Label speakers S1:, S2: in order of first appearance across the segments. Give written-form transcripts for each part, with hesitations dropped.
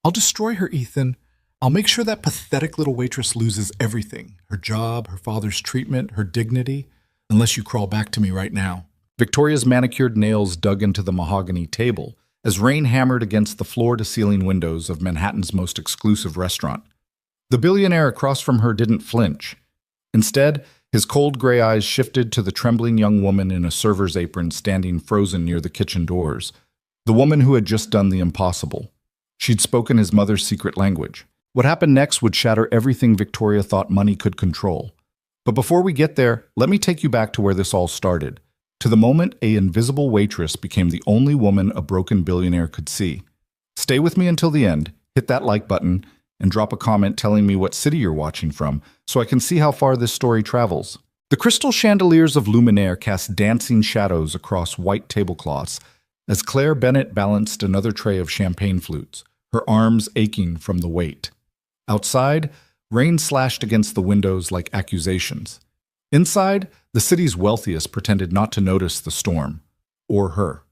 S1: I'll destroy her, Ethan. I'll make sure that pathetic little waitress loses everything. Her job, her father's treatment, her dignity. Unless you crawl back to me right now. Victoria's manicured nails dug into the mahogany table as rain hammered against the floor-to-ceiling windows of Manhattan's most exclusive restaurant. The billionaire across from her didn't flinch. Instead, his cold gray eyes shifted to the trembling young woman in a server's apron standing frozen near the kitchen doors. The woman who had just done the impossible. She'd spoken his mother's secret language. What happened next would shatter everything Victoria thought money could control. But before we get there, let me take you back to where this all started. To the moment an invisible waitress became the only woman a broken billionaire could see. Stay with me until the end, hit that like button, and drop a comment telling me what city you're watching from so I can see how far this story travels. The crystal chandeliers of Luminaire cast dancing shadows across white tablecloths as Claire Bennett balanced another tray of champagne flutes, her arms aching from the weight. Outside, rain slashed against the windows like accusations. Inside, the city's wealthiest pretended not to notice the storm. Or her.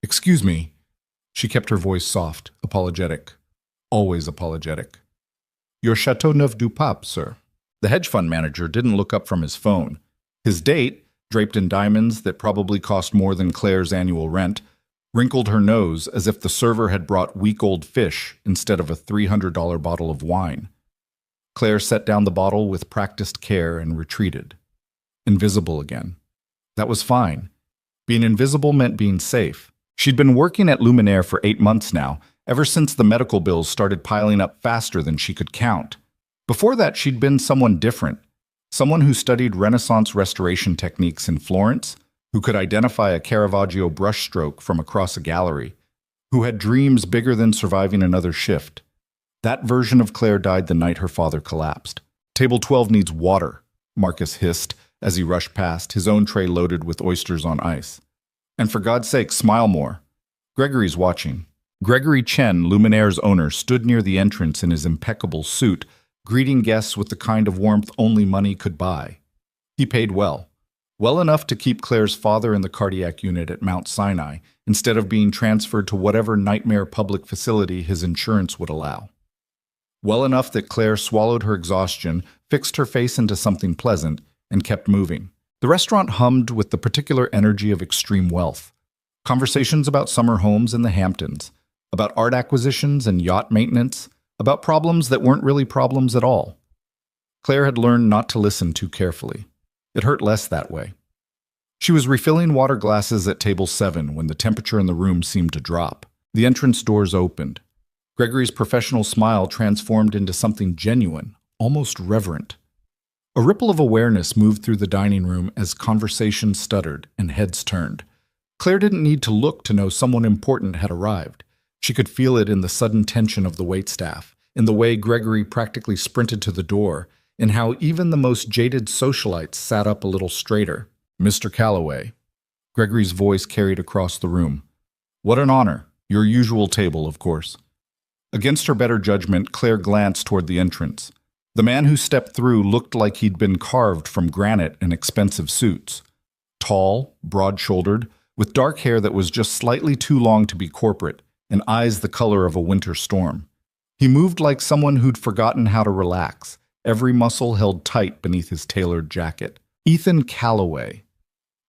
S1: "Excuse me." She kept her voice soft, apologetic. Always apologetic. "Your Chateau Neuf du Pape, sir." The hedge fund manager didn't look up from his phone. His date, draped in diamonds that probably cost more than Claire's annual rent, wrinkled her nose as if the server had brought week-old fish instead of a $300 bottle of wine. Claire set down the bottle with practiced care and retreated. Invisible again. That was fine. Being invisible meant being safe. She'd been working at Luminaire for 8 months now, ever since the medical bills started piling up faster than she could count. Before that, she'd been someone different. Someone who studied Renaissance restoration techniques in Florence, who could identify a Caravaggio brushstroke from across a gallery, who had dreams bigger than surviving another shift. That version of Claire died the night her father collapsed. "Table 12 needs water," Marcus hissed as he rushed past, his own tray loaded with oysters on ice. "And for God's sake, smile more. Gregory's watching." Gregory Chen, Luminaire's owner, stood near the entrance in his impeccable suit, greeting guests with the kind of warmth only money could buy. He paid well. Well enough to keep Claire's father in the cardiac unit at Mount Sinai, instead of being transferred to whatever nightmare public facility his insurance would allow. Well enough that Claire swallowed her exhaustion, fixed her face into something pleasant, and kept moving. The restaurant hummed with the particular energy of extreme wealth. Conversations about summer homes in the Hamptons, about art acquisitions and yacht maintenance, about problems that weren't really problems at all. Claire had learned not to listen too carefully. It hurt less that way. She was refilling water glasses at table 7 when the temperature in the room seemed to drop. The entrance doors opened. Gregory's professional smile transformed into something genuine, almost reverent. A ripple of awareness moved through the dining room as conversation stuttered and heads turned. Claire didn't need to look to know someone important had arrived. She could feel it in the sudden tension of the waitstaff, in the way Gregory practically sprinted to the door, in how even the most jaded socialites sat up a little straighter. "Mr. Calloway." Gregory's voice carried across the room. "What an honor. Your usual table, of course." Against her better judgment, Claire glanced toward the entrance. The man who stepped through looked like he'd been carved from granite in expensive suits. Tall, broad-shouldered, with dark hair that was just slightly too long to be corporate, and eyes the color of a winter storm. He moved like someone who'd forgotten how to relax, every muscle held tight beneath his tailored jacket. Ethan Calloway.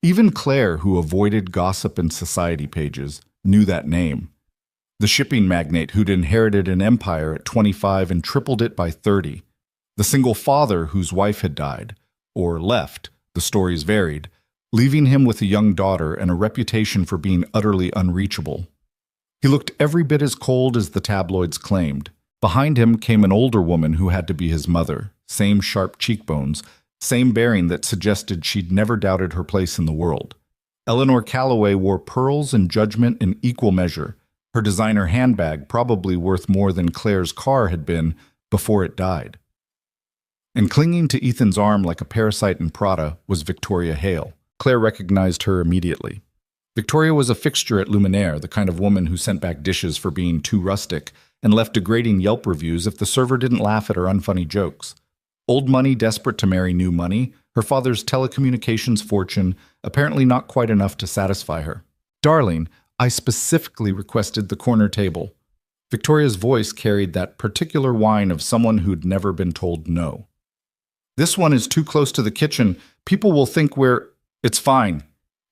S1: Even Claire, who avoided gossip and society pages, knew that name. The shipping magnate who'd inherited an empire at 25 and tripled it by 30. The single father whose wife had died, or left, the stories varied, leaving him with a young daughter and a reputation for being utterly unreachable. He looked every bit as cold as the tabloids claimed. Behind him came an older woman who had to be his mother, same sharp cheekbones, same bearing that suggested she'd never doubted her place in the world. Eleanor Calloway wore pearls and judgment in equal measure, her designer handbag probably worth more than Claire's car had been before it died. And clinging to Ethan's arm like a parasite in Prada was Victoria Hale. Claire recognized her immediately. Victoria was a fixture at Luminaire, the kind of woman who sent back dishes for being too rustic and left degrading Yelp reviews if the server didn't laugh at her unfunny jokes. Old money desperate to marry new money, her father's telecommunications fortune apparently not quite enough to satisfy her. "Darling, I specifically requested the corner table." Victoria's voice carried that particular whine of someone who'd never been told no. "This one is too close to the kitchen. People will think we're—" "It's fine."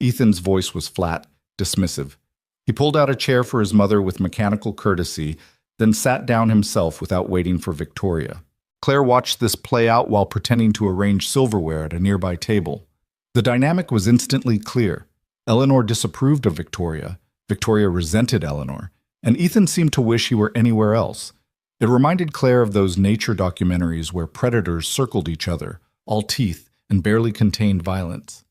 S1: Ethan's voice was flat, dismissive. He pulled out a chair for his mother with mechanical courtesy, then sat down himself without waiting for Victoria. Claire watched this play out while pretending to arrange silverware at a nearby table. The dynamic was instantly clear. Eleanor disapproved of Victoria, Victoria resented Eleanor, and Ethan seemed to wish he were anywhere else. It reminded Claire of those nature documentaries where predators circled each other, all teeth, and barely contained violence.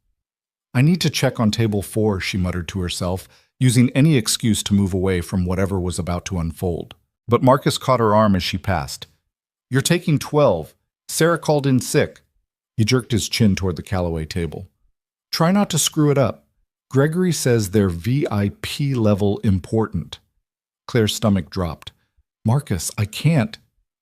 S1: "I need to check on table 4, she muttered to herself, using any excuse to move away from whatever was about to unfold. But Marcus caught her arm as she passed. "You're taking 12. Sarah called in sick." He jerked his chin toward the Callaway table. "Try not to screw it up. Gregory says they're VIP level important." Claire's stomach dropped. "Marcus, I can't."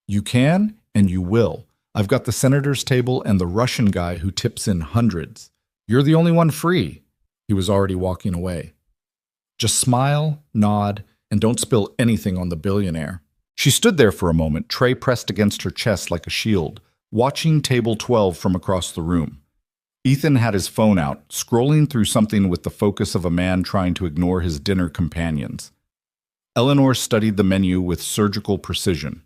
S1: "You can, and you will. I've got the senator's table and the Russian guy who tips in hundreds. You're the only one free." He was already walking away. "Just smile, nod, and don't spill anything on the billionaire." She stood there for a moment, tray pressed against her chest like a shield, watching table 12 from across the room. Ethan had his phone out, scrolling through something with the focus of a man trying to ignore his dinner companions. Eleanor studied the menu with surgical precision.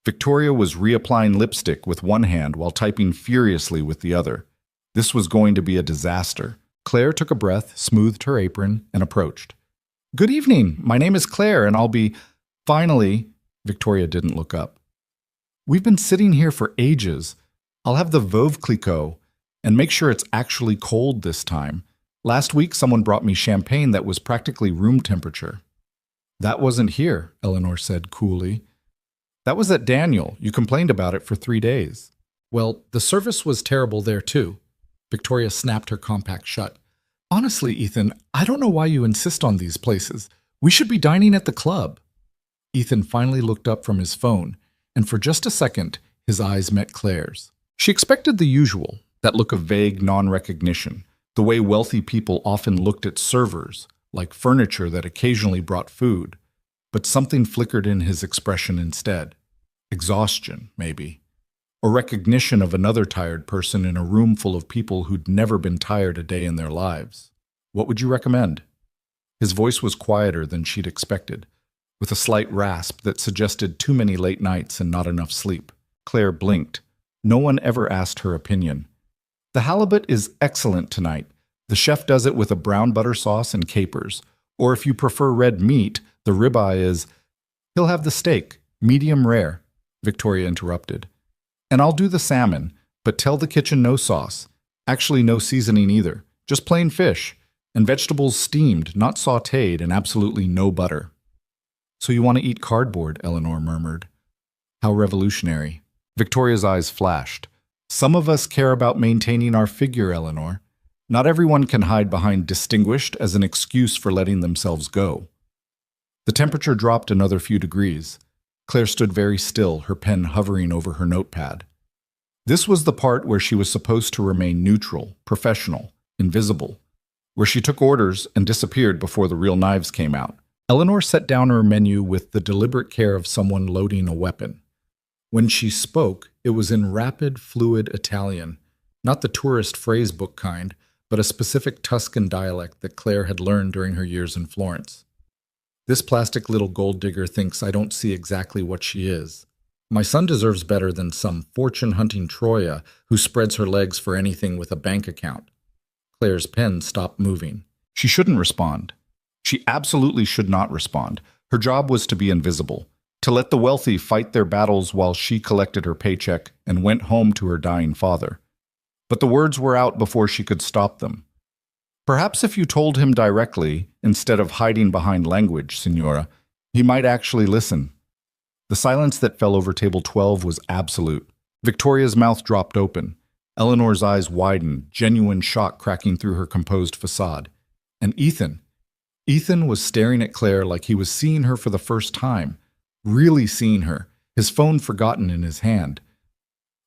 S1: Victoria was reapplying lipstick with one hand while typing furiously with the other. This was going to be a disaster. Claire took a breath, smoothed her apron, and approached. "Good evening. My name is Claire, and I'll be—" "Finally," Victoria didn't look up. "We've been sitting here for ages. I'll have the Veuve Clicquot, and make sure it's actually cold this time. Last week someone brought me champagne that was practically room temperature." "That wasn't here," Eleanor said coolly. "That was at Daniel. You complained about it for 3 days." "Well, the service was terrible there too." Victoria snapped her compact shut. "Honestly, Ethan, I don't know why you insist on these places. We should be dining at the club." Ethan finally looked up from his phone, and for just a second, his eyes met Claire's. She expected the usual, that look of vague non-recognition, the way wealthy people often looked at servers, like furniture that occasionally brought food. But something flickered in his expression instead. Exhaustion, maybe. Or recognition of another tired person in a room full of people who'd never been tired a day in their lives. "What would you recommend?" His voice was quieter than she'd expected, with a slight rasp that suggested too many late nights and not enough sleep. Claire blinked. No one ever asked her opinion. "The halibut is excellent tonight. The chef does it with a brown butter sauce and capers. Or if you prefer red meat, the ribeye is—" "He'll have the steak, medium rare," Victoria interrupted. "And I'll do the salmon, but tell the kitchen no sauce. Actually no seasoning either, just plain fish. And vegetables steamed, not sautéed, and absolutely no butter." "So you want to eat cardboard," Eleanor murmured. "How revolutionary." Victoria's eyes flashed. "Some of us care about maintaining our figure, Eleanor. Not everyone can hide behind distinguished as an excuse for letting themselves go." The temperature dropped another few degrees. Claire stood very still, her pen hovering over her notepad. This was the part where she was supposed to remain neutral, professional, invisible, where she took orders and disappeared before the real knives came out. Eleanor set down her menu with the deliberate care of someone loading a weapon. When she spoke, it was in rapid, fluid Italian, not the tourist phrase book kind, but a specific Tuscan dialect that Claire had learned during her years in Florence. "This plastic little gold digger thinks I don't see exactly what she is. My son deserves better than some fortune-hunting Troya who spreads her legs for anything with a bank account." Claire's pen stopped moving. She shouldn't respond. She absolutely should not respond. Her job was to be invisible, to let the wealthy fight their battles while she collected her paycheck and went home to her dying father. But the words were out before she could stop them. "Perhaps if you told him directly, instead of hiding behind language, Signora, he might actually listen." The silence that fell over table 12 was absolute. Victoria's mouth dropped open. Eleanor's eyes widened, genuine shock cracking through her composed facade. And Ethan was staring at Claire like he was seeing her for the first time, really seeing her, his phone forgotten in his hand.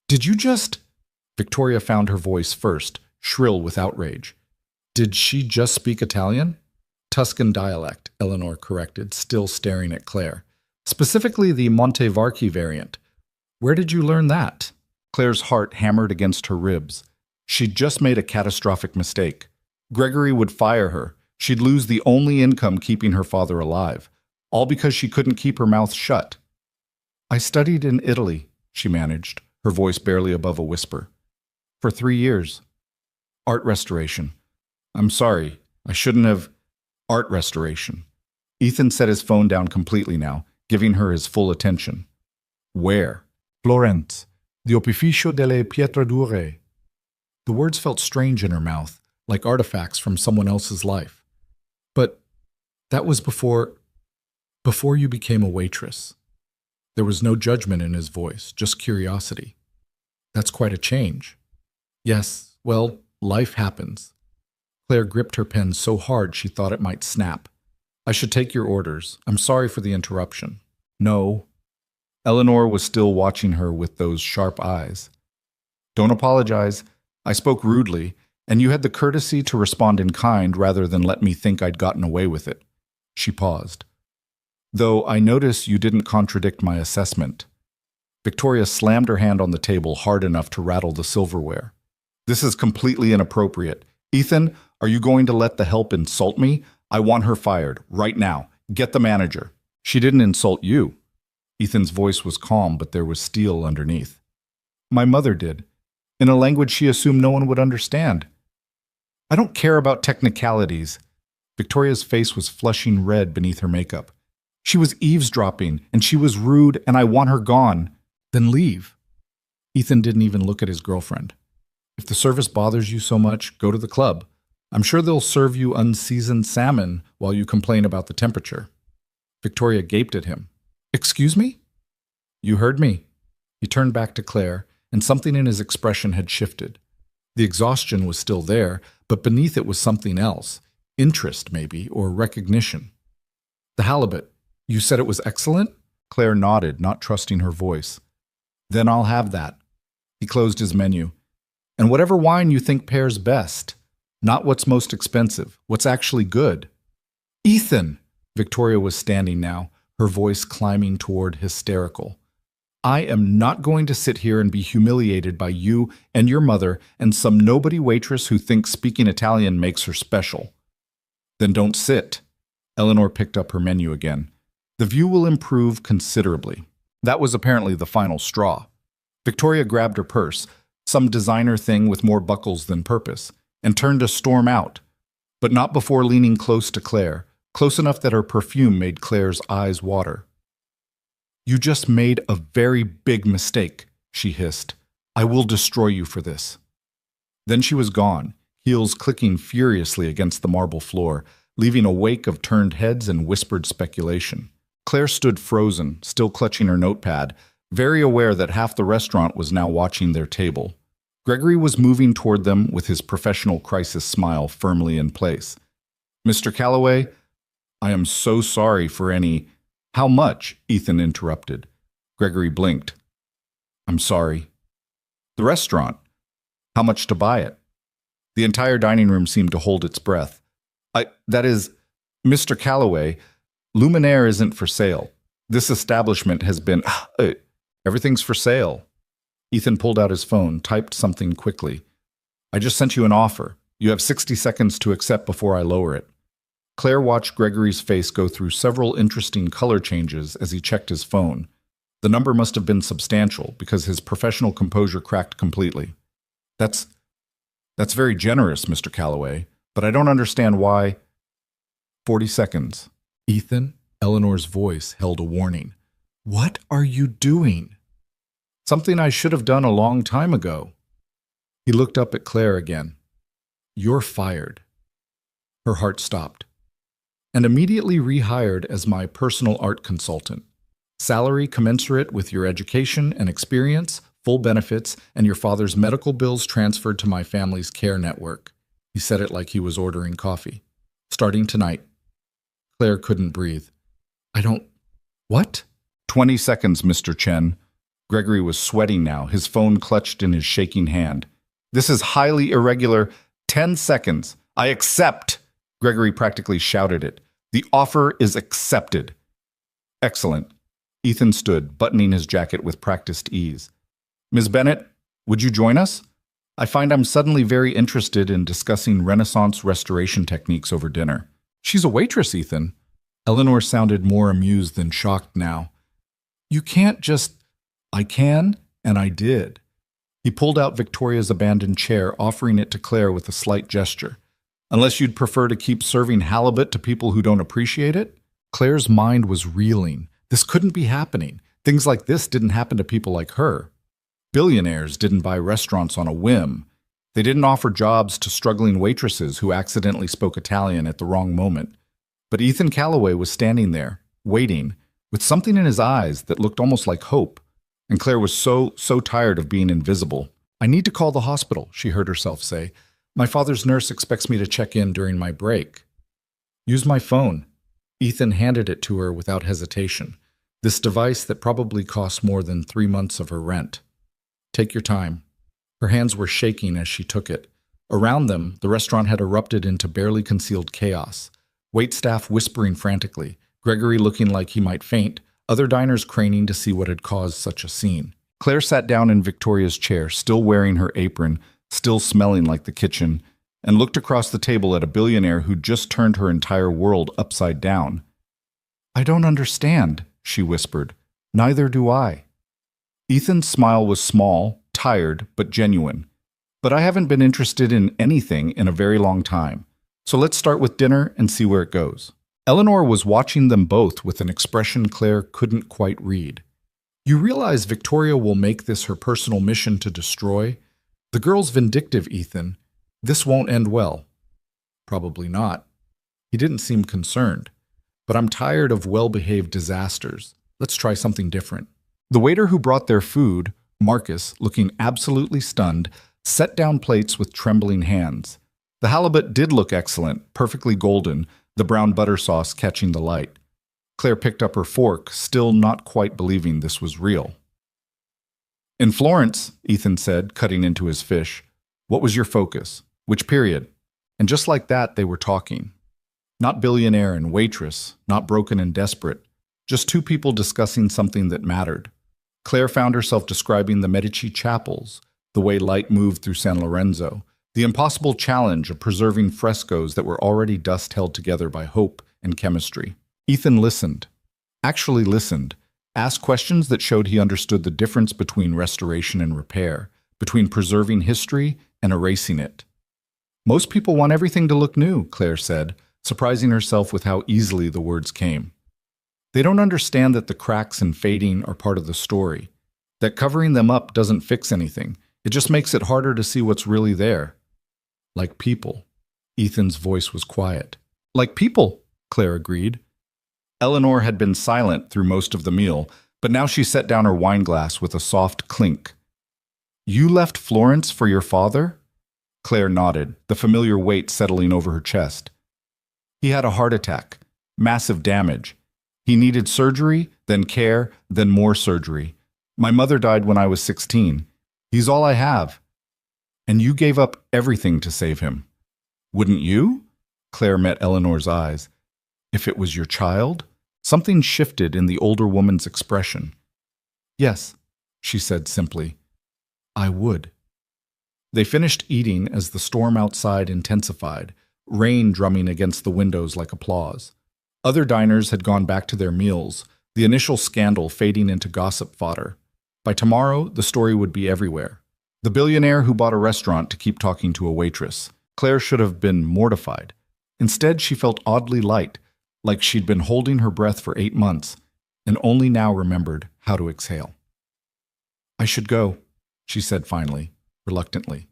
S1: "Did you just—" Victoria found her voice first, shrill with outrage. "Did she just speak Italian?" "Tuscan dialect," Eleanor corrected, still staring at Claire. Specifically the Montevarchi variant. Where did you learn that? Claire's heart hammered against her ribs. She'd just made a catastrophic mistake. Gregory would fire her. She'd lose the only income keeping her father alive, all because she couldn't keep her mouth shut. I studied in Italy, she managed, her voice barely above a whisper. For 3 years. Art restoration. I'm sorry, I shouldn't have. Art restoration. Ethan set his phone down completely now, giving her his full attention. Where? Florence, the Opificio delle Pietrature. The words felt strange in her mouth, like artifacts from someone else's life. But that was before you became a waitress. There was no judgment in his voice, just curiosity. That's quite a change. Yes, well, life happens. Claire gripped her pen so hard she thought it might snap. I should take your orders. I'm sorry for the interruption. No. Eleanor was still watching her with those sharp eyes. Don't apologize. I spoke rudely, and you had the courtesy to respond in kind rather than let me think I'd gotten away with it. She paused. Though I notice you didn't contradict my assessment. Victoria slammed her hand on the table hard enough to rattle the silverware. This is completely inappropriate. Ethan, are you going to let the help insult me? I want her fired, right now. Get the manager. She didn't insult you. Ethan's voice was calm, but there was steel underneath. My mother did, in a language she assumed no one would understand. I don't care about technicalities. Victoria's face was flushing red beneath her makeup. She was eavesdropping, and she was rude, and I want her gone. Then leave. Ethan didn't even look at his girlfriend. If the service bothers you so much, go to the club. I'm sure they'll serve you unseasoned salmon while you complain about the temperature. Victoria gaped at him. Excuse me? You heard me. He turned back to Claire, and something in his expression had shifted. The exhaustion was still there, but beneath it was something else. Interest, maybe, or recognition. The halibut. You said it was excellent? Claire nodded, not trusting her voice. Then I'll have that. He closed his menu. And whatever wine you think pairs best. Not what's most expensive, what's actually good. Ethan! Victoria was standing now, her voice climbing toward hysterical. I am not going to sit here and be humiliated by you and your mother and some nobody waitress who thinks speaking Italian makes her special. Then don't sit. Eleanor picked up her menu again. The view will improve considerably. That was apparently the final straw. Victoria grabbed her purse, some designer thing with more buckles than purpose, and turned to storm out, but not before leaning close to Claire, close enough that her perfume made Claire's eyes water. You just made a very big mistake, she hissed. I will destroy you for this. Then she was gone, heels clicking furiously against the marble floor, leaving a wake of turned heads and whispered speculation. Claire stood frozen, still clutching her notepad, very aware that half the restaurant was now watching their table. Gregory was moving toward them with his professional crisis smile firmly in place. Mr. Calloway, I am so sorry for any... How much? Ethan interrupted. Gregory blinked. I'm sorry. The restaurant. How much to buy it? The entire dining room seemed to hold its breath. That is, Mr. Calloway, Luminaire isn't for sale. This establishment has been... Everything's for sale. Ethan pulled out his phone, typed something quickly. I just sent you an offer. You have 60 seconds to accept before I lower it. Claire watched Gregory's face go through several interesting color changes as he checked his phone. The number must have been substantial because his professional composure cracked completely. That's very generous, Mr. Calloway, but I don't understand why... 40 seconds. Ethan, Eleanor's voice held a warning. What are you doing? Something I should have done a long time ago. He looked up at Claire again. You're fired. Her heart stopped. And immediately rehired as my personal art consultant. Salary commensurate with your education and experience, full benefits, and your father's medical bills transferred to my family's care network. He said it like he was ordering coffee. Starting tonight. Claire couldn't breathe. What? 20 seconds, Mr. Chen. Gregory was sweating now, his phone clutched in his shaking hand. This is highly irregular. 10 seconds. I accept. Gregory practically shouted it. The offer is accepted. Excellent. Ethan stood, buttoning his jacket with practiced ease. Ms. Bennett, would you join us? I find I'm suddenly very interested in discussing Renaissance restoration techniques over dinner. She's a waitress, Ethan. Eleanor sounded more amused than shocked now. You can't just... I can, and I did. He pulled out Victoria's abandoned chair, offering it to Claire with a slight gesture. Unless you'd prefer to keep serving halibut to people who don't appreciate it? Claire's mind was reeling. This couldn't be happening. Things like this didn't happen to people like her. Billionaires didn't buy restaurants on a whim. They didn't offer jobs to struggling waitresses who accidentally spoke Italian at the wrong moment. But Ethan Calloway was standing there, waiting, with something in his eyes that looked almost like hope. And Claire was so tired of being invisible. I need to call the hospital, she heard herself say. My father's nurse expects me to check in during my break. Use my phone. Ethan handed it to her without hesitation. This device that probably cost more than 3 months of her rent. Take your time. Her hands were shaking as she took it. Around them, the restaurant had erupted into barely concealed chaos. Waitstaff whispering frantically, Gregory looking like he might faint, other diners craning to see what had caused such a scene. Claire sat down in Victoria's chair, still wearing her apron, still smelling like the kitchen, and looked across the table at a billionaire who'd just turned her entire world upside down. I don't understand, she whispered. Neither do I. Ethan's smile was small, tired, but genuine. But I haven't been interested in anything in a very long time. So let's start with dinner and see where it goes. Eleanor was watching them both with an expression Claire couldn't quite read. You realize Victoria will make this her personal mission to destroy? The girl's vindictive, Ethan. This won't end well. Probably not. He didn't seem concerned. But I'm tired of well-behaved disasters. Let's try something different. The waiter who brought their food, Marcus, looking absolutely stunned, set down plates with trembling hands. The halibut did look excellent, perfectly golden, the brown butter sauce catching the light. Claire picked up her fork, still not quite believing this was real. In Florence, Ethan said, cutting into his fish, what was your focus? Which period? And just like that, they were talking. Not billionaire and waitress, not broken and desperate, just two people discussing something that mattered. Claire found herself describing the Medici chapels, the way light moved through San Lorenzo, the impossible challenge of preserving frescoes that were already dust held together by hope and chemistry. Ethan listened, actually listened, asked questions that showed he understood the difference between restoration and repair, between preserving history and erasing it. Most people want everything to look new, Claire said, surprising herself with how easily the words came. They don't understand that the cracks and fading are part of the story, that covering them up doesn't fix anything. It just makes it harder to see what's really there. Like people. Ethan's voice was quiet. Like people, Claire agreed. Eleanor had been silent through most of the meal, but now she set down her wineglass with a soft clink. You left Florence for your father? Claire nodded, the familiar weight settling over her chest. He had a heart attack. Massive damage. He needed surgery, then care, then more surgery. My mother died when I was 16. He's all I have. And you gave up everything to save him. Wouldn't you? Claire met Eleanor's eyes. If it was your child? Something shifted in the older woman's expression. Yes, she said simply. I would. They finished eating as the storm outside intensified, rain drumming against the windows like applause. Other diners had gone back to their meals, the initial scandal fading into gossip fodder. By tomorrow, the story would be everywhere. The billionaire who bought a restaurant to keep talking to a waitress. Claire should have been mortified. Instead, she felt oddly light, like she'd been holding her breath for 8 months, and only now remembered how to exhale. I should go, she said finally, reluctantly.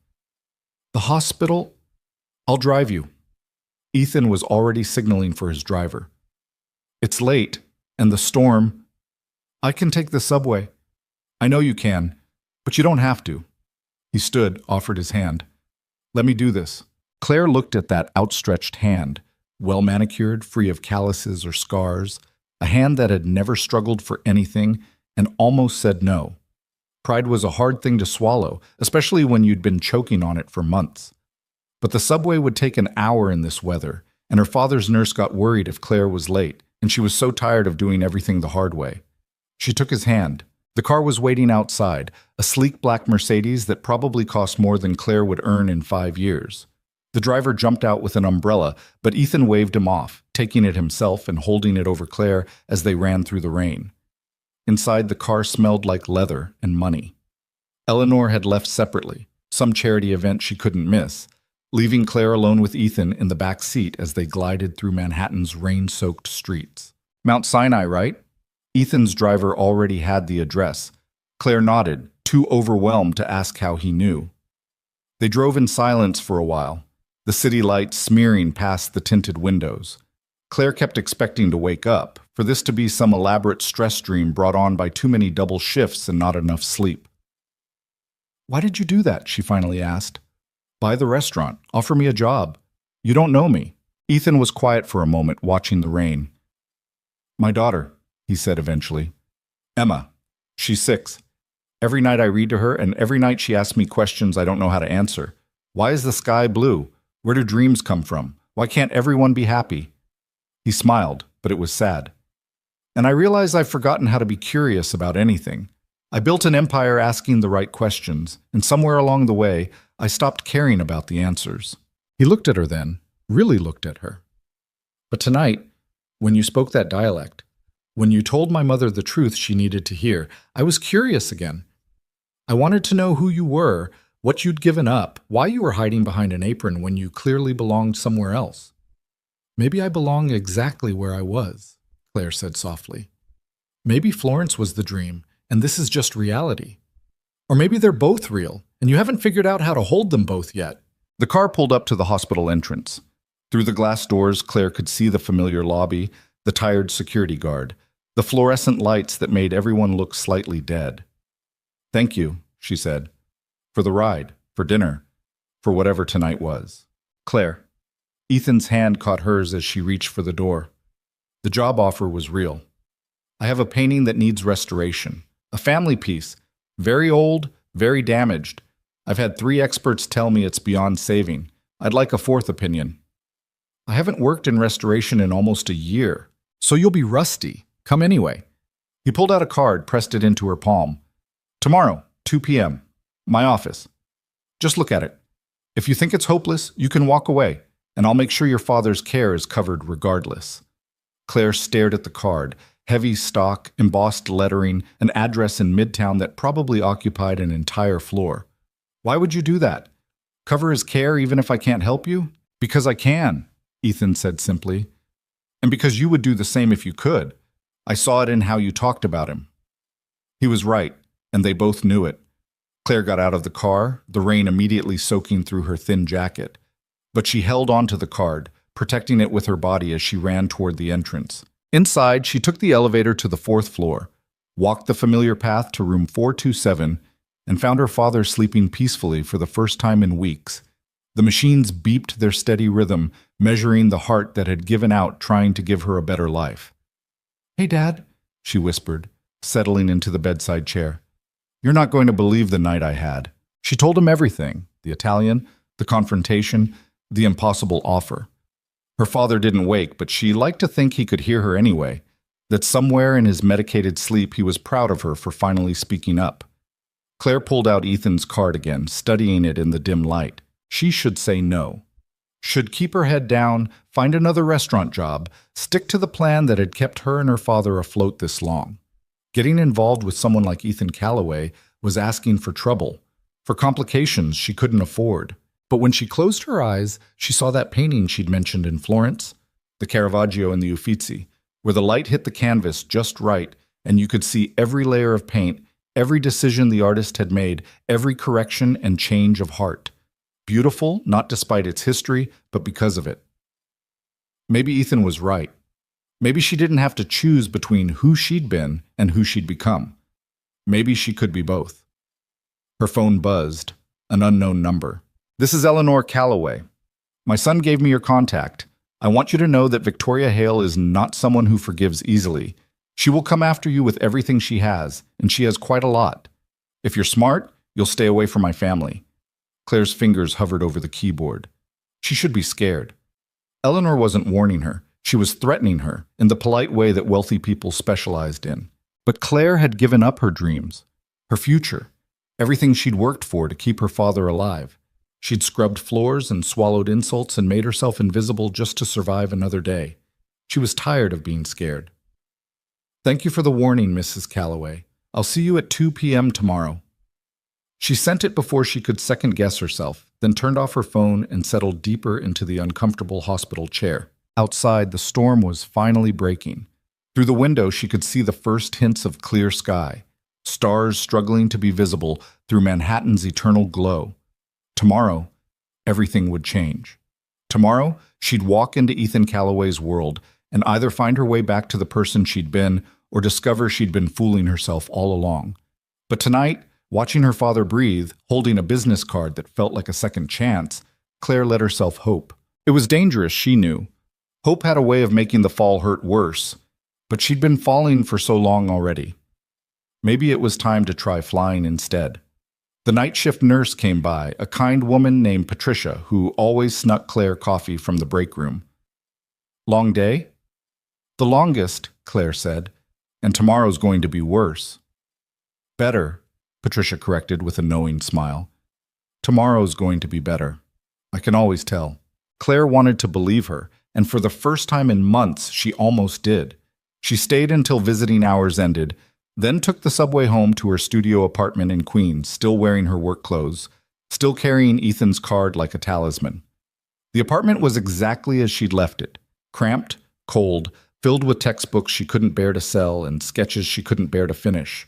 S1: The hospital? I'll drive you. Ethan was already signaling for his driver. It's late, and the storm. I can take the subway. I know you can, but you don't have to. He stood, offered his hand. Let me do this. Claire looked at that outstretched hand, well-manicured, free of calluses or scars, a hand that had never struggled for anything and almost said no. Pride was a hard thing to swallow, especially when you'd been choking on it for months. But the subway would take an hour in this weather, and her father's nurse got worried if Claire was late, and she was so tired of doing everything the hard way. She took his hand. The car was waiting outside, a sleek black Mercedes that probably cost more than Claire would earn in 5 years. The driver jumped out with an umbrella, but Ethan waved him off, taking it himself and holding it over Claire as they ran through the rain. Inside, the car smelled like leather and money. Eleanor had left separately, some charity event she couldn't miss, leaving Claire alone with Ethan in the back seat as they glided through Manhattan's rain-soaked streets. Mount Sinai, right? Ethan's driver already had the address. Claire nodded, too overwhelmed to ask how he knew. They drove in silence for a while, the city lights smearing past the tinted windows. Claire kept expecting to wake up, for this to be some elaborate stress dream brought on by too many double shifts and not enough sleep. "Why did you do that?" she finally asked. "Buy the restaurant. Offer me a job. You don't know me." Ethan was quiet for a moment, watching the rain. "My daughter," he said eventually. "Emma. She's 6. Every night I read to her, and every night she asks me questions I don't know how to answer. Why is the sky blue? Where do dreams come from? Why can't everyone be happy?" He smiled, but it was sad. "And I realize I've forgotten how to be curious about anything. I built an empire asking the right questions, and somewhere along the way, I stopped caring about the answers." He looked at her then, really looked at her. "But tonight, when you spoke that dialect, when you told my mother the truth she needed to hear, I was curious again. I wanted to know who you were, what you'd given up, why you were hiding behind an apron when you clearly belonged somewhere else." "Maybe I belong exactly where I was," Claire said softly. "Maybe Florence was the dream, and this is just reality. Or maybe they're both real, and you haven't figured out how to hold them both yet." The car pulled up to the hospital entrance. Through the glass doors, Claire could see the familiar lobby, the tired security guard, the fluorescent lights that made everyone look slightly dead. "Thank you," she said. "For the ride, for dinner, for whatever tonight was." "Claire." Ethan's hand caught hers as she reached for the door. "The job offer was real. I have a painting that needs restoration. A family piece. Very old, very damaged. I've had 3 experts tell me it's beyond saving. I'd like a 4th opinion. I haven't worked in restoration in almost a year, so you'll be rusty. Come anyway." He pulled out a card, pressed it into her palm. "Tomorrow, 2 p.m. My office. Just look at it. If you think it's hopeless, you can walk away, and I'll make sure your father's care is covered regardless." Claire stared at the card. Heavy stock, embossed lettering, an address in Midtown that probably occupied an entire floor. "Why would you do that? Cover his care even if I can't help you?" "Because I can," Ethan said simply. "And because you would do the same if you could. I saw it in how you talked about him." He was right, and they both knew it. Claire got out of the car, the rain immediately soaking through her thin jacket. But she held onto the card, protecting it with her body as she ran toward the entrance. Inside, she took the elevator to the 4th floor, walked the familiar path to room 427, and found her father sleeping peacefully for the first time in weeks. The machines beeped their steady rhythm, measuring the heart that had given out trying to give her a better life. "Hey, Dad," she whispered, settling into the bedside chair. "You're not going to believe the night I had." She told him everything, the Italian, the confrontation, the impossible offer. Her father didn't wake, but she liked to think he could hear her anyway, that somewhere in his medicated sleep he was proud of her for finally speaking up. Claire pulled out Ethan's card again, studying it in the dim light. She should say no. Should keep her head down, find another restaurant job, stick to the plan that had kept her and her father afloat this long. Getting involved with someone like Ethan Calloway was asking for trouble, for complications she couldn't afford. But when she closed her eyes, she saw that painting she'd mentioned in Florence, the Caravaggio and the Uffizi, where the light hit the canvas just right and you could see every layer of paint, every decision the artist had made, every correction and change of heart. Beautiful, not despite its history, but because of it. Maybe Ethan was right. Maybe she didn't have to choose between who she'd been and who she'd become. Maybe she could be both. Her phone buzzed, an unknown number. "This is Eleanor Calloway. My son gave me your contact. I want you to know that Victoria Hale is not someone who forgives easily. She will come after you with everything she has, and she has quite a lot. If you're smart, you'll stay away from my family." Claire's fingers hovered over the keyboard. She should be scared. Eleanor wasn't warning her. She was threatening her, in the polite way that wealthy people specialized in. But Claire had given up her dreams, her future, everything she'd worked for to keep her father alive. She'd scrubbed floors and swallowed insults and made herself invisible just to survive another day. She was tired of being scared. "Thank you for the warning, Mrs. Calloway. I'll see you at 2 p.m. tomorrow." She sent it before she could second-guess herself, then turned off her phone and settled deeper into the uncomfortable hospital chair. Outside, the storm was finally breaking. Through the window, she could see the first hints of clear sky, stars struggling to be visible through Manhattan's eternal glow. Tomorrow, everything would change. Tomorrow, she'd walk into Ethan Calloway's world and either find her way back to the person she'd been or discover she'd been fooling herself all along. But tonight, watching her father breathe, holding a business card that felt like a second chance, Claire let herself hope. It was dangerous, she knew. Hope had a way of making the fall hurt worse, but she'd been falling for so long already. Maybe it was time to try flying instead. The night shift nurse came by, a kind woman named Patricia, who always snuck Claire coffee from the break room. "Long day?" "The longest," Claire said, "and tomorrow's going to be worse." "Better," Patricia corrected with a knowing smile. "Tomorrow's going to be better. I can always tell." Claire wanted to believe her, and for the first time in months, she almost did. She stayed until visiting hours ended, then took the subway home to her studio apartment in Queens, still wearing her work clothes, still carrying Ethan's card like a talisman. The apartment was exactly as she'd left it, cramped, cold, filled with textbooks she couldn't bear to sell and sketches she couldn't bear to finish.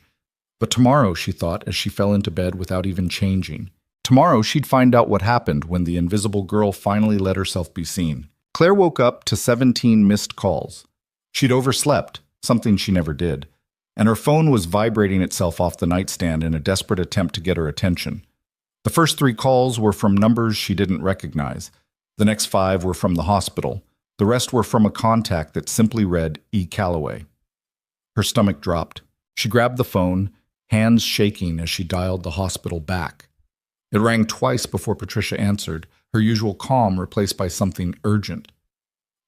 S1: But tomorrow, she thought as she fell into bed without even changing. Tomorrow she'd find out what happened when the invisible girl finally let herself be seen. Claire woke up to 17 missed calls. She'd overslept, something she never did, and her phone was vibrating itself off the nightstand in a desperate attempt to get her attention. The first 3 calls were from numbers she didn't recognize. The next 5 were from the hospital. The rest were from a contact that simply read E. Calloway. Her stomach dropped. She grabbed the phone, hands shaking as she dialed the hospital back. It rang twice before Patricia answered, her usual calm replaced by something urgent.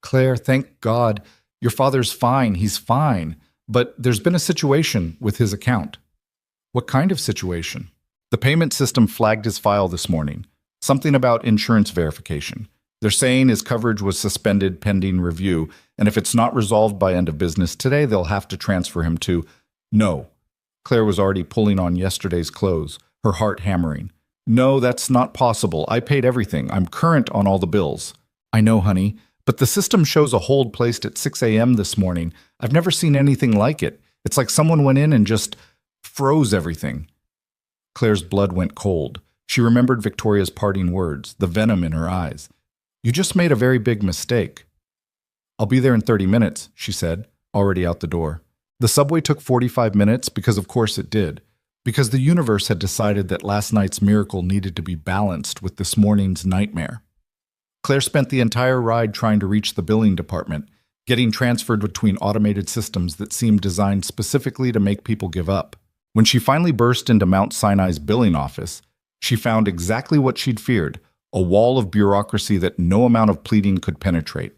S1: "Claire, thank God. Your father's fine. He's fine. But there's been a situation with his account." "What kind of situation?" "The payment system flagged his file this morning. Something about insurance verification. They're saying his coverage was suspended pending review, and if it's not resolved by end of business today, they'll have to transfer him to—" "No." Claire was already pulling on yesterday's clothes, her heart hammering. "No, that's not possible. I paid everything. I'm current on all the bills." "I know, honey. But the system shows a hold placed at 6 a.m. this morning. I've never seen anything like it. It's like someone went in and just froze everything." Claire's blood went cold. She remembered Victoria's parting words, the venom in her eyes. "You just made a very big mistake." "I'll be there in 30 minutes, she said, already out the door. The subway took 45 minutes because of course it did. Because the universe had decided that last night's miracle needed to be balanced with this morning's nightmare. Claire spent the entire ride trying to reach the billing department, getting transferred between automated systems that seemed designed specifically to make people give up. When she finally burst into Mount Sinai's billing office, she found exactly what she'd feared, a wall of bureaucracy that no amount of pleading could penetrate.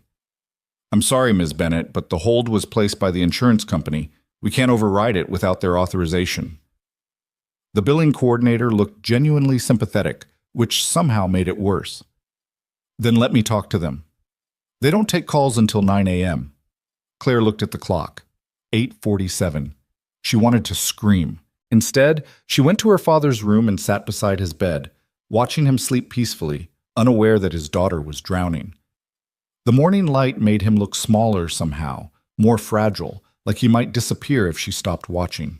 S1: "I'm sorry, Ms. Bennett, but the hold was placed by the insurance company. We can't override it without their authorization." The billing coordinator looked genuinely sympathetic, which somehow made it worse. "Then let me talk to them." "They don't take calls until 9 a.m. Claire looked at the clock. 8:47. She wanted to scream. Instead, she went to her father's room and sat beside his bed, watching him sleep peacefully, unaware that his daughter was drowning. The morning light made him look smaller somehow, more fragile, like he might disappear if she stopped watching.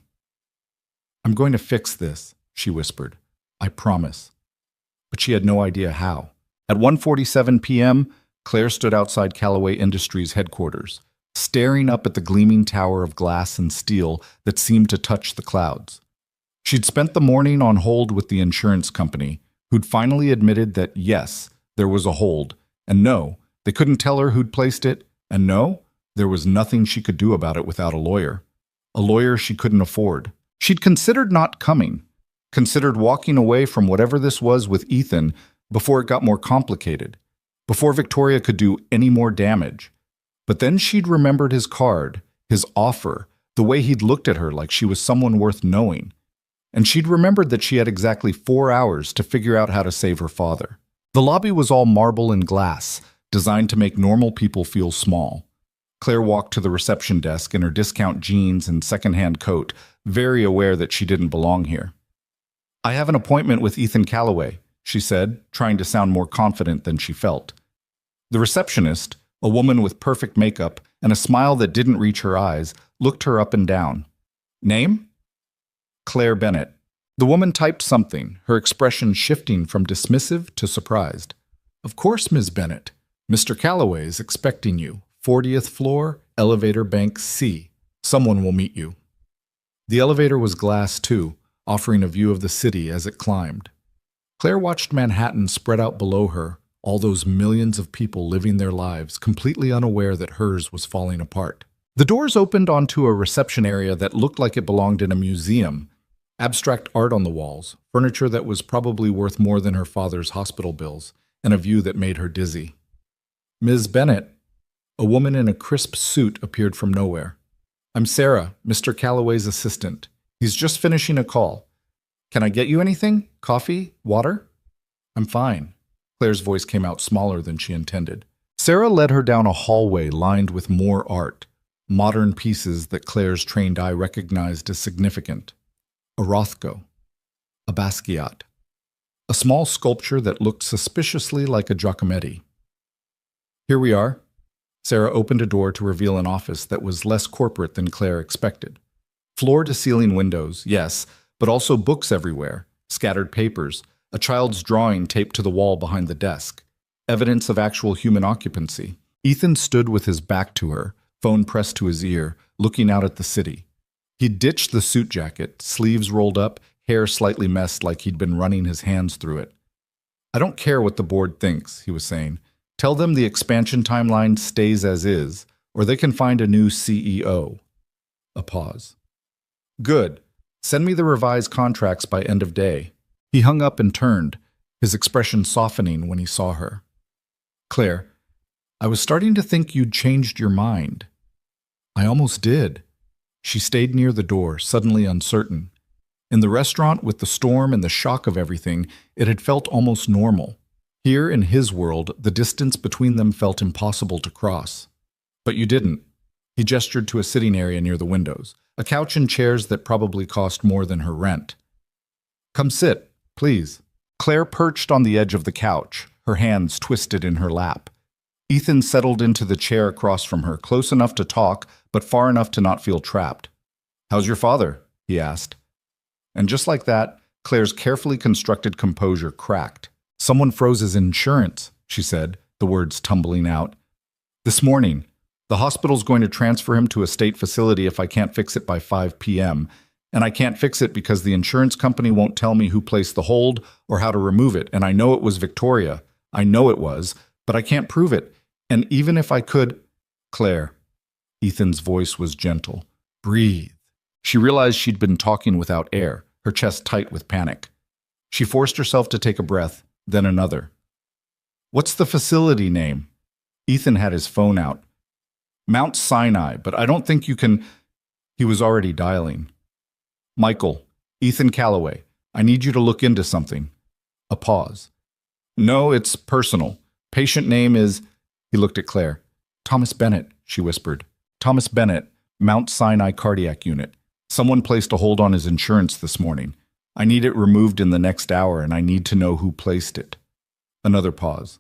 S1: "I'm going to fix this," she whispered. "I promise." But she had no idea how. At 1:47 p.m., Claire stood outside Calloway Industries headquarters, staring up at the gleaming tower of glass and steel that seemed to touch the clouds. She'd spent the morning on hold with the insurance company, who'd finally admitted that yes, there was a hold, and no, they couldn't tell her who'd placed it, and no, there was nothing she could do about it without a lawyer she couldn't afford. She'd considered not coming, considered walking away from whatever this was with Ethan before it got more complicated, before Victoria could do any more damage. But then she'd remembered his card, his offer, the way he'd looked at her like she was someone worth knowing. And she'd remembered that she had exactly 4 hours to figure out how to save her father. The lobby was all marble and glass, designed to make normal people feel small. Claire walked to the reception desk in her discount jeans and secondhand coat, very aware that she didn't belong here. "I have an appointment with Ethan Calloway," she said, trying to sound more confident than she felt. The receptionist, a woman with perfect makeup and a smile that didn't reach her eyes, looked her up and down. "Name?" "Claire Bennett." The woman typed something, her expression shifting from dismissive to surprised. "Of course, Ms. Bennett. Mr. Calloway is expecting you. 40th floor, elevator bank C. Someone will meet you." The elevator was glass, too, offering a view of the city as it climbed. Claire watched Manhattan spread out below her, all those millions of people living their lives, completely unaware that hers was falling apart. The doors opened onto a reception area that looked like it belonged in a museum. Abstract art on the walls, furniture that was probably worth more than her father's hospital bills, and a view that made her dizzy. "Ms. Bennett." A woman in a crisp suit appeared from nowhere. "I'm Sarah, Mr. Calloway's assistant. He's just finishing a call. Can I get you anything? Coffee? Water?" "I'm fine." Claire's voice came out smaller than she intended. Sarah led her down a hallway lined with more art, modern pieces that Claire's trained eye recognized as significant. A Rothko, a Basquiat, a small sculpture that looked suspiciously like a Giacometti. "Here we are." Sarah opened a door to reveal an office that was less corporate than Claire expected. Floor-to-ceiling windows, yes, but also books everywhere, scattered papers, a child's drawing taped to the wall behind the desk, evidence of actual human occupancy. Ethan stood with his back to her, phone pressed to his ear, looking out at the city. He'd ditched the suit jacket, sleeves rolled up, hair slightly messed like he'd been running his hands through it. "I don't care what the board thinks," he was saying. "Tell them the expansion timeline stays as is, or they can find a new CEO." A pause. "Good. Send me the revised contracts by end of day." He hung up and turned, his expression softening when he saw her. "Claire, I was starting to think you'd changed your mind." "I almost did." She stayed near the door, suddenly uncertain. In the restaurant, with the storm and the shock of everything, it had felt almost normal. Here, in his world, the distance between them felt impossible to cross. "But you didn't." He gestured to a sitting area near the windows, a couch and chairs that probably cost more than her rent. "Come sit, please." Claire perched on the edge of the couch, her hands twisted in her lap. Ethan settled into the chair across from her, close enough to talk, but far enough to not feel trapped. "How's your father?" he asked. And just like that, Claire's carefully constructed composure cracked. "Someone froze his insurance," she said, the words tumbling out. "This morning. The hospital's going to transfer him to a state facility if I can't fix it by 5 p.m., and I can't fix it because the insurance company won't tell me who placed the hold or how to remove it, and I know it was Victoria. I know it was, but I can't prove it. And even if I could—" "Claire." Ethan's voice was gentle. "Breathe." She realized she'd been talking without air, her chest tight with panic. She forced herself to take a breath, then another. "What's the facility name?" Ethan had his phone out. "Mount Sinai, but I don't think you can—" He was already dialing. "Michael, Ethan Calloway, I need you to look into something." A pause. "No, it's personal. Patient name is—" He looked at Claire. "Thomas Bennett," she whispered. "Thomas Bennett, Mount Sinai Cardiac Unit. Someone placed a hold on his insurance this morning. I need it removed in the next hour, and I need to know who placed it." Another pause.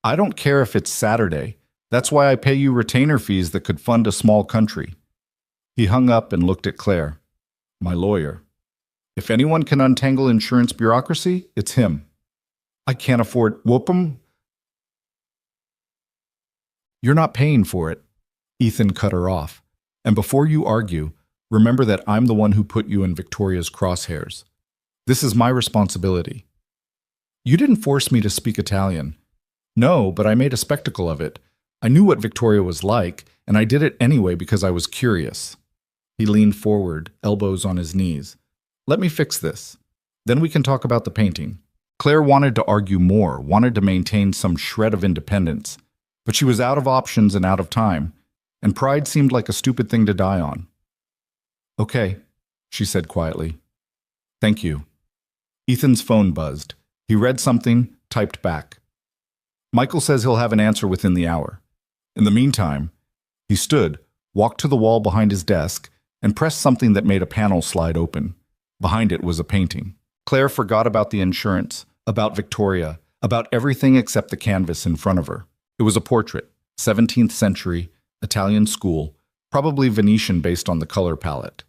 S1: "I don't care if it's Saturday. That's why I pay you retainer fees that could fund a small country." He hung up and looked at Claire. "My lawyer. If anyone can untangle insurance bureaucracy, it's him. I can't afford— Whoop 'em." "You're not paying for it." Ethan cut her off. "And before you argue, remember that I'm the one who put you in Victoria's crosshairs. This is my responsibility." "You didn't force me to speak Italian." "No, but I made a spectacle of it. I knew what Victoria was like, and I did it anyway because I was curious." He leaned forward, elbows on his knees. "Let me fix this. Then we can talk about the painting." Claire wanted to argue more, wanted to maintain some shred of independence, but she was out of options and out of time, and pride seemed like a stupid thing to die on. Okay, she said quietly. Thank you. Ethan's phone buzzed. He read something, typed back. Michael says he'll have an answer within the hour. In the meantime, he stood, walked to the wall behind his desk, and pressed something that made a panel slide open. Behind it was a painting. Claire forgot about the insurance, about Victoria, about everything except the canvas in front of her. It was a portrait, 17th century, Italian school, probably Venetian based on the color palette.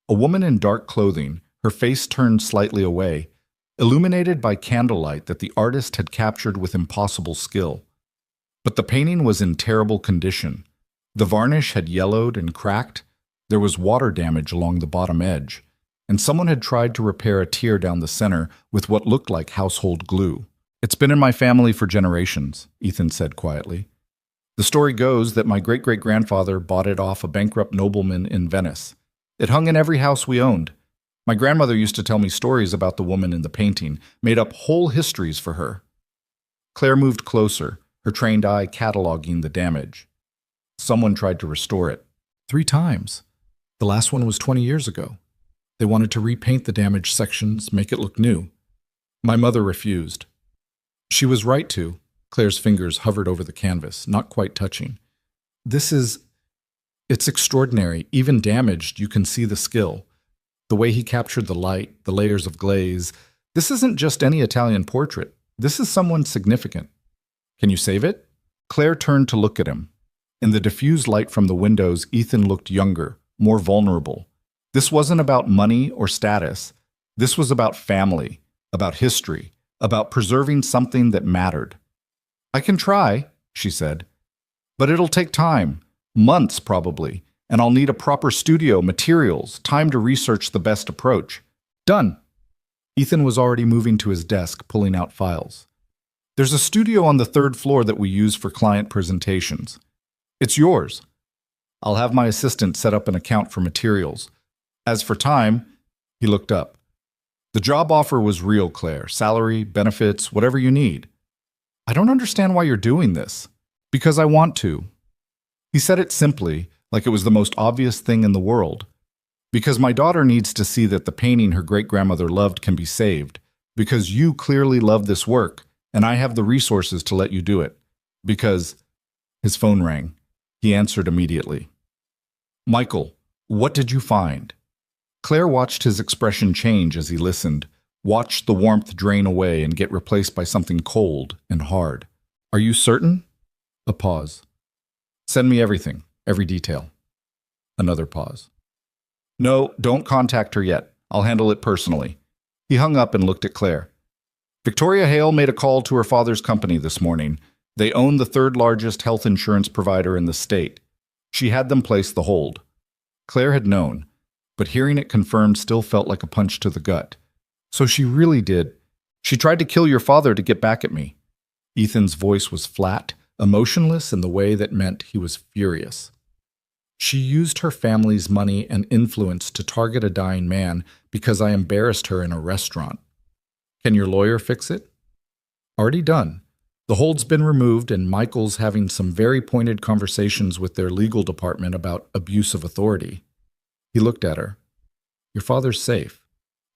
S1: A woman in dark clothing, her face turned slightly away, illuminated by candlelight that the artist had captured with impossible skill. But the painting was in terrible condition. The varnish had yellowed and cracked, there was water damage along the bottom edge, and someone had tried to repair a tear down the center with what looked like household glue. It's been in my family for generations, Ethan said quietly. The story goes that my great-great-grandfather bought it off a bankrupt nobleman in Venice. It hung in every house we owned. My grandmother used to tell me stories about the woman in the painting, made up whole histories for her. Claire moved closer, her trained eye cataloging the damage. Someone tried to restore it. 3 times. The last one was 20 years ago. They wanted to repaint the damaged sections, make it look new. My mother refused. She was right to. Claire's fingers hovered over the canvas, not quite touching. It's extraordinary. Even damaged, you can see the skill. The way he captured the light, the layers of glaze. This isn't just any Italian portrait. This is someone significant. Can you save it? Claire turned to look at him. In the diffused light from the windows, Ethan looked younger, more vulnerable. This wasn't about money or status. This was about family, about history, about preserving something that mattered. I can try, she said, but it'll take time, months probably, and I'll need a proper studio, materials, time to research the best approach. Done. Ethan was already moving to his desk, pulling out files. There's a studio on the 3rd floor that we use for client presentations. It's yours. I'll have my assistant set up an account for materials. As for time, he looked up. The job offer was real, Claire. Salary, benefits, whatever you need. I don't understand why you're doing this. Because I want to. He said it simply, like it was the most obvious thing in the world. Because my daughter needs to see that the painting her great-grandmother loved can be saved. Because you clearly love this work, and I have the resources to let you do it. Because... His phone rang. He answered immediately. Michael, what did you find? Claire watched his expression change as he listened, watched the warmth drain away and get replaced by something cold and hard. Are you certain? A pause. Send me everything, every detail. Another pause. No, don't contact her yet. I'll handle it personally. He hung up and looked at Claire. Victoria Hale made a call to her father's company this morning. They own the 3rd largest health insurance provider in the state. She had them place the hold. Claire had known, but hearing it confirmed still felt like a punch to the gut. So she really did. She tried to kill your father to get back at me. Ethan's voice was flat, emotionless in the way that meant he was furious. She used her family's money and influence to target a dying man because I embarrassed her in a restaurant. Can your lawyer fix it? Already done. The hold's been removed and Michael's having some very pointed conversations with their legal department about abuse of authority. He looked at her. Your father's safe.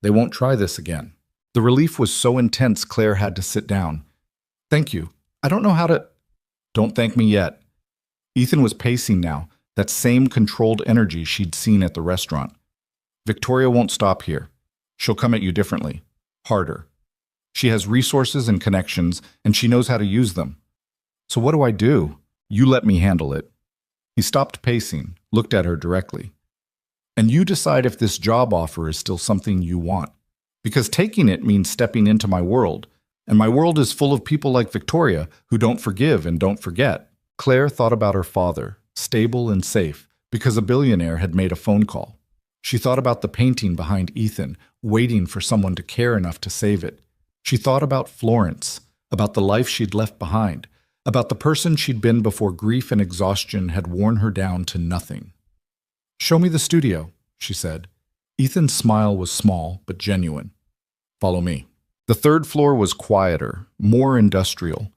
S1: They won't try this again. The relief was so intense Claire had to sit down. Thank you. I don't know how to... Don't thank me yet. Ethan was pacing now, that same controlled energy she'd seen at the restaurant. Victoria won't stop here. She'll come at you differently. Harder. She has resources and connections, and she knows how to use them. So what do I do? You let me handle it. He stopped pacing, looked at her directly. And you decide if this job offer is still something you want. Because taking it means stepping into my world, and my world is full of people like Victoria who don't forgive and don't forget. Claire thought about her father, stable and safe, because a billionaire had made a phone call. She thought about the painting behind Ethan, waiting for someone to care enough to save it. She thought about Florence, about the life she'd left behind, about the person she'd been before grief and exhaustion had worn her down to nothing. Show me the studio, she said. Ethan's smile was small but genuine. Follow me. The 3rd floor was quieter, more industrial.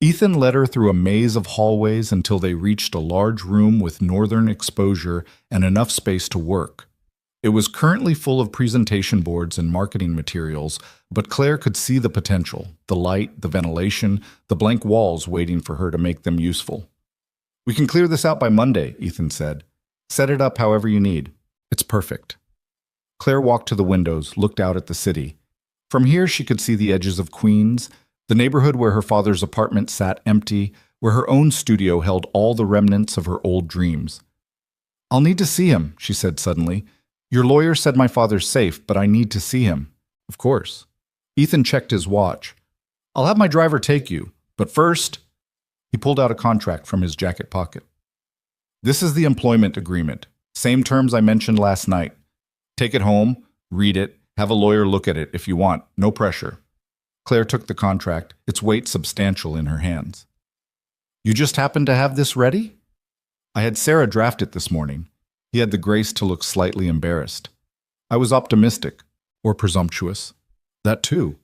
S1: Ethan led her through a maze of hallways until they reached a large room with northern exposure and enough space to work. It was currently full of presentation boards and marketing materials, but Claire could see the potential, the light, the ventilation, the blank walls waiting for her to make them useful. "We can clear this out by Monday," Ethan said. "Set it up however you need. It's perfect." Claire walked to the windows, looked out at the city. From here she could see the edges of Queens, the neighborhood where her father's apartment sat empty, where her own studio held all the remnants of her old dreams. "I'll need to see him," she said suddenly. "Your lawyer said my father's safe, but I need to see him." "Of course." Ethan checked his watch. "I'll have my driver take you, but first—" He pulled out a contract from his jacket pocket. "This is the employment agreement. Same terms I mentioned last night. Take it home, read it, have a lawyer look at it if you want. No pressure." Claire took the contract, its weight substantial in her hands. "You just happened to have this ready?" "I had Sarah draft it this morning." He had the grace to look slightly embarrassed. "I was optimistic, or presumptuous. That too."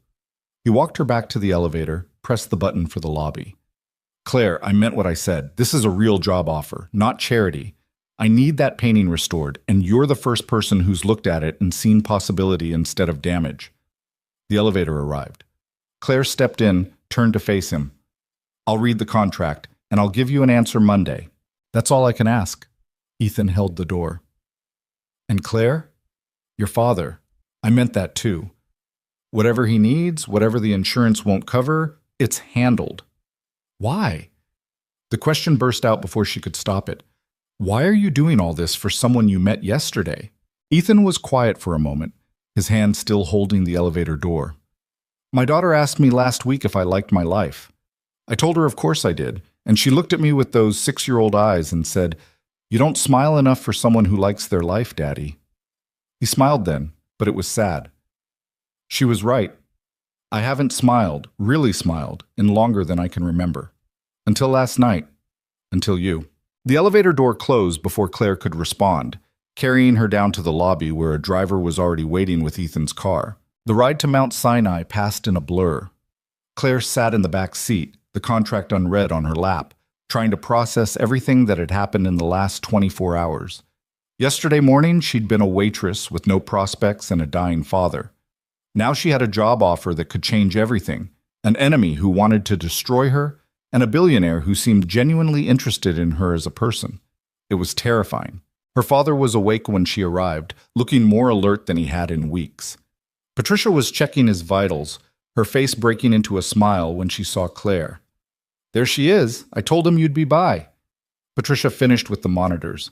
S1: He walked her back to the elevator, pressed the button for the lobby. "Claire, I meant what I said. This is a real job offer, not charity. I need that painting restored, and you're the first person who's looked at it and seen possibility instead of damage." The elevator arrived. Claire stepped in, turned to face him. "I'll read the contract, and I'll give you an answer Monday. That's all I can ask." Ethan held the door. "And Claire? Your father. I meant that too. Whatever he needs, whatever the insurance won't cover, it's handled." "Why?" The question burst out before she could stop it. "Why are you doing all this for someone you met yesterday?" Ethan was quiet for a moment, his hand still holding the elevator door. "My daughter asked me last week if I liked my life. I told her of course I did, and she looked at me with those 6-year-old eyes and said, 'You don't smile enough for someone who likes their life, Daddy.'" He smiled then, but it was sad. She was right. I haven't smiled, really smiled, in longer than I can remember. Until last night. Until you. The elevator door closed before Claire could respond, carrying her down to the lobby where a driver was already waiting with Ethan's car. The ride to Mount Sinai passed in a blur. Claire sat in the back seat, the contract unread on her lap, trying to process everything that had happened in the last 24 hours. Yesterday morning, she'd been a waitress with no prospects and a dying father. Now she had a job offer that could change everything, an enemy who wanted to destroy her, and a billionaire who seemed genuinely interested in her as a person. It was terrifying. Her father was awake when she arrived, looking more alert than he had in weeks. Patricia was checking his vitals, her face breaking into a smile when she saw Claire. "There she is. I told him you'd be by." Patricia finished with the monitors.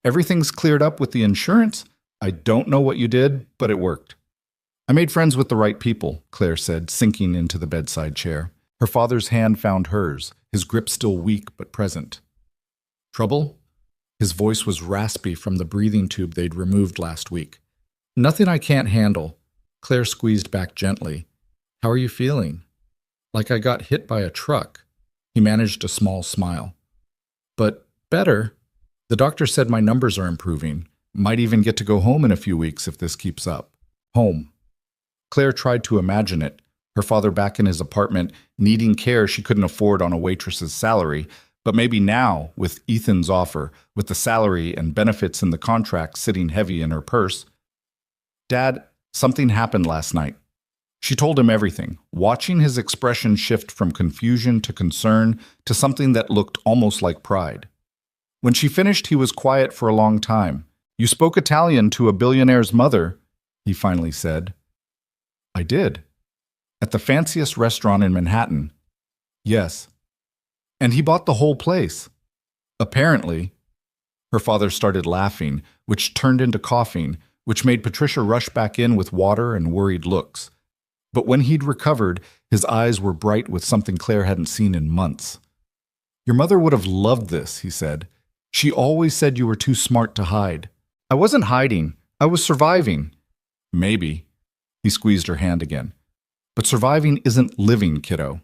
S1: "Everything's cleared up with the insurance? I don't know what you did, but it worked." "I made friends with the right people," Claire said, sinking into the bedside chair. Her father's hand found hers, his grip still weak but present. "Trouble?" His voice was raspy from the breathing tube they'd removed last week. "Nothing I can't handle." Claire squeezed back gently. "How are you feeling?" "Like I got hit by a truck." He managed a small smile. "But better. The doctor said my numbers are improving. Might even get to go home in a few weeks if this keeps up." Home. Claire tried to imagine it, her father back in his apartment, needing care she couldn't afford on a waitress's salary, but maybe now, with Ethan's offer, with the salary and benefits in the contract sitting heavy in her purse. "Dad, something happened last night." She told him everything, watching his expression shift from confusion to concern to something that looked almost like pride. When she finished, he was quiet for a long time. "You spoke Italian to a billionaire's mother," he finally said. "I did. At the fanciest restaurant in Manhattan." "Yes." "And he bought the whole place." "Apparently." Her father started laughing, which turned into coughing, which made Patricia rush back in with water and worried looks. But when he'd recovered, his eyes were bright with something Claire hadn't seen in months. "Your mother would have loved this," he said. "She always said you were too smart to hide." "I wasn't hiding. I was surviving." "Maybe." He squeezed her hand again. "But surviving isn't living, kiddo.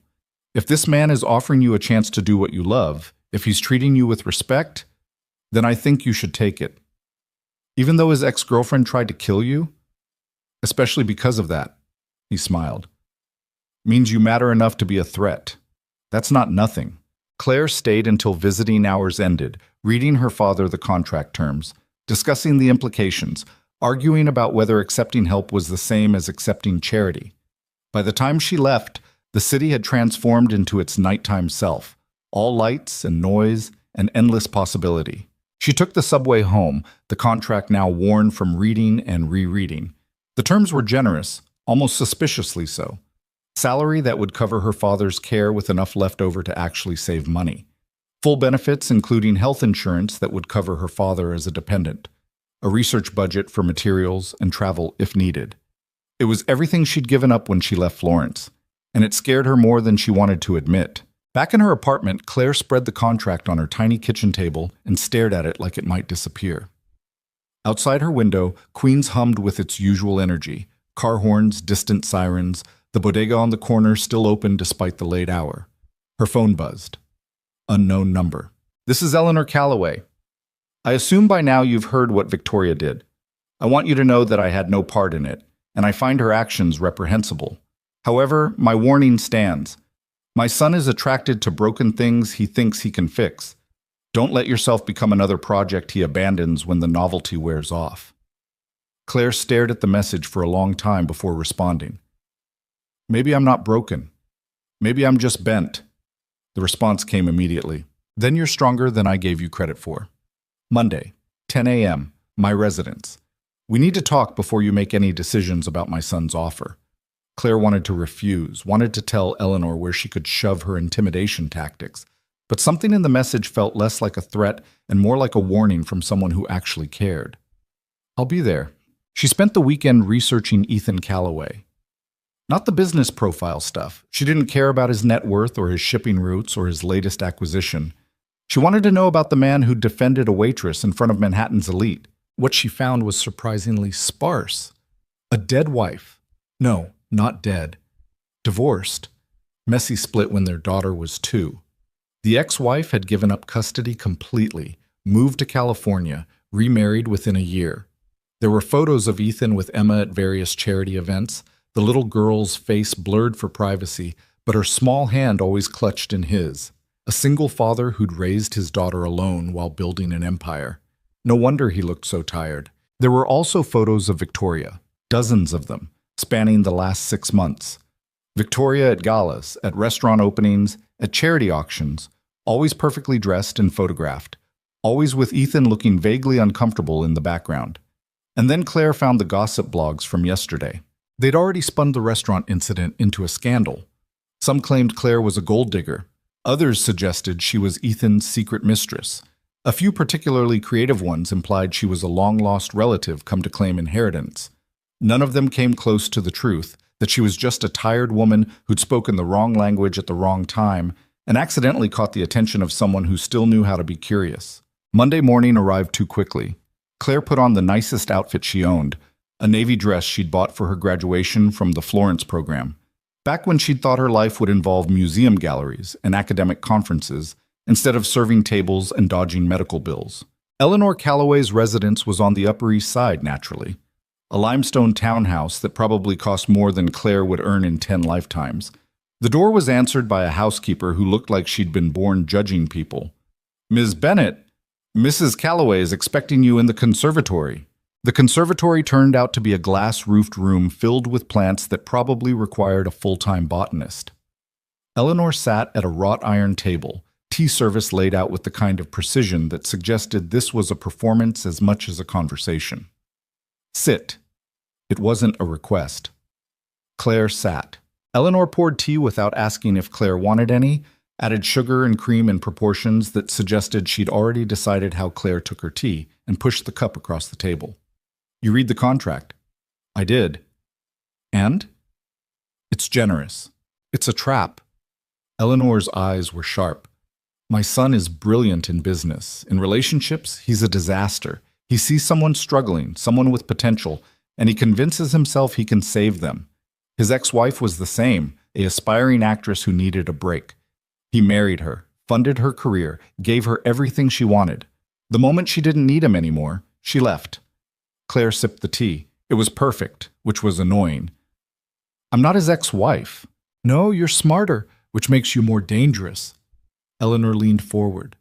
S1: If this man is offering you a chance to do what you love, if he's treating you with respect, then I think you should take it. Even though his ex-girlfriend tried to kill you, especially because of that," he smiled, "means you matter enough to be a threat. That's not nothing." Claire stayed until visiting hours ended, reading her father the contract terms, discussing the implications, arguing about whether accepting help was the same as accepting charity. By the time she left, the city had transformed into its nighttime self, all lights and noise and endless possibility. She took the subway home, the contract now worn from reading and rereading. The terms were generous, almost suspiciously so. Salary that would cover her father's care with enough left over to actually save money. Full benefits including health insurance that would cover her father as a dependent. A research budget for materials and travel if needed. It was everything she'd given up when she left Florence, and it scared her more than she wanted to admit. Back in her apartment, Claire spread the contract on her tiny kitchen table and stared at it like it might disappear. Outside her window, Queens hummed with its usual energy. Car horns, distant sirens, the bodega on the corner still open despite the late hour. Her phone buzzed. Unknown number. This is Eleanor Calloway. I assume by now you've heard what Victoria did. I want you to know that I had no part in it, and I find her actions reprehensible. However, my warning stands. My son is attracted to broken things he thinks he can fix. Don't let yourself become another project he abandons when the novelty wears off. Claire stared at the message for a long time before responding. Maybe I'm not broken. Maybe I'm just bent. The response came immediately. Then you're stronger than I gave you credit for. Monday, 10 a.m., my residence. We need to talk before you make any decisions about my son's offer. Claire wanted to refuse, wanted to tell Eleanor where she could shove her intimidation tactics, but something in the message felt less like a threat and more like a warning from someone who actually cared. I'll be there. She spent the weekend researching Ethan Calloway. Not the business profile stuff. She didn't care about his net worth or his shipping routes or his latest acquisition. She wanted to know about the man who defended a waitress in front of Manhattan's elite. What she found was surprisingly sparse. A dead wife. No, not dead. Divorced. Messy split when their daughter was 2. The ex-wife had given up custody completely, moved to California, remarried within a year. There were photos of Ethan with Emma at various charity events, the little girl's face blurred for privacy, but her small hand always clutched in his. A single father who'd raised his daughter alone while building an empire. No wonder he looked so tired. There were also photos of Victoria, dozens of them, spanning the last 6 months. Victoria at galas, at restaurant openings, at charity auctions, always perfectly dressed and photographed, always with Ethan looking vaguely uncomfortable in the background. And then Claire found the gossip blogs from yesterday. They'd already spun the restaurant incident into a scandal. Some claimed Claire was a gold digger. Others suggested she was Ethan's secret mistress. A few particularly creative ones implied she was a long-lost relative come to claim inheritance. None of them came close to the truth, that she was just a tired woman who'd spoken the wrong language at the wrong time and accidentally caught the attention of someone who still knew how to be curious. Monday morning arrived too quickly. Claire put on the nicest outfit she owned, a navy dress she'd bought for her graduation from the Florence program. Back when she'd thought her life would involve museum galleries and academic conferences, instead of serving tables and dodging medical bills. Eleanor Calloway's residence was on the Upper East Side, naturally. A limestone townhouse that probably cost more than Claire would earn in 10 lifetimes. The door was answered by a housekeeper who looked like she'd been born judging people. "Ms. Bennett, Mrs. Calloway is expecting you in the conservatory." The conservatory turned out to be a glass-roofed room filled with plants that probably required a full-time botanist. Eleanor sat at a wrought iron table, tea service laid out with the kind of precision that suggested this was a performance as much as a conversation. Sit. It wasn't a request. Claire sat. Eleanor poured tea without asking if Claire wanted any, added sugar and cream in proportions that suggested she'd already decided how Claire took her tea, and pushed the cup across the table. "You read the contract?" "I did." "And?" "It's generous. It's a trap." Eleanor's eyes were sharp. "My son is brilliant in business. In relationships, he's a disaster. He sees someone struggling, someone with potential, and he convinces himself he can save them. His ex-wife was the same, an aspiring actress who needed a break. He married her, funded her career, gave her everything she wanted. The moment she didn't need him anymore, she left." Claire sipped the tea. It was perfect, which was annoying. "I'm not his ex-wife." "No, you're smarter, which makes you more dangerous." Eleanor leaned forward.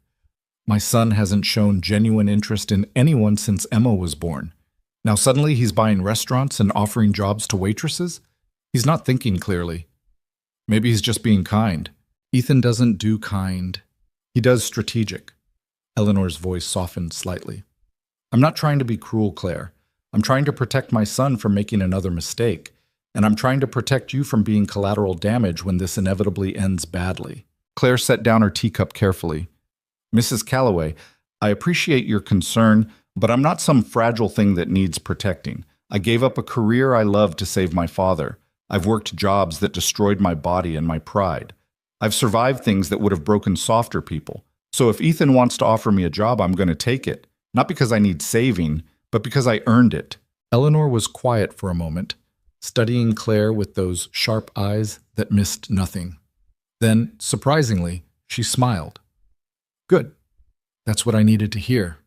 S1: "My son hasn't shown genuine interest in anyone since Emma was born. Now suddenly he's buying restaurants and offering jobs to waitresses? He's not thinking clearly. Maybe he's just being kind. Ethan doesn't do kind. He does strategic. Eleanor's voice softened slightly. I'm not trying to be cruel, Claire. I'm trying to protect my son from making another mistake. And I'm trying to protect you from being collateral damage when this inevitably ends badly. Claire set down her teacup carefully. Mrs. Calloway, I appreciate your concern, but I'm not some fragile thing that needs protecting. I gave up a career I loved to save my father. I've worked jobs that destroyed my body and my pride. I've survived things that would have broken softer people. So if Ethan wants to offer me a job, I'm going to take it. Not because I need saving, but because I earned it. Eleanor was quiet for a moment, studying Claire with those sharp eyes that missed nothing. Then, surprisingly, she smiled. Good. That's what I needed to hear.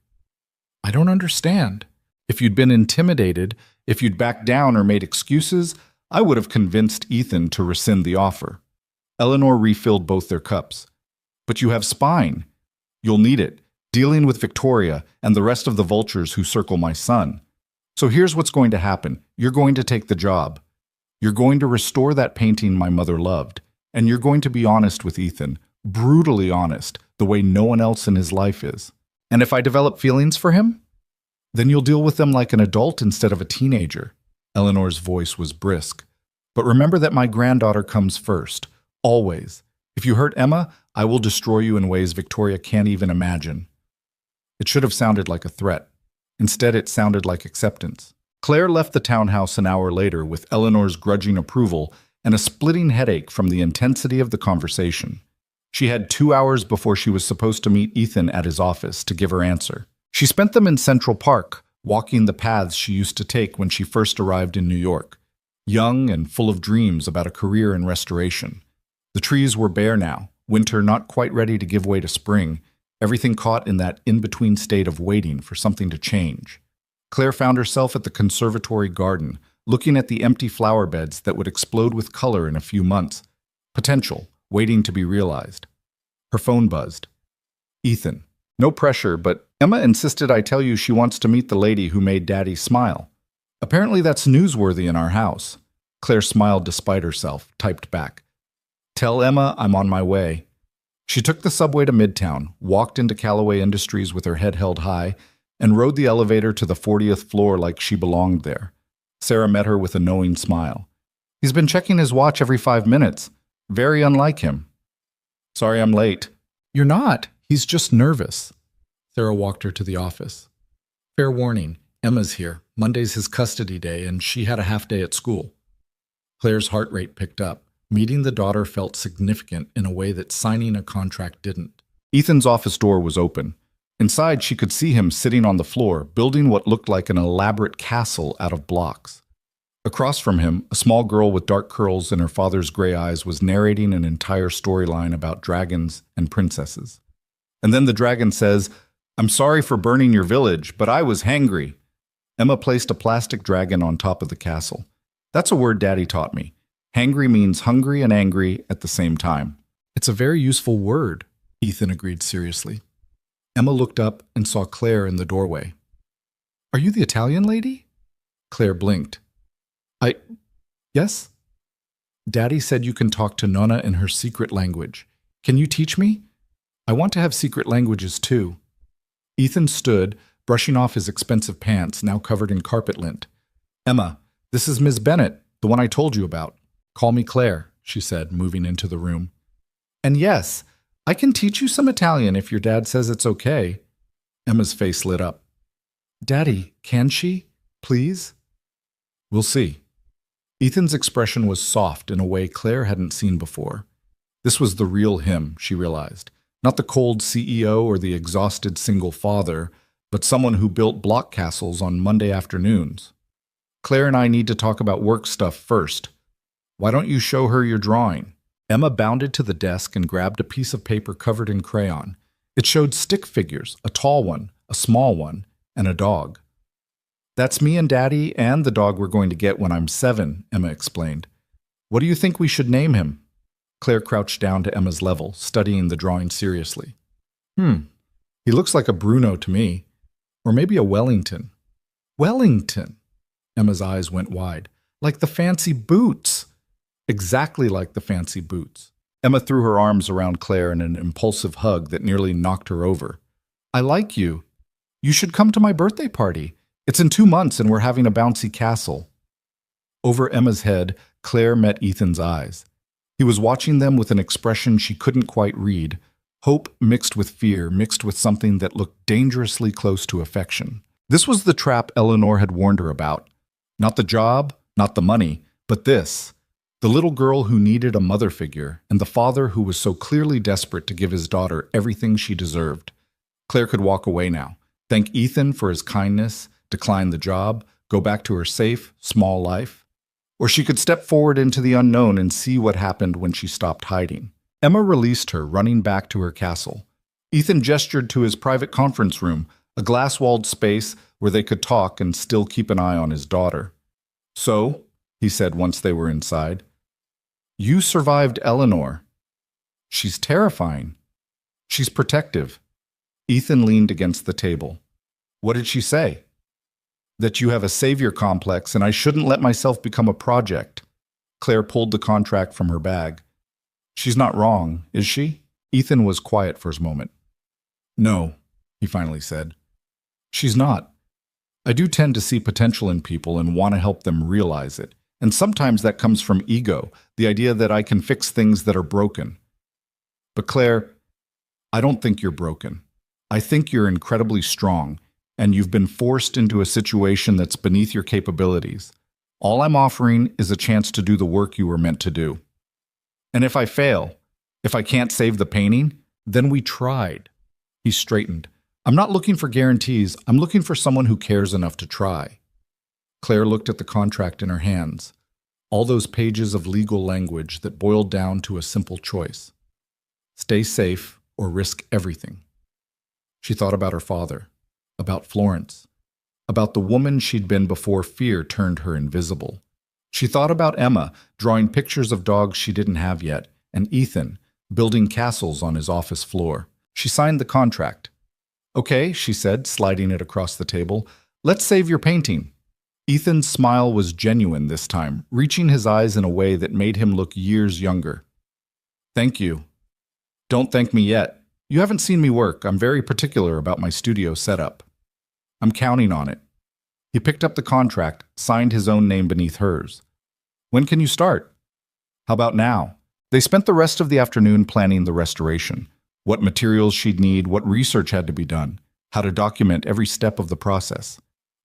S1: I don't understand. If you'd been intimidated, if you'd backed down or made excuses, I would have convinced Ethan to rescind the offer. Eleanor refilled both their cups. But you have spine. You'll need it, dealing with Victoria and the rest of the vultures who circle my son. So here's what's going to happen. You're going to take the job. You're going to restore that painting my mother loved. And you're going to be honest with Ethan, brutally honest, the way no one else in his life is. And if I develop feelings for him, then you'll deal with them like an adult instead of a teenager. Eleanor's voice was brisk. But remember that my granddaughter comes first, always. If you hurt Emma, I will destroy you in ways Victoria can't even imagine. It should have sounded like a threat. Instead, it sounded like acceptance. Claire left the townhouse an hour later with Eleanor's grudging approval and a splitting headache from the intensity of the conversation. She had 2 hours before she was supposed to meet Ethan at his office to give her answer. She spent them in Central Park, walking the paths she used to take when she first arrived in New York, young and full of dreams about a career in restoration. The trees were bare now, winter not quite ready to give way to spring, everything caught in that in-between state of waiting for something to change. Claire found herself at the conservatory garden, looking at the empty flower beds that would explode with color in a few months. Potential, waiting to be realized. Her phone buzzed. Ethan. No pressure, but Emma insisted I tell you she wants to meet the lady who made Daddy smile. Apparently that's newsworthy in our house. Claire smiled despite herself, typed back. Tell Emma I'm on my way. She took the subway to Midtown, walked into Callaway Industries with her head held high, and rode the elevator to the 40th floor like she belonged there. Sarah met her with a knowing smile. He's been checking his watch every 5 minutes. Very unlike him. Sorry I'm late. You're not. He's just nervous. Sarah walked her to the office. Fair warning, Emma's here. Monday's his custody day, and she had a half day at school. Claire's heart rate picked up. Meeting the daughter felt significant in a way that signing a contract didn't. Ethan's office door was open. Inside, she could see him sitting on the floor, building what looked like an elaborate castle out of blocks. Across from him, a small girl with dark curls and her father's gray eyes was narrating an entire storyline about dragons and princesses. And then the dragon says, I'm sorry for burning your village, but I was hangry. Emma placed a plastic dragon on top of the castle. That's a word Daddy taught me. Hangry means hungry and angry at the same time. It's a very useful word, Ethan agreed seriously. Emma looked up and saw Claire in the doorway. Are you the Italian lady? Claire blinked. Yes? Daddy said you can talk to Nonna in her secret language. Can you teach me? I want to have secret languages too. Ethan stood, brushing off his expensive pants, now covered in carpet lint. Emma, this is Miss Bennett, the one I told you about. Call me Claire, she said, moving into the room. And yes, I can teach you some Italian if your dad says it's okay. Emma's face lit up. Daddy, can she? Please? We'll see. Ethan's expression was soft in a way Claire hadn't seen before. This was the real him, she realized. Not the cold CEO or the exhausted single father, but someone who built block castles on Monday afternoons. Claire and I need to talk about work stuff first. Why don't you show her your drawing? Emma bounded to the desk and grabbed a piece of paper covered in crayon. It showed stick figures, a tall one, a small one, and a dog. That's me and Daddy and the dog we're going to get when I'm 7, Emma explained. What do you think we should name him? Claire crouched down to Emma's level, studying the drawing seriously. He looks like a Bruno to me. Or maybe a Wellington. Wellington. Emma's eyes went wide. Like the fancy boots. Exactly like the fancy boots. Emma threw her arms around Claire in an impulsive hug that nearly knocked her over. I like you. You should come to my birthday party. It's in 2 months and we're having a bouncy castle. Over Emma's head, Claire met Ethan's eyes. He was watching them with an expression she couldn't quite read, hope mixed with fear, mixed with something that looked dangerously close to affection. This was the trap Eleanor had warned her about. Not the job, not the money, but this. The little girl who needed a mother figure, and the father who was so clearly desperate to give his daughter everything she deserved. Claire could walk away now, thank Ethan for his kindness, decline the job, go back to her safe, small life. Or she could step forward into the unknown and see what happened when she stopped hiding. Emma released her, running back to her castle. Ethan gestured to his private conference room, a glass-walled space where they could talk and still keep an eye on his daughter. So, he said once they were inside, you survived Eleanor. She's terrifying. She's protective. Ethan leaned against the table. What did she say? That you have a savior complex and I shouldn't let myself become a project. Claire pulled the contract from her bag. She's not wrong, is she? Ethan was quiet for a moment. No, he finally said. She's not. I do tend to see potential in people and want to help them realize it. And sometimes that comes from ego, the idea that I can fix things that are broken. But Claire, I don't think you're broken. I think you're incredibly strong, and you've been forced into a situation that's beneath your capabilities. All I'm offering is a chance to do the work you were meant to do. And if I fail, if I can't save the painting, then we tried. He straightened. I'm not looking for guarantees. I'm looking for someone who cares enough to try. Claire looked at the contract in her hands, all those pages of legal language that boiled down to a simple choice. Stay safe or risk everything. She thought about her father, about Florence, about the woman she'd been before fear turned her invisible. She thought about Emma, drawing pictures of dogs she didn't have yet, and Ethan, building castles on his office floor. She signed the contract. Okay, she said, sliding it across the table. Let's save your painting. Ethan's smile was genuine this time, reaching his eyes in a way that made him look years younger. Thank you. Don't thank me yet. You haven't seen me work. I'm very particular about my studio setup. I'm counting on it. He picked up the contract, signed his own name beneath hers. When can you start? How about now? They spent the rest of the afternoon planning the restoration. What materials she'd need, what research had to be done, how to document every step of the process.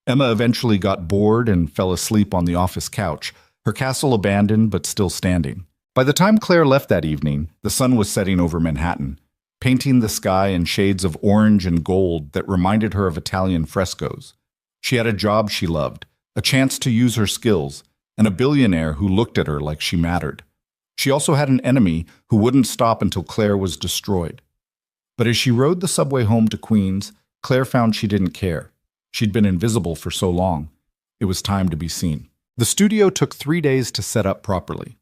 S1: Emma eventually got bored and fell asleep on the office couch, her castle abandoned but still standing. By the time Claire left that evening, the sun was setting over Manhattan, painting the sky in shades of orange and gold that reminded her of Italian frescoes. She had a job she loved, a chance to use her skills, and a billionaire who looked at her like she mattered. She also had an enemy who wouldn't stop until Claire was destroyed. But as she rode the subway home to Queens, Claire found she didn't care. She'd been invisible for so long. It was time to be seen. The studio took 3 days to set up properly.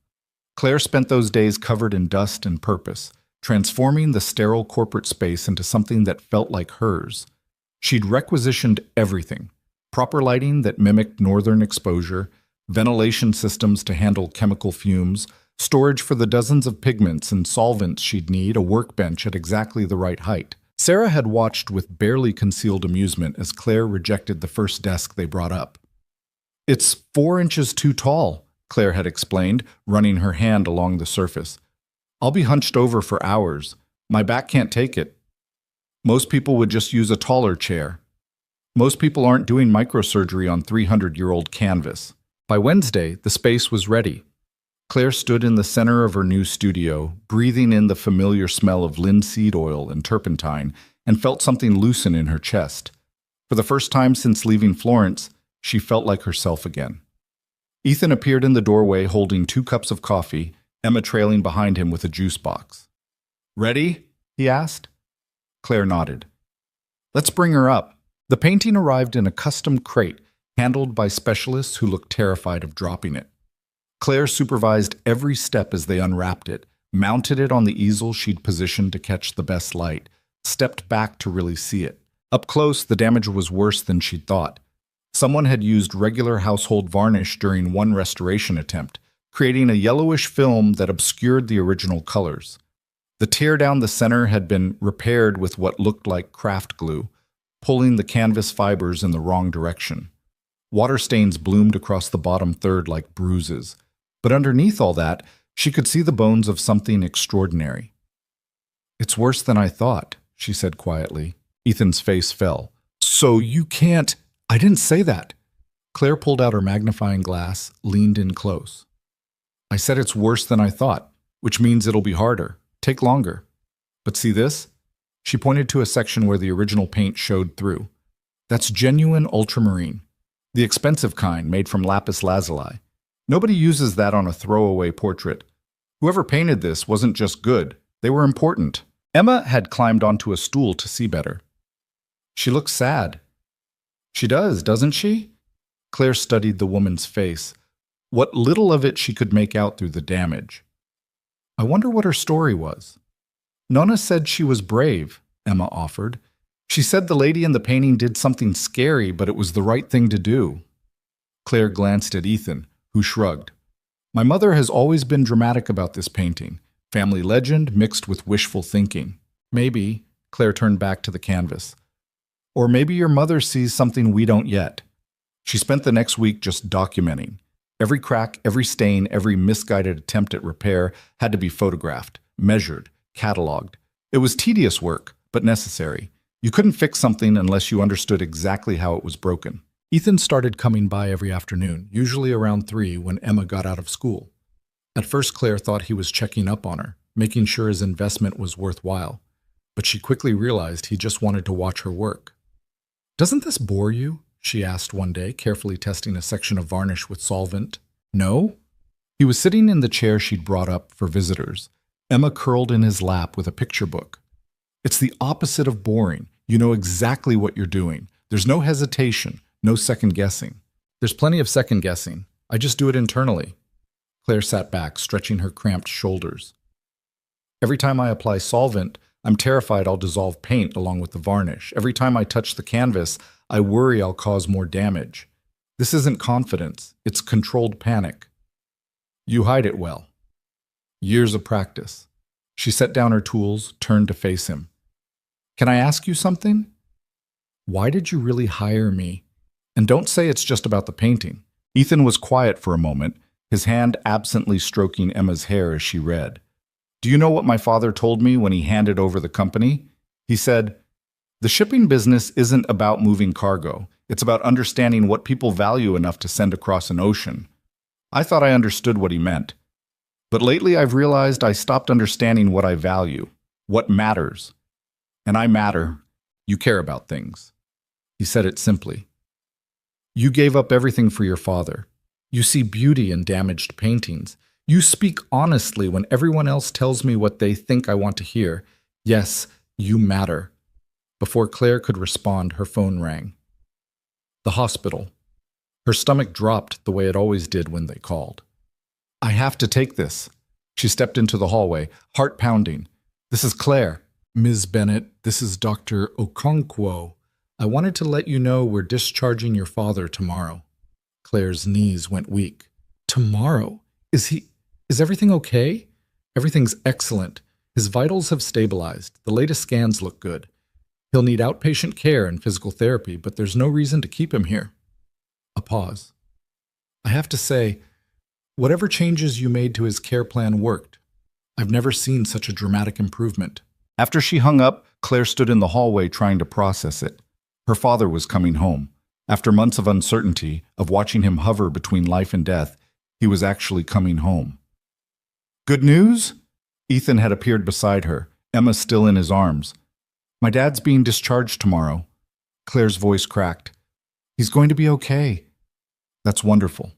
S1: Claire spent those days covered in dust and purpose, transforming the sterile corporate space into something that felt like hers. She'd requisitioned everything: proper lighting that mimicked northern exposure, ventilation systems to handle chemical fumes, storage for the dozens of pigments and solvents she'd need, a workbench at exactly the right height. Sarah had watched with barely concealed amusement as Claire rejected the first desk they brought up. It's 4 inches too tall, Claire had explained, running her hand along the surface. I'll be hunched over for hours. My back can't take it. Most people would just use a taller chair. Most people aren't doing microsurgery on 300-year-old canvas. By Wednesday, the space was ready. Claire stood in the center of her new studio, breathing in the familiar smell of linseed oil and turpentine, and felt something loosen in her chest. For the first time since leaving Florence, she felt like herself again. Ethan appeared in the doorway holding 2 cups of coffee, Emma trailing behind him with a juice box. Ready? He asked. Claire nodded. Let's bring her up. The painting arrived in a custom crate, handled by specialists who looked terrified of dropping it. Claire supervised every step as they unwrapped it, mounted it on the easel she'd positioned to catch the best light, stepped back to really see it. Up close, the damage was worse than she'd thought. Someone had used regular household varnish during one restoration attempt, creating a yellowish film that obscured the original colors. The tear down the center had been repaired with what looked like craft glue, pulling the canvas fibers in the wrong direction. Water stains bloomed across the bottom third like bruises, but underneath all that, she could see the bones of something extraordinary. "It's worse than I thought," she said quietly. Ethan's face fell. "So you can't—" "I didn't say that." Claire pulled out her magnifying glass, leaned in close. "I said it's worse than I thought, which means it'll be harder, take longer. But see this?" She pointed to a section where the original paint showed through. "That's genuine ultramarine. The expensive kind made from lapis lazuli. Nobody uses that on a throwaway portrait. Whoever painted this wasn't just good, they were important." Emma had climbed onto a stool to see better. "She looks sad." "She does, doesn't she?" Claire studied the woman's face, what little of it she could make out through the damage. "I wonder what her story was." "Nonna said she was brave," Emma offered. "She said the lady in the painting did something scary, but it was the right thing to do." Claire glanced at Ethan, who shrugged. "My mother has always been dramatic about this painting. Family legend mixed with wishful thinking. Maybe," Claire turned back to the canvas, "or maybe your mother sees something we don't yet." She spent the next week just documenting. Every crack, every stain, every misguided attempt at repair had to be photographed, measured, cataloged. It was tedious work, but necessary. You couldn't fix something unless you understood exactly how it was broken. Ethan started coming by every afternoon, usually around 3 when Emma got out of school. At first, Claire thought he was checking up on her, making sure his investment was worthwhile. But she quickly realized he just wanted to watch her work. "Doesn't this bore you?" she asked one day, carefully testing a section of varnish with solvent. "No?" He was sitting in the chair she'd brought up for visitors, Emma curled in his lap with a picture book. "It's the opposite of boring. You know exactly what you're doing. There's no hesitation, no second guessing." "There's plenty of second guessing. I just do it internally." Claire sat back, stretching her cramped shoulders. "Every time I apply solvent, I'm terrified I'll dissolve paint along with the varnish. Every time I touch the canvas, I worry I'll cause more damage. This isn't confidence, it's controlled panic." "You hide it well." "Years of practice." She set down her tools, turned to face him. "Can I ask you something? Why did you really hire me? And don't say it's just about the painting." Ethan was quiet for a moment, his hand absently stroking Emma's hair as she read. "Do you know what my father told me when he handed over the company? He said, 'The shipping business isn't about moving cargo. It's about understanding what people value enough to send across an ocean.' I thought I understood what he meant. But lately I've realized I stopped understanding what I value, what matters. And I matter. You care about things." He said it simply. "You gave up everything for your father. You see beauty in damaged paintings. You speak honestly when everyone else tells me what they think I want to hear. Yes, you matter." Before Claire could respond, her phone rang. The hospital. Her stomach dropped the way it always did when they called. "I have to take this." She stepped into the hallway, heart pounding. "This is Claire." "Ms. Bennett, this is Dr. Okonkwo. I wanted to let you know we're discharging your father tomorrow." Claire's knees went weak. "Tomorrow? Is everything okay?" "Everything's excellent. His vitals have stabilized. The latest scans look good. He'll need outpatient care and physical therapy, but there's no reason to keep him here." A pause. "I have to say, whatever changes you made to his care plan worked. I've never seen such a dramatic improvement." After she hung up, Claire stood in the hallway trying to process it. Her father was coming home. After months of uncertainty, of watching him hover between life and death, he was actually coming home. "Good news?" Ethan had appeared beside her, Emma still in his arms. "My dad's being discharged tomorrow." Claire's voice cracked. "He's going to be okay." "That's wonderful."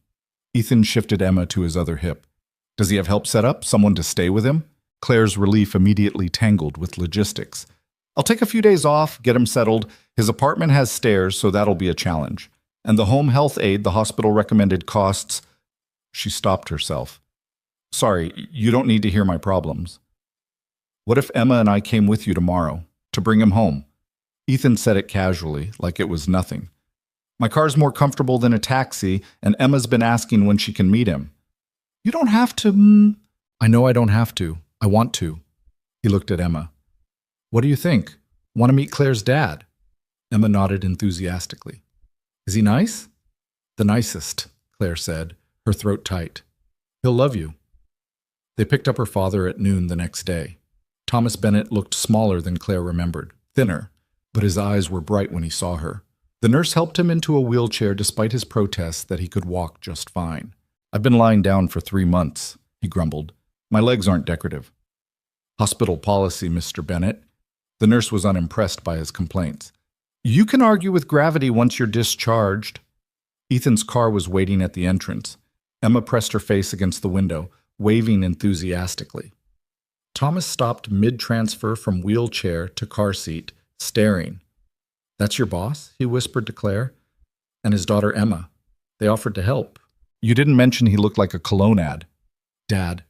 S1: Ethan shifted Emma to his other hip. "Does he have help set up? Someone to stay with him?" Claire's relief immediately tangled with logistics. "I'll take a few days off, get him settled. His apartment has stairs, so that'll be a challenge. And the home health aide the hospital recommended costs—" She stopped herself. "Sorry, you don't need to hear my problems." "What if Emma and I came with you tomorrow, to bring him home?" Ethan said it casually, like it was nothing. My car's more comfortable than a taxi, and Emma's been asking when she can meet him. You don't have to. I know I don't have to. I want to. He looked at Emma. What do you think? Want to meet Claire's dad? Emma nodded enthusiastically. Is he nice? The nicest, Claire said, her throat tight. He'll love you. They picked up her father at noon the next day. Thomas Bennett looked smaller than Claire remembered, thinner, but his eyes were bright when he saw her. The nurse helped him into a wheelchair despite his protests that he could walk just fine. I've been lying down for 3 months, he grumbled. My legs aren't decorative. Hospital policy, Mr. Bennett. The nurse was unimpressed by his complaints. You can argue with gravity once you're discharged. Ethan's car was waiting at the entrance. Emma pressed her face against the window, waving enthusiastically. Thomas stopped mid-transfer from wheelchair to car seat, staring. That's your boss? He whispered to Claire. And his daughter Emma. They offered to help. You didn't mention he looked like a cologne ad. Dad.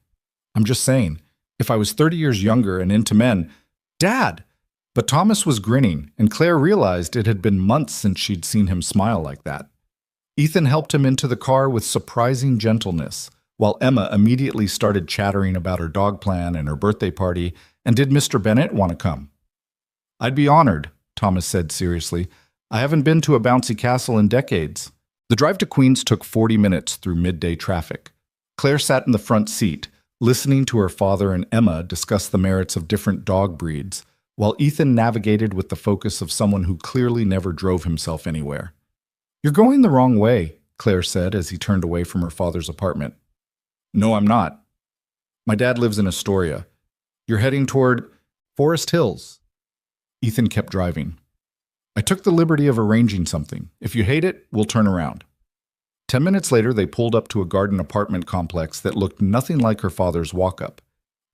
S1: I'm just saying, if I was 30 years younger and into men, Dad! But Thomas was grinning, and Claire realized it had been months since she'd seen him smile like that. Ethan helped him into the car with surprising gentleness, while Emma immediately started chattering about her dog plan and her birthday party, and did Mr. Bennett want to come? I'd be honored, Thomas said seriously. I haven't been to a bouncy castle in decades. The drive to Queens took 40 minutes through midday traffic. Claire sat in the front seat, listening to her father and Emma discuss the merits of different dog breeds, while Ethan navigated with the focus of someone who clearly never drove himself anywhere. You're going the wrong way, Claire said as he turned away from her father's apartment. No, I'm not. My dad lives in Astoria. You're heading toward Forest Hills. Ethan kept driving. I took the liberty of arranging something. If you hate it, we'll turn around. 10 minutes later, they pulled up to a garden apartment complex that looked nothing like her father's walk-up.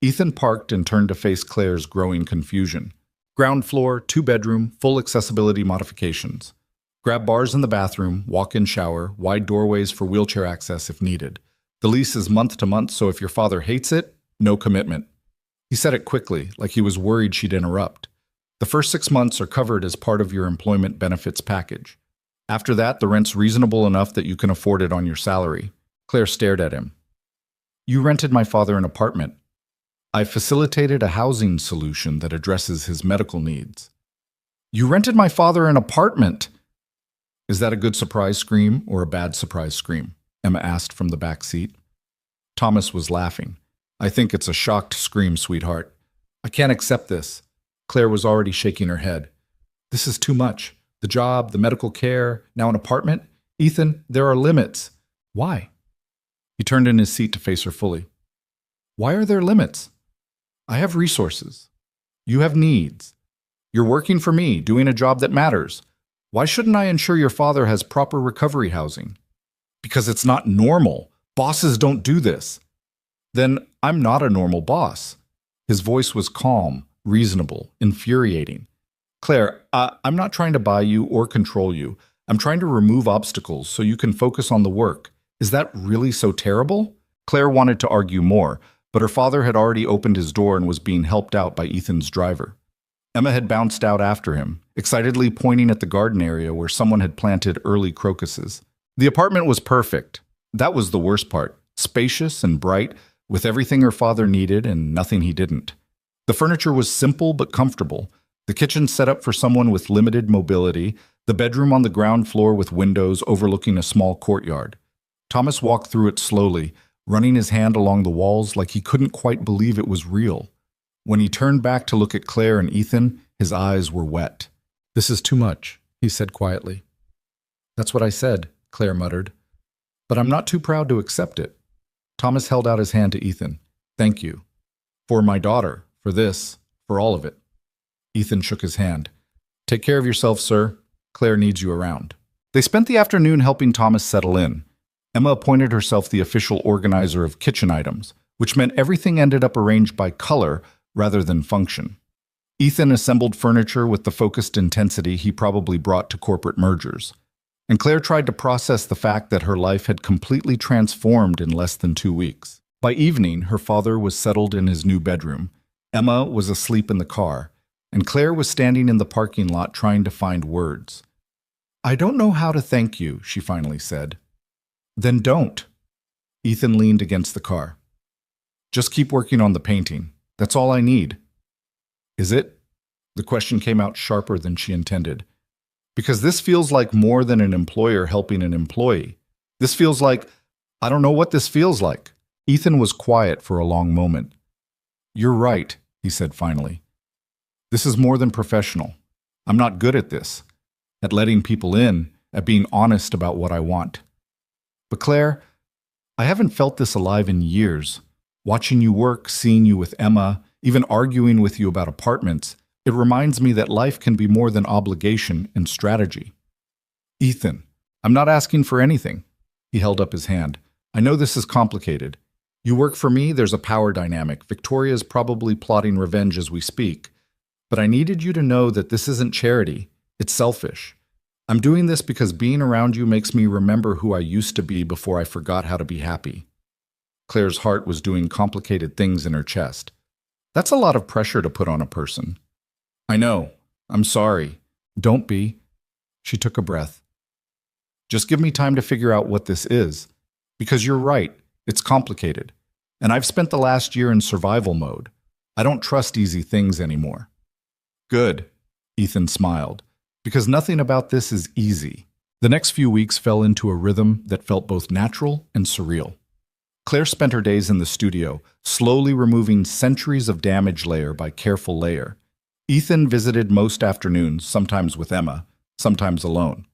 S1: Ethan parked and turned to face Claire's growing confusion. Ground floor, 2-bedroom, full accessibility modifications. Grab bars in the bathroom, walk-in shower, wide doorways for wheelchair access if needed. The lease is month to month, so if your father hates it, no commitment. He said it quickly, like he was worried she'd interrupt. The first 6 months are covered as part of your employment benefits package. After that, the rent's reasonable enough that you can afford it on your salary. Claire stared at him. You rented my father an apartment. I facilitated a housing solution that addresses his medical needs. You rented my father an apartment! Is that a good surprise scream or a bad surprise scream? Emma asked from the back seat. Thomas was laughing. I think it's a shocked scream, sweetheart. I can't accept this. Claire was already shaking her head. This is too much. The job, the medical care, now an apartment. Ethan, there are limits. Why? He turned in his seat to face her fully. Why are there limits? I have resources. You have needs. You're working for me, doing a job that matters. Why shouldn't I ensure your father has proper recovery housing? Because it's not normal. Bosses don't do this. Then I'm not a normal boss. His voice was calm, reasonable, infuriating. Claire, I'm not trying to buy you or control you. I'm trying to remove obstacles so you can focus on the work. Is that really so terrible? Claire wanted to argue more, but her father had already opened his door and was being helped out by Ethan's driver. Emma had bounced out after him, excitedly pointing at the garden area where someone had planted early crocuses. The apartment was perfect. That was the worst part. Spacious and bright, with everything her father needed and nothing he didn't. The furniture was simple but comfortable. The kitchen set up for someone with limited mobility, the bedroom on the ground floor with windows overlooking a small courtyard. Thomas walked through it slowly, running his hand along the walls like he couldn't quite believe it was real. When he turned back to look at Claire and Ethan, his eyes were wet. This is too much, he said quietly. That's what I said, Claire muttered. But I'm not too proud to accept it. Thomas held out his hand to Ethan. Thank you. For my daughter, for this, for all of it. Ethan shook his hand. Take care of yourself, sir. Claire needs you around. They spent the afternoon helping Thomas settle in. Emma appointed herself the official organizer of kitchen items, which meant everything ended up arranged by color rather than function. Ethan assembled furniture with the focused intensity he probably brought to corporate mergers. And Claire tried to process the fact that her life had completely transformed in less than 2 weeks. By evening, her father was settled in his new bedroom. Emma was asleep in the car, and Claire was standing in the parking lot trying to find words. I don't know how to thank you, she finally said. Then don't. Ethan leaned against the car. Just keep working on the painting. That's all I need. Is it? The question came out sharper than she intended. Because this feels like more than an employer helping an employee. This feels like, I don't know what this feels like. Ethan was quiet for a long moment. You're right, he said finally. This is more than professional. I'm not good at this, at letting people in, at being honest about what I want. But Claire, I haven't felt this alive in years. Watching you work, seeing you with Emma, even arguing with you about apartments, it reminds me that life can be more than obligation and strategy. Ethan, I'm not asking for anything. He held up his hand. I know this is complicated. You work for me, there's a power dynamic. Victoria's probably plotting revenge as we speak. But I needed you to know that this isn't charity. It's selfish. I'm doing this because being around you makes me remember who I used to be before I forgot how to be happy. Claire's heart was doing complicated things in her chest. That's a lot of pressure to put on a person. I know. I'm sorry. Don't be. She took a breath. Just give me time to figure out what this is. Because you're right. It's complicated. And I've spent the last year in survival mode. I don't trust easy things anymore. Good. Ethan smiled. Because nothing about this is easy. The next few weeks fell into a rhythm that felt both natural and surreal. Claire spent her days in the studio, slowly removing centuries of damage layer by careful layer. Ethan visited most afternoons, sometimes with Emma, sometimes alone.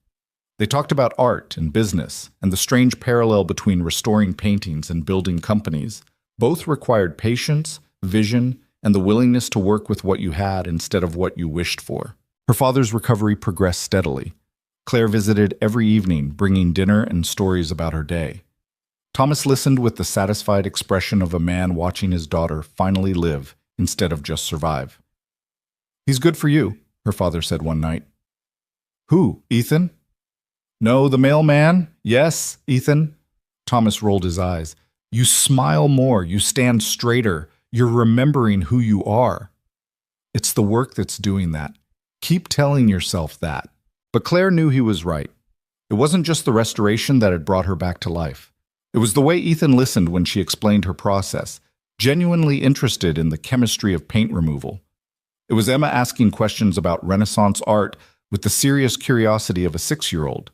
S1: They talked about art and business, and the strange parallel between restoring paintings and building companies. Both required patience, vision, and the willingness to work with what you had instead of what you wished for. Her father's recovery progressed steadily. Claire visited every evening, bringing dinner and stories about her day. Thomas listened with the satisfied expression of a man watching his daughter finally live instead of just survive. He's good for you, her father said one night. Who, Ethan? No, the mailman? Yes, Ethan. Thomas rolled his eyes. You smile more, you stand straighter, you're remembering who you are. It's the work that's doing that. Keep telling yourself that. But Claire knew he was right. It wasn't just the restoration that had brought her back to life. It was the way Ethan listened when she explained her process, genuinely interested in the chemistry of paint removal. It was Emma asking questions about Renaissance art with the serious curiosity of a 6-year-old.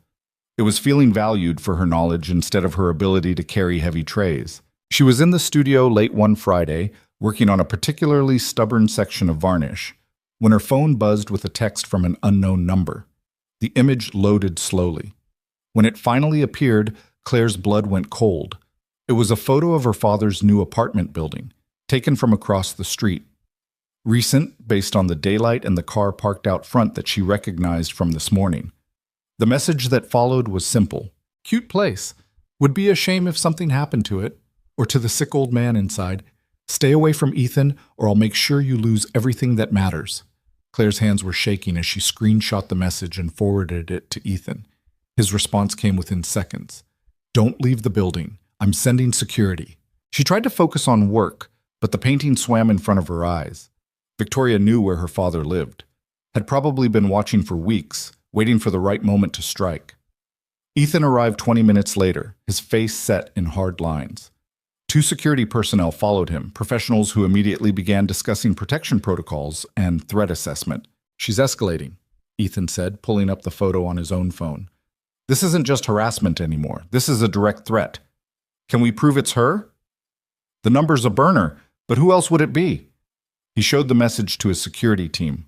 S1: It was feeling valued for her knowledge instead of her ability to carry heavy trays. She was in the studio late one Friday, working on a particularly stubborn section of varnish, when her phone buzzed with a text from an unknown number. The image loaded slowly. When it finally appeared, Claire's blood went cold. It was a photo of her father's new apartment building, taken from across the street. Recent, based on the daylight and the car parked out front that she recognized from this morning. The message that followed was simple. Cute place. Would be a shame if something happened to it, or to the sick old man inside. Stay away from Ethan, or I'll make sure you lose everything that matters. Claire's hands were shaking as she screenshot the message and forwarded it to Ethan. His response came within seconds. Don't leave the building. I'm sending security. She tried to focus on work, but the painting swam in front of her eyes. Victoria knew where her father lived, had probably been watching for weeks, waiting for the right moment to strike. Ethan arrived 20 minutes later, his face set in hard lines. 2 security personnel followed him, professionals who immediately began discussing protection protocols and threat assessment. She's escalating, Ethan said, pulling up the photo on his own phone. This isn't just harassment anymore. This is a direct threat. Can we prove it's her? The number's a burner, but who else would it be? He showed the message to his security team.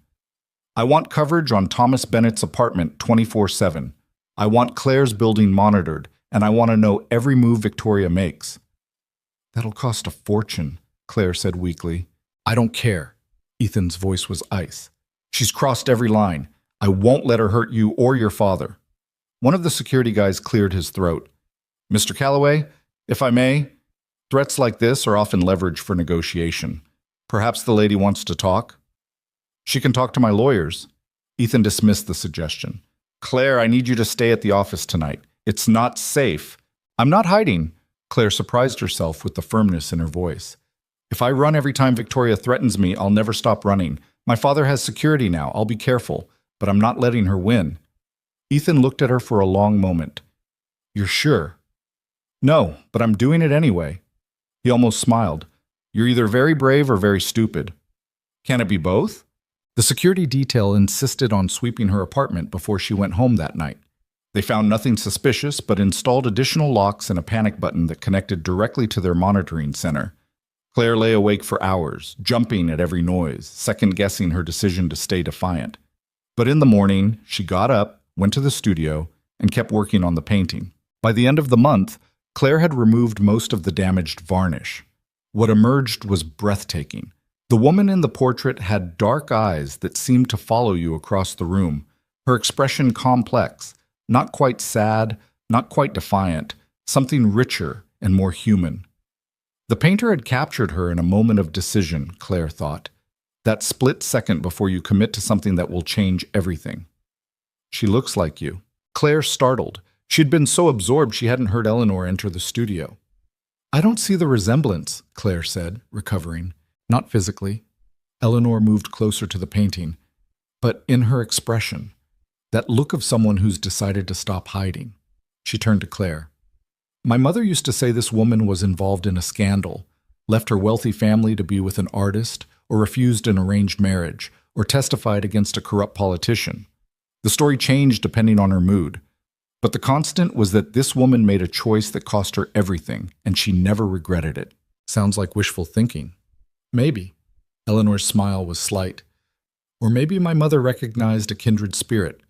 S1: I want coverage on Thomas Bennett's apartment 24/7. I want Claire's building monitored, and I want to know every move Victoria makes. That'll cost a fortune, Claire said weakly. I don't care. Ethan's voice was ice. She's crossed every line. I won't let her hurt you or your father. One of the security guys cleared his throat. Mr. Calloway, if I may, threats like this are often leverage for negotiation. Perhaps the lady wants to talk? She can talk to my lawyers. Ethan dismissed the suggestion. Claire, I need you to stay at the office tonight. It's not safe. I'm not hiding. Claire surprised herself with the firmness in her voice. If I run every time Victoria threatens me, I'll never stop running. My father has security now. I'll be careful, but I'm not letting her win. Ethan looked at her for a long moment. You're sure? No, but I'm doing it anyway. He almost smiled. You're either very brave or very stupid. Can it be both? The security detail insisted on sweeping her apartment before she went home that night. They found nothing suspicious, but installed additional locks and a panic button that connected directly to their monitoring center. Claire lay awake for hours, jumping at every noise, second-guessing her decision to stay defiant. But in the morning, she got up, went to the studio, and kept working on the painting. By the end of the month, Claire had removed most of the damaged varnish. What emerged was breathtaking. The woman in the portrait had dark eyes that seemed to follow you across the room, her expression complex, not quite sad, not quite defiant, something richer and more human. The painter had captured her in a moment of decision, Claire thought. That split second before you commit to something that will change everything. She looks like you. Claire startled. She'd been so absorbed she hadn't heard Eleanor enter the studio. I don't see the resemblance, Claire said, recovering. Not physically. Eleanor moved closer to the painting, but in her expression, that look of someone who's decided to stop hiding. She turned to Claire. My mother used to say this woman was involved in a scandal, left her wealthy family to be with an artist, or refused an arranged marriage, or testified against a corrupt politician. The story changed depending on her mood. But the constant was that this woman made a choice that cost her everything, and she never regretted it. Sounds like wishful thinking. Maybe. Eleanor's smile was slight. Or maybe my mother recognized a kindred spirit.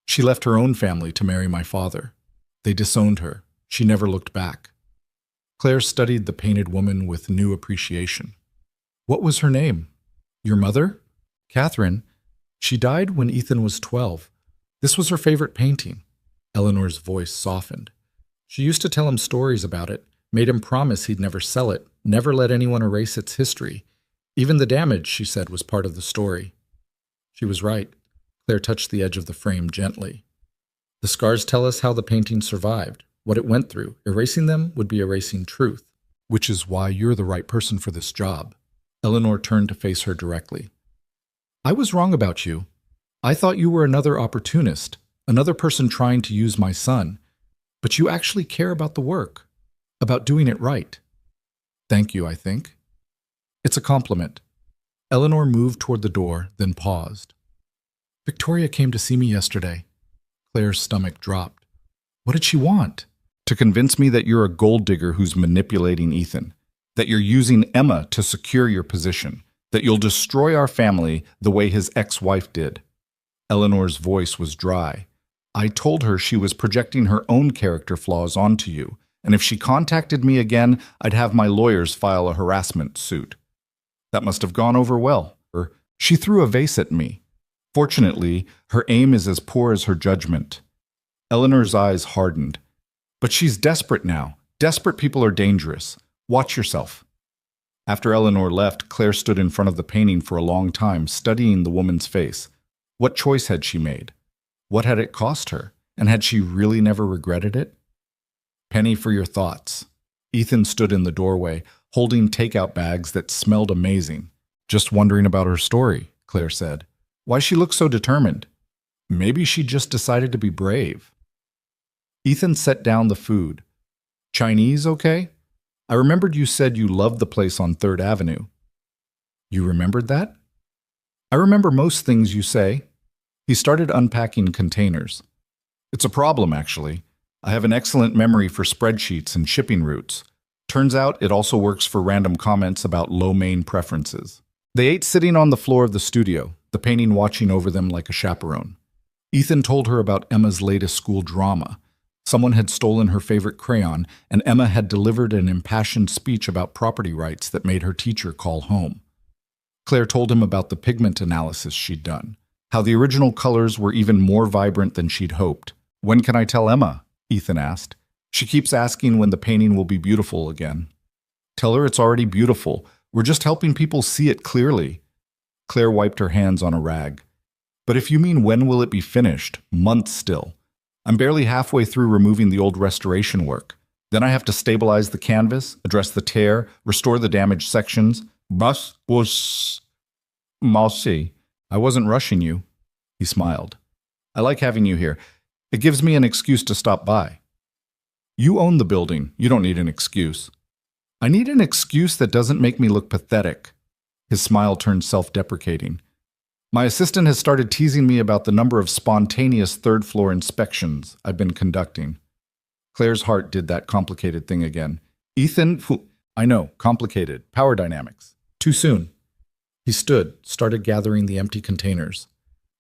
S1: She left her own family to marry my father. They disowned her. She never looked back. Claire studied the painted woman with new appreciation. What was her name? Your mother? Catherine. She died when Ethan was 12. This was her favorite painting. Eleanor's voice softened. She used to tell him stories about it, made him promise he'd never sell it, never let anyone erase its history. Even the damage, she said, was part of the story. She was right. Claire touched the edge of the frame gently. The scars tell us how the painting survived, what it went through. Erasing them would be erasing truth, which is why you're the right person for this job. Eleanor turned to face her directly. I was wrong about you. I thought you were another opportunist, another person trying to use my son. But you actually care about the work, about doing it right. Thank you, I think. It's a compliment. Eleanor moved toward the door, then paused. Victoria came to see me yesterday. Claire's stomach dropped. What did she want? To convince me that you're a gold digger who's manipulating Ethan, that you're using Emma to secure your position, that you'll destroy our family the way his ex-wife did. Eleanor's voice was dry. I told her she was projecting her own character flaws onto you, and if she contacted me again, I'd have my lawyers file a harassment suit. That must have gone over well. She threw a vase at me. Fortunately, her aim is as poor as her judgment. Eleanor's eyes hardened. But she's desperate now. Desperate people are dangerous. Watch yourself. After Eleanor left, Claire stood in front of the painting for a long time, studying the woman's face. What choice had she made? What had it cost her? And had she really never regretted it? Penny for your thoughts. Ethan stood in the doorway, holding takeout bags that smelled amazing. Just wondering about her story, Claire said. Why she looked so determined? Maybe she just decided to be brave. Ethan set down the food. Chinese, okay? I remembered you said you loved the place on 3rd Avenue. You remembered that? I remember most things you say. He started unpacking containers. It's a problem, actually. I have an excellent memory for spreadsheets and shipping routes. Turns out it also works for random comments about lo mein preferences. They ate sitting on the floor of the studio, the painting watching over them like a chaperone. Ethan told her about Emma's latest school drama. Someone had stolen her favorite crayon, and Emma had delivered an impassioned speech about property rights that made her teacher call home. Claire told him about the pigment analysis she'd done, how the original colors were even more vibrant than she'd hoped. When can I tell Emma? Ethan asked. She keeps asking when the painting will be beautiful again. Tell her it's already beautiful. We're just helping people see it clearly. Claire wiped her hands on a rag. But if you mean when will it be finished, months still. I'm barely halfway through removing the old restoration work. Then I have to stabilize the canvas, address the tear, restore the damaged sections. Bus was I'll see. I wasn't rushing you. He smiled. I like having you here. It gives me an excuse to stop by. You own the building. You don't need an excuse. I need an excuse that doesn't make me look pathetic. His smile turned self-deprecating. My assistant has started teasing me about the number of spontaneous third-floor inspections I've been conducting. Claire's heart did that complicated thing again. Ethan, I know, complicated. Power dynamics. Too soon. He stood, started gathering the empty containers.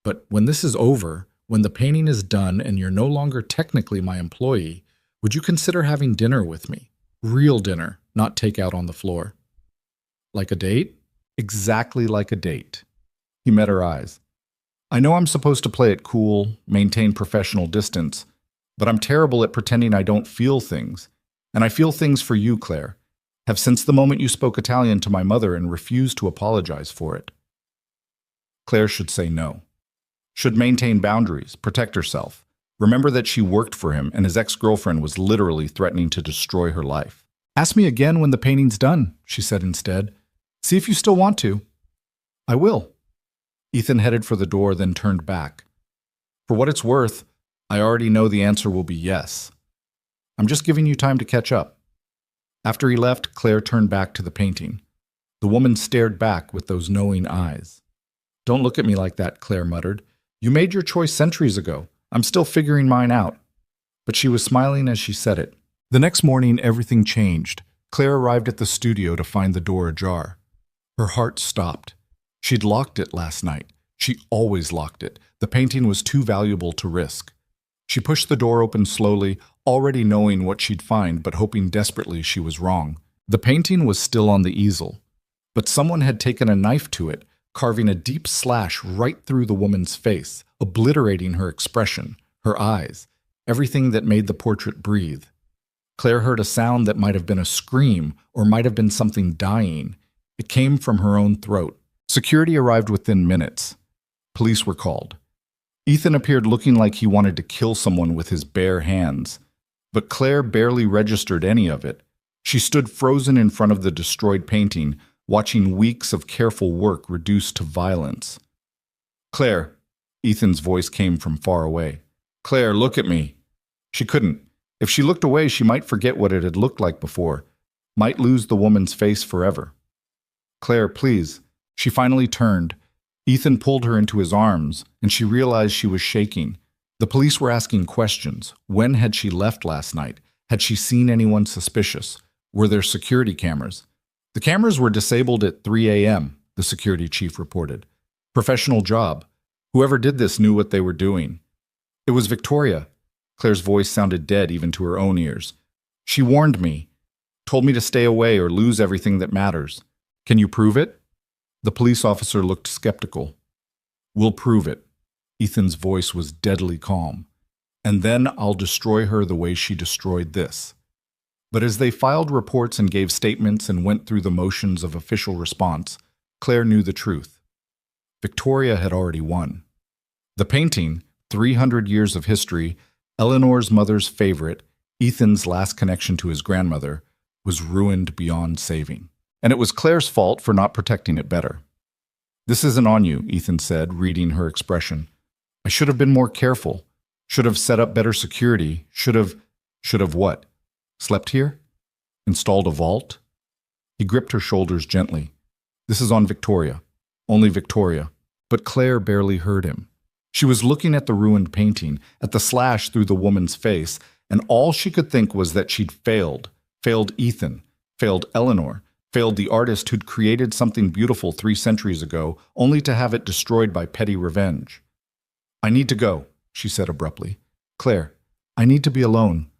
S1: But when this is over, when the painting is done and you're no longer technically my employee, would you consider having dinner with me? Real dinner, not takeout on the floor. Like a date? Exactly like a date. He met her eyes. I know I'm supposed to play it cool, maintain professional distance, but I'm terrible at pretending I don't feel things. And I feel things for you, Claire. Have since the moment you spoke Italian to my mother and refused to apologize for it. Claire should say no. Should maintain boundaries, protect herself. Remember that she worked for him and his ex-girlfriend was literally threatening to destroy her life. Ask me again when the painting's done, she said instead. See if you still want to. I will. Ethan headed for the door, then turned back. For what it's worth, I already know the answer will be yes. I'm just giving you time to catch up. After he left, Claire turned back to the painting. The woman stared back with those knowing eyes. Don't look at me like that, Claire muttered. You made your choice centuries ago. I'm still figuring mine out. But she was smiling as she said it. The next morning, everything changed. Claire arrived at the studio to find the door ajar. Her heart stopped. She'd locked it last night. She always locked it. The painting was too valuable to risk. She pushed the door open slowly, already knowing what she'd find, but hoping desperately she was wrong. The painting was still on the easel, but someone had taken a knife to it, carving a deep slash right through the woman's face, obliterating her expression, her eyes, everything that made the portrait breathe. Claire heard a sound that might have been a scream or might have been something dying. It came from her own throat. Security arrived within minutes. Police were called. Ethan appeared looking like he wanted to kill someone with his bare hands, but Claire barely registered any of it. She stood frozen in front of the destroyed painting, watching weeks of careful work reduced to violence. Claire, Ethan's voice came from far away. Claire, look at me. She couldn't. If she looked away, she might forget what it had looked like before, might lose the woman's face forever. Claire, please. She finally turned. Ethan pulled her into his arms, and she realized she was shaking. The police were asking questions. When had she left last night? Had she seen anyone suspicious? Were there security cameras? The cameras were disabled at 3 a.m., the security chief reported. Professional job. Whoever did this knew what they were doing. It was Victoria. Claire's voice sounded dead even to her own ears. She warned me, told me to stay away or lose everything that matters. Can you prove it? The police officer looked skeptical. We'll prove it. Ethan's voice was deadly calm. And then I'll destroy her the way she destroyed this. But as they filed reports and gave statements and went through the motions of official response, Claire knew the truth. Victoria had already won. The painting, 300 years of history, Eleanor's mother's favorite, Ethan's last connection to his grandmother, was ruined beyond saving. And it was Claire's fault for not protecting it better. This isn't on you, Ethan said, reading her expression. I should have been more careful. Should have set up better security. Should have what? Slept here? Installed a vault? He gripped her shoulders gently. This is on Victoria. Only Victoria. But Claire barely heard him. She was looking at the ruined painting, at the slash through the woman's face, and all she could think was that she'd failed. Failed Ethan. Failed Eleanor. Failed the artist who'd created something beautiful 3 centuries ago, only to have it destroyed by petty revenge. I need to go, she said abruptly. Claire, I need to be alone.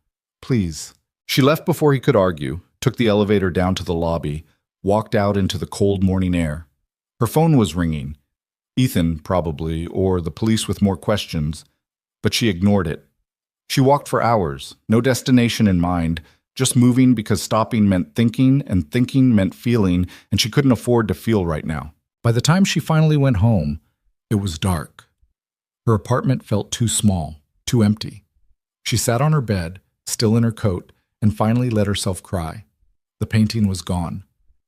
S1: Please. She left before he could argue, took the elevator down to the lobby, walked out into the cold morning air. Her phone was ringing. Ethan, probably, or the police with more questions, but she ignored it. She walked for hours, no destination in mind, just moving because stopping meant thinking, and thinking meant feeling, and she couldn't afford to feel right now. By the time she finally went home, it was dark. Her apartment felt too small, too empty. She sat on her bed, still in her coat, and finally let herself cry. The painting was gone.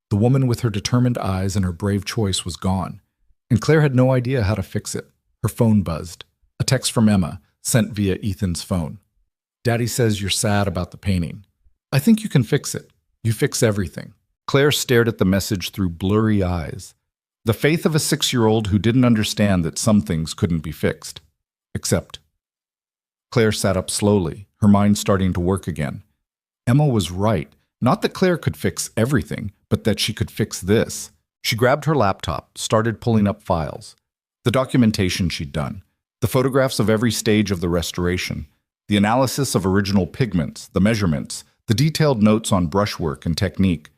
S1: The woman with her determined eyes and her brave choice was gone. And Claire had no idea how to fix it. Her phone buzzed. A text from Emma, sent via Ethan's phone. Daddy says you're sad about the painting. I think you can fix it. You fix everything. Claire stared at the message through blurry eyes. The faith of a 6-year-old who didn't understand that some things couldn't be fixed. Except. Claire sat up slowly, her mind starting to work again. Emma was right. Not that Claire could fix everything, but that she could fix this. She grabbed her laptop, started pulling up files. The documentation she'd done. The photographs of every stage of the restoration. The analysis of original pigments, the measurements, the detailed notes on brushwork and technique.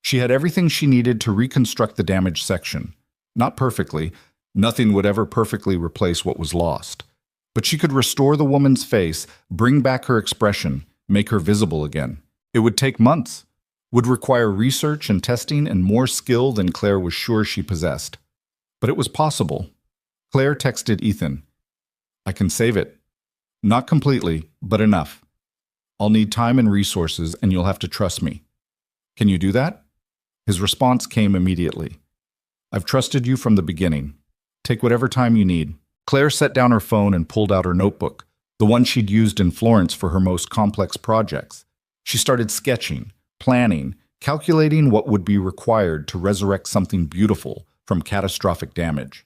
S1: She had everything she needed to reconstruct the damaged section. Not perfectly. Nothing would ever perfectly replace what was lost. But she could restore the woman's face, bring back her expression, make her visible again. It would take months, would require research and testing and more skill than Claire was sure she possessed. But it was possible. Claire texted Ethan, "I can save it. Not completely, but enough. I'll need time and resources, and you'll have to trust me. Can you do that?" His response came immediately. "I've trusted you from the beginning. Take whatever time you need." Claire set down her phone and pulled out her notebook, the one she'd used in Florence for her most complex projects. She started sketching, planning, calculating what would be required to resurrect something beautiful from catastrophic damage.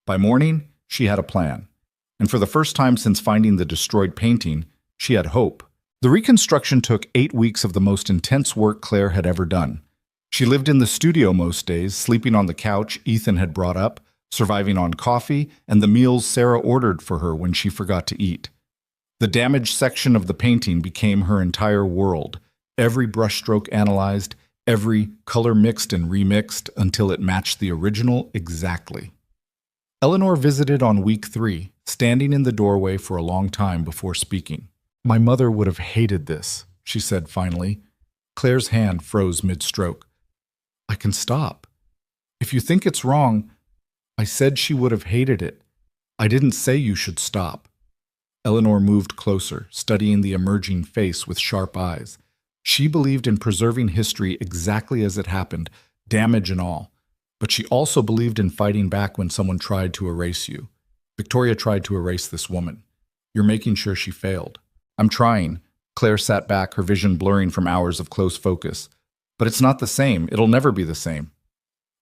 S1: By morning, she had a plan. And for the first time since finding the destroyed painting, she had hope. The reconstruction took 8 weeks of the most intense work Claire had ever done. She lived in the studio most days, sleeping on the couch Ethan had brought up, surviving on coffee and the meals Sarah ordered for her when she forgot to eat. The damaged section of the painting became her entire world, every brushstroke analyzed, every color mixed and remixed until it matched the original exactly. Eleanor visited on week 3, standing in the doorway for a long time before speaking. "My mother would have hated this," she said finally. Claire's hand froze mid-stroke. "I can stop. If you think it's wrong, I said she would have hated it. I didn't say you should stop." Eleanor moved closer, studying the emerging face with sharp eyes. She believed in preserving history exactly as it happened, damage and all. But she also believed in fighting back when someone tried to erase you. Victoria tried to erase this woman. You're making sure she failed. "I'm trying." Claire sat back, her vision blurring from hours of close focus. "But it's not the same. It'll never be the same."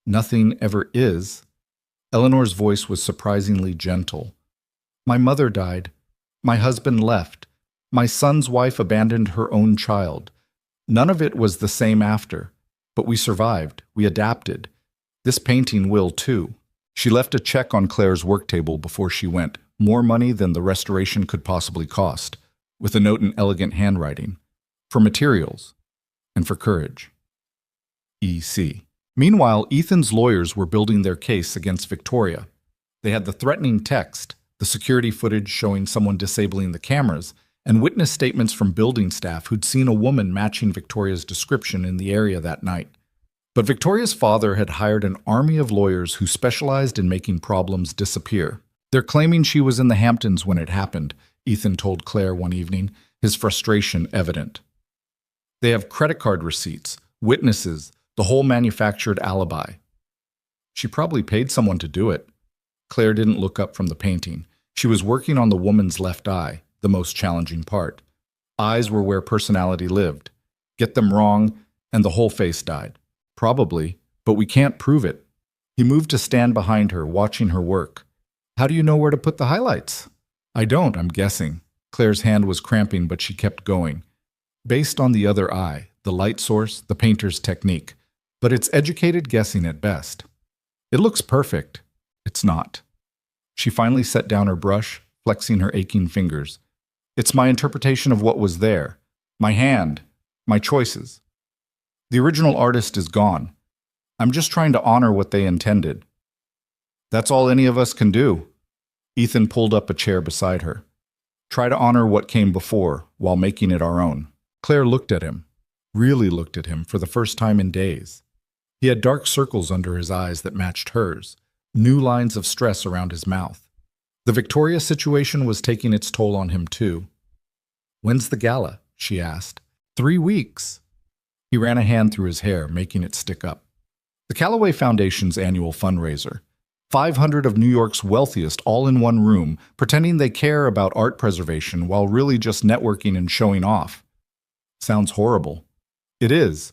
S1: "Nothing ever is." Eleanor's voice was surprisingly gentle. "My mother died. My husband left. My son's wife abandoned her own child. None of it was the same after. But we survived. We adapted. This painting will too." She left a check on Claire's work table before she went, more money than the restoration could possibly cost, with a note in elegant handwriting. For materials. And for courage. E.C. Meanwhile, Ethan's lawyers were building their case against Victoria. They had the threatening text, the security footage showing someone disabling the cameras, and witness statements from building staff who'd seen a woman matching Victoria's description in the area that night. But Victoria's father had hired an army of lawyers who specialized in making problems disappear. "They're claiming she was in the Hamptons when it happened," Ethan told Claire one evening, his frustration evident. "They have credit card receipts, witnesses, the whole manufactured alibi." "She probably paid someone to do it." Claire didn't look up from the painting. She was working on the woman's left eye, the most challenging part. Eyes were where personality lived. Get them wrong, and the whole face died. "Probably, but we can't prove it." He moved to stand behind her, watching her work. "How do you know where to put the highlights?" "I don't, I'm guessing." Claire's hand was cramping, but she kept going. "Based on the other eye, the light source, the painter's technique. But it's educated guessing at best." "It looks perfect." "It's not." She finally set down her brush, flexing her aching fingers. "It's my interpretation of what was there. My hand. My choices. The original artist is gone. I'm just trying to honor what they intended." "That's all any of us can do." Ethan pulled up a chair beside her. "Try to honor what came before, while making it our own." Claire looked at him. Really looked at him for the first time in days. He had dark circles under his eyes that matched hers, new lines of stress around his mouth. The Victoria situation was taking its toll on him too. "When's the gala?" she asked. 3 weeks. He ran a hand through his hair, making it stick up. "The Callaway Foundation's annual fundraiser. 500 of New York's wealthiest all in one room, pretending they care about art preservation while really just networking and showing off. Sounds horrible. It is.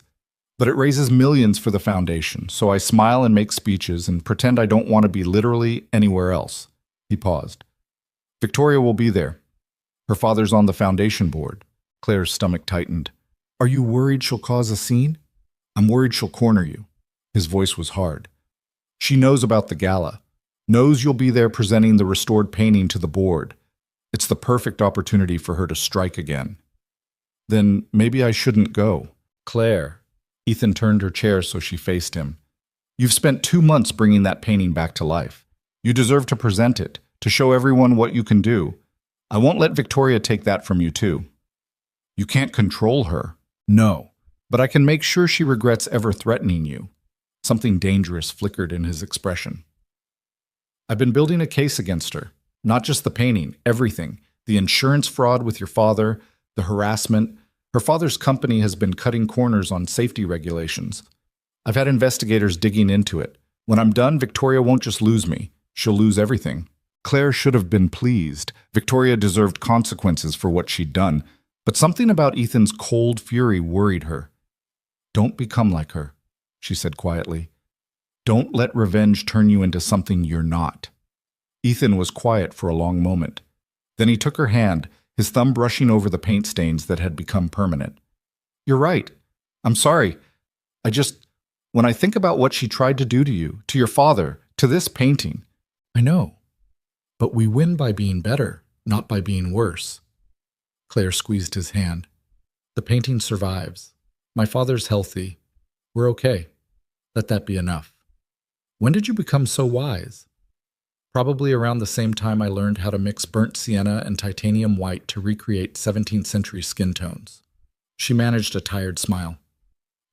S1: But it raises millions for the foundation, so I smile and make speeches and pretend I don't want to be literally anywhere else. He paused. Victoria will be there. Her father's on the foundation board. Claire's stomach tightened. Are you worried she'll cause a scene? I'm worried she'll corner you. His voice was hard. She knows about the gala, knows you'll be there presenting the restored painting to the board. It's the perfect opportunity for her to strike again. Then maybe I shouldn't go. Claire. Ethan turned her chair so she faced him. You've spent 2 months bringing that painting back to life. You deserve to present it, to show everyone what you can do. I won't let Victoria take that from you too. You can't control her. No, but I can make sure she regrets ever threatening you. Something dangerous flickered in his expression. I've been building a case against her. Not just the painting, everything. The insurance fraud with your father, the harassment. Her father's company has been cutting corners on safety regulations. I've had investigators digging into it. When I'm done, Victoria won't just lose me. She'll lose everything. Claire should have been pleased. Victoria deserved consequences for what she'd done. But something about Ethan's cold fury worried her. Don't become like her, she said quietly. Don't let revenge turn you into something you're not. Ethan was quiet for a long moment. Then he took her hand, his thumb brushing over the paint stains that had become permanent. You're right. I'm sorry. When I think about what she tried to do to you, to your father, to this painting. I know. But we win by being better, not by being worse. Claire squeezed his hand. The painting survives. My father's healthy. We're okay. Let that be enough. When did you become so wise? Probably around the same time I learned how to mix burnt sienna and titanium white to recreate 17th century skin tones. She managed a tired smile.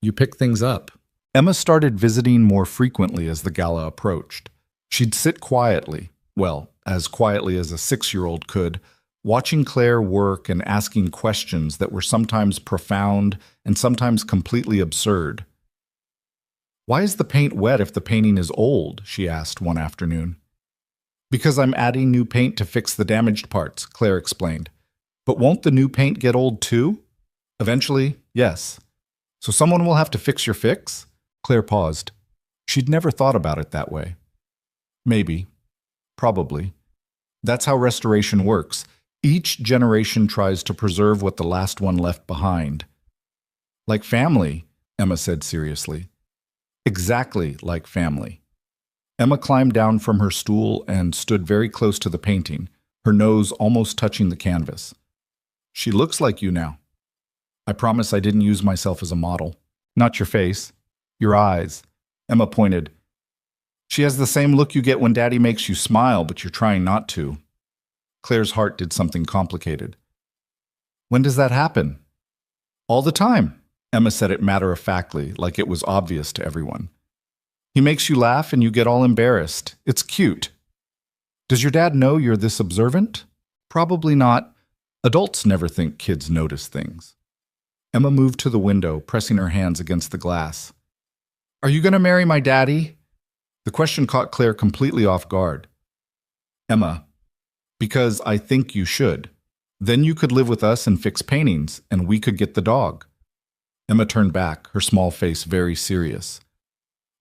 S1: You pick things up. Emma started visiting more frequently as the gala approached. She'd sit quietly, well, as quietly as a 6-year-old could, watching Claire work and asking questions that were sometimes profound and sometimes completely absurd. Why is the paint wet if the painting is old? She asked one afternoon. Because I'm adding new paint to fix the damaged parts, Claire explained. But won't the new paint get old too? Eventually, yes. So someone will have to fix your fix? Claire paused. She'd never thought about it that way. Maybe. Probably. That's how restoration works. Each generation tries to preserve what the last one left behind. Like family, Emma said seriously. Exactly like family. Emma climbed down from her stool and stood very close to the painting, her nose almost touching the canvas. She looks like you now. I promise I didn't use myself as a model. Not your face. Your eyes. Emma pointed. She has the same look you get when Daddy makes you smile, but you're trying not to. Claire's heart did something complicated. When does that happen? All the time. Emma said it matter-of-factly, like it was obvious to everyone. He makes you laugh and you get all embarrassed. It's cute. Does your dad know you're this observant? Probably not. Adults never think kids notice things. Emma moved to the window, pressing her hands against the glass. Are you going to marry my daddy? The question caught Claire completely off guard. Emma, because I think you should. Then you could live with us and fix paintings, and we could get the dog. Emma turned back, her small face very serious.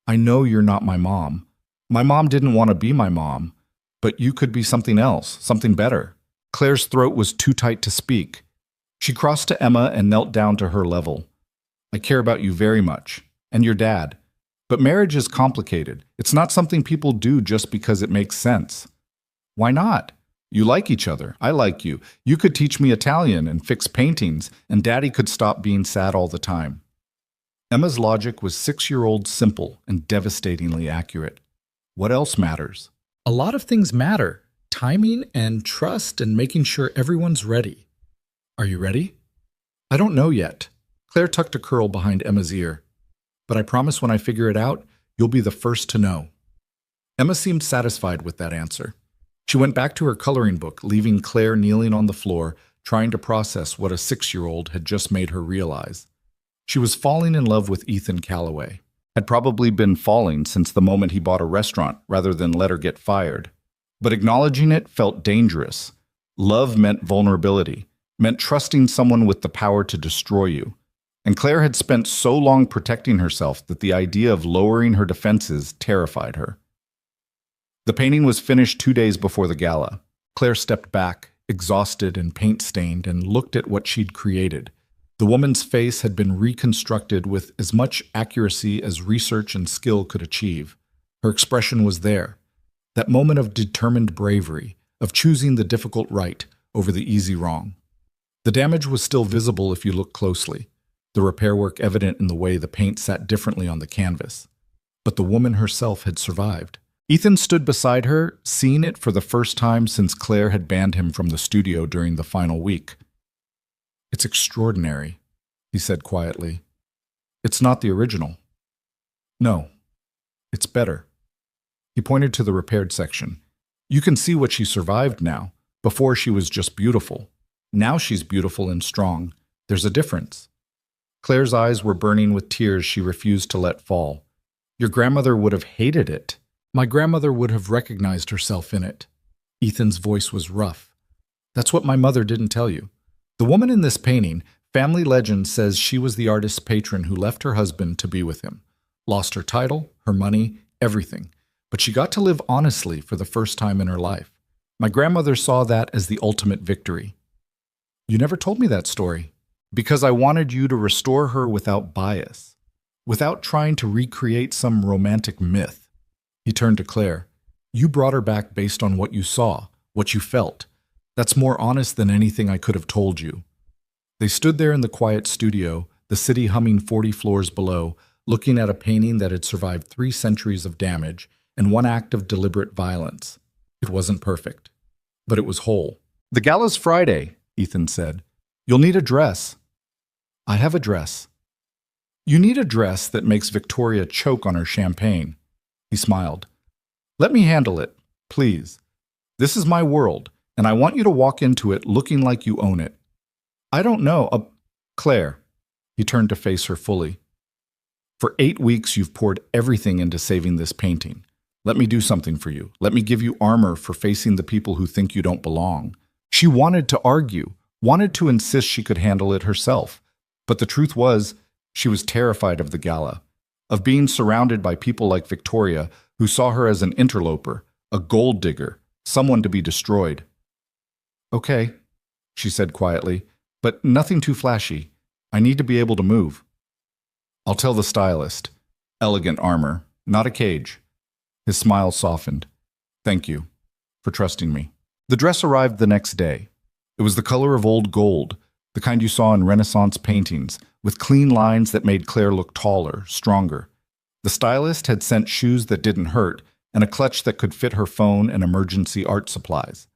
S1: I know you're not my mom. My mom didn't want to be my mom, but you could be something else, something better. Claire's throat was too tight to speak. She crossed to Emma and knelt down to her level. I care about you very much, and your dad. But marriage is complicated. It's not something people do just because it makes sense. Why not? You like each other. I like you. You could teach me Italian and fix paintings, and Daddy could stop being sad all the time. Emma's logic was 6-year-old simple and devastatingly accurate. What else matters? A lot of things matter. Timing and trust and making sure everyone's ready. Are you ready? I don't know yet. Claire tucked a curl behind Emma's ear. But I promise when I figure it out, you'll be the first to know. Emma seemed satisfied with that answer. She went back to her coloring book, leaving Claire kneeling on the floor, trying to process what a 6-year-old had just made her realize. She was falling in love with Ethan Calloway. had probably been falling since the moment he bought a restaurant rather than let her get fired. But acknowledging it felt dangerous. Love meant vulnerability, meant trusting someone with the power to destroy you. And Claire had spent so long protecting herself that the idea of lowering her defenses terrified her. The painting was finished 2 days before the gala. Claire stepped back, exhausted and paint-stained, and looked at what she'd created. The woman's face had been reconstructed with as much accuracy as research and skill could achieve. Her expression was there. That moment of determined bravery, of choosing the difficult right over the easy wrong. The damage was still visible if you looked closely, the repair work evident in the way the paint sat differently on the canvas. But the woman herself had survived. Ethan stood beside her, seeing it for the first time since Claire had banned him from the studio during the final week. "It's extraordinary," he said quietly. "It's not the original." "No, it's better." He pointed to the repaired section. "You can see what she survived now. Before she was just beautiful. Now she's beautiful and strong. There's a difference." Claire's eyes were burning with tears she refused to let fall. "Your grandmother would have hated it." "My grandmother would have recognized herself in it." Ethan's voice was rough. "That's what my mother didn't tell you. The woman in this painting, family legend says she was the artist's patron who left her husband to be with him. Lost her title, her money, everything. But she got to live honestly for the first time in her life. My grandmother saw that as the ultimate victory." "You never told me that story." "Because I wanted you to restore her without bias, without trying to recreate some romantic myth." He turned to Claire. "You brought her back based on what you saw, what you felt. That's more honest than anything I could have told you." They stood there in the quiet studio, the city humming 40 floors below, looking at a painting that had survived 3 centuries of damage and 1 act of deliberate violence. It wasn't perfect, but it was whole. "The gala's Friday," Ethan said. "You'll need a dress." "I have a dress." "You need a dress that makes Victoria choke on her champagne." He smiled. "Let me handle it, please. This is my world, and I want you to walk into it looking like you own it." "I don't know, Claire." He turned to face her fully. "For 8 weeks you've poured everything into saving this painting. Let me do something for you. Let me give you armor for facing the people who think you don't belong." She wanted to argue, wanted to insist she could handle it herself. But the truth was, she was terrified of the gala, of being surrounded by people like Victoria who saw her as an interloper, a gold digger, someone to be destroyed. "Okay," she said quietly, "but nothing too flashy. I need to be able to move." "I'll tell the stylist. Elegant armor, not a cage." His smile softened. "Thank you for trusting me." The dress arrived the next day. It was the color of old gold, the kind you saw in Renaissance paintings, with clean lines that made Claire look taller, stronger. The stylist had sent shoes that didn't hurt and a clutch that could fit her phone and emergency art supplies.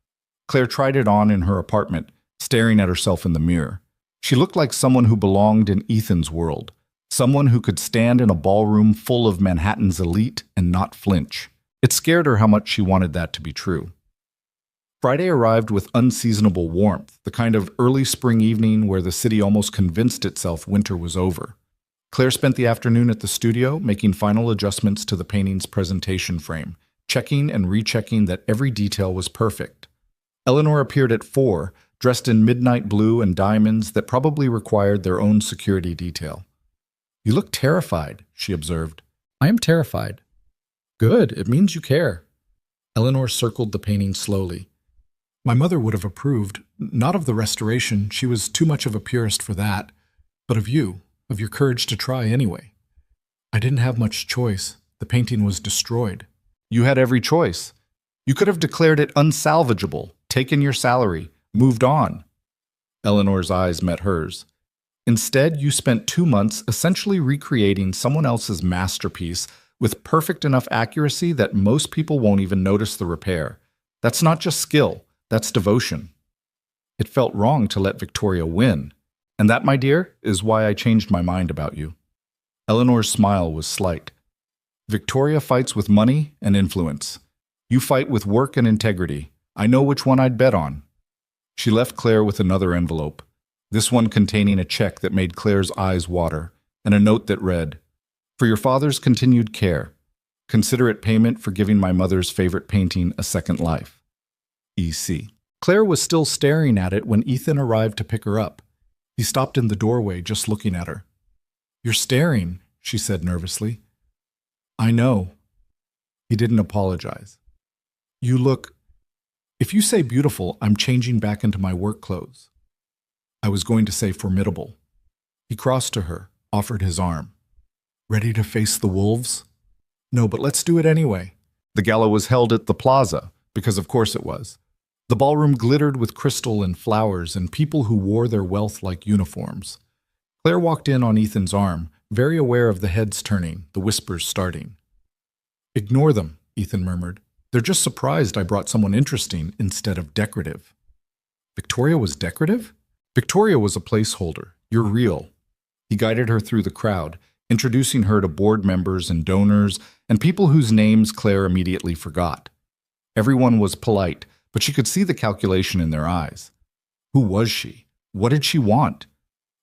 S1: Claire tried it on in her apartment, staring at herself in the mirror. She looked like someone who belonged in Ethan's world, someone who could stand in a ballroom full of Manhattan's elite and not flinch. It scared her how much she wanted that to be true. Friday arrived with unseasonable warmth, the kind of early spring evening where the city almost convinced itself winter was over. Claire spent the afternoon at the studio, making final adjustments to the painting's presentation frame, checking and rechecking that every detail was perfect. Eleanor appeared at 4, dressed in midnight blue and diamonds that probably required their own security detail. "You look terrified," she observed. "I am terrified." "Good, it means you care." Eleanor circled the painting slowly. "My mother would have approved, not of the restoration, she was too much of a purist for that, but of you, of your courage to try anyway. I didn't have much choice. The painting was destroyed." "You had every choice. You could have declared it unsalvageable, taken your salary, moved on." Eleanor's eyes met hers. "Instead, you spent 2 months essentially recreating someone else's masterpiece with perfect enough accuracy that most people won't even notice the repair. That's not just skill. That's devotion." "It felt wrong to let Victoria win. And that, my dear, is why I changed my mind about you." Eleanor's smile was slight. "Victoria fights with money and influence. You fight with work and integrity. I know which one I'd bet on." She left Claire with another envelope, this one containing a check that made Claire's eyes water, and a note that read, For your father's continued care. Consider it payment for giving my mother's favorite painting a second life. E.C. Claire was still staring at it when Ethan arrived to pick her up. He stopped in the doorway, just looking at her. "You're staring," she said nervously. "I know." He didn't apologize. "You look... If you say beautiful, I'm changing back into my work clothes." I was going to say formidable. He crossed to her, offered his arm. "Ready to face the wolves?" "No, but let's do it anyway." The gala was held at the plaza, because of course it was. The ballroom glittered with crystal and flowers and people who wore their wealth like uniforms. Claire walked in on Ethan's arm, very aware of the heads turning, the whispers starting. "Ignore them," Ethan murmured. "They're just surprised I brought someone interesting instead of decorative." Victoria was decorative? Victoria was a placeholder. You're real. He guided her through the crowd, introducing her to board members and donors and people whose names Claire immediately forgot. Everyone was polite, but she could see the calculation in their eyes. Who was she? What did she want?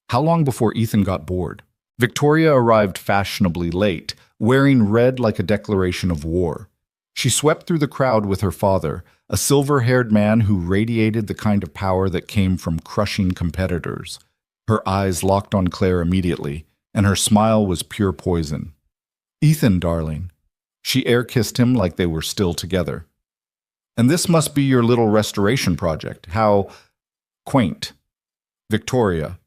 S1: How long before Ethan got bored? Victoria arrived fashionably late, wearing red like a declaration of war. She swept through the crowd with her father, a silver-haired man who radiated the kind of power that came from crushing competitors. Her eyes locked on Claire immediately, and her smile was pure poison. "Ethan, darling." She air-kissed him like they were still together. "And this must be your little restoration project. How quaint." "Victoria."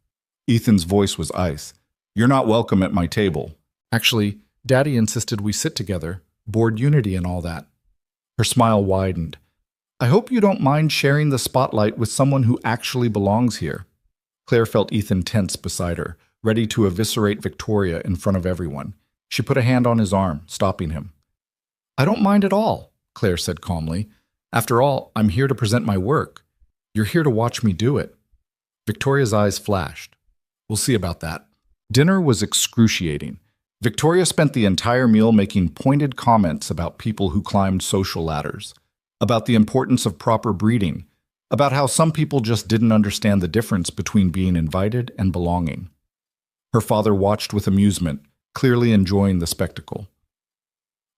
S1: Ethan's voice was ice. "You're not welcome at my table." "Actually, Daddy insisted we sit together, board unity and all that." Her smile widened. "I hope you don't mind sharing the spotlight with someone who actually belongs here." Claire felt Ethan tense beside her, ready to eviscerate Victoria in front of everyone. She put a hand on his arm, stopping him. "I don't mind at all," Claire said calmly. "After all, I'm here to present my work. You're here to watch me do it." Victoria's eyes flashed. "We'll see about that." Dinner was excruciating. Victoria spent the entire meal making pointed comments about people who climbed social ladders, about the importance of proper breeding, about how some people just didn't understand the difference between being invited and belonging. Her father watched with amusement, clearly enjoying the spectacle.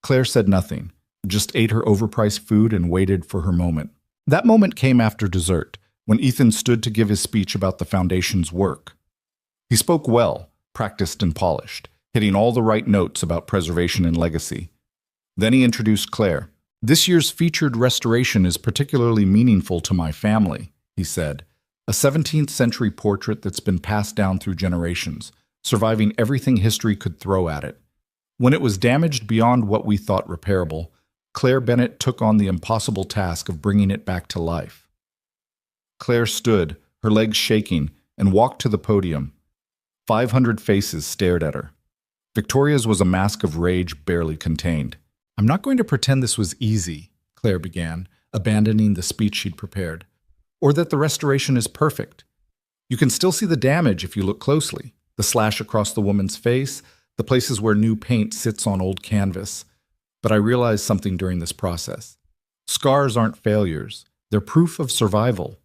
S1: Claire said nothing, just ate her overpriced food and waited for her moment. That moment came after dessert, when Ethan stood to give his speech about the Foundation's work. He spoke well, practiced and polished, hitting all the right notes about preservation and legacy. Then he introduced Claire. "This year's featured restoration is particularly meaningful to my family," he said. "A 17th century portrait that's been passed down through generations, surviving everything history could throw at it. When it was damaged beyond what we thought repairable, Claire Bennett took on the impossible task of bringing it back to life." Claire stood, her legs shaking, and walked to the podium. 500 faces stared at her. Victoria's was a mask of rage barely contained. "I'm not going to pretend this was easy," Claire began, abandoning the speech she'd prepared, "or that the restoration is perfect. You can still see the damage if you look closely, the slash across the woman's face, the places where new paint sits on old canvas. But I realized something during this process. Scars aren't failures. They're proof of survival."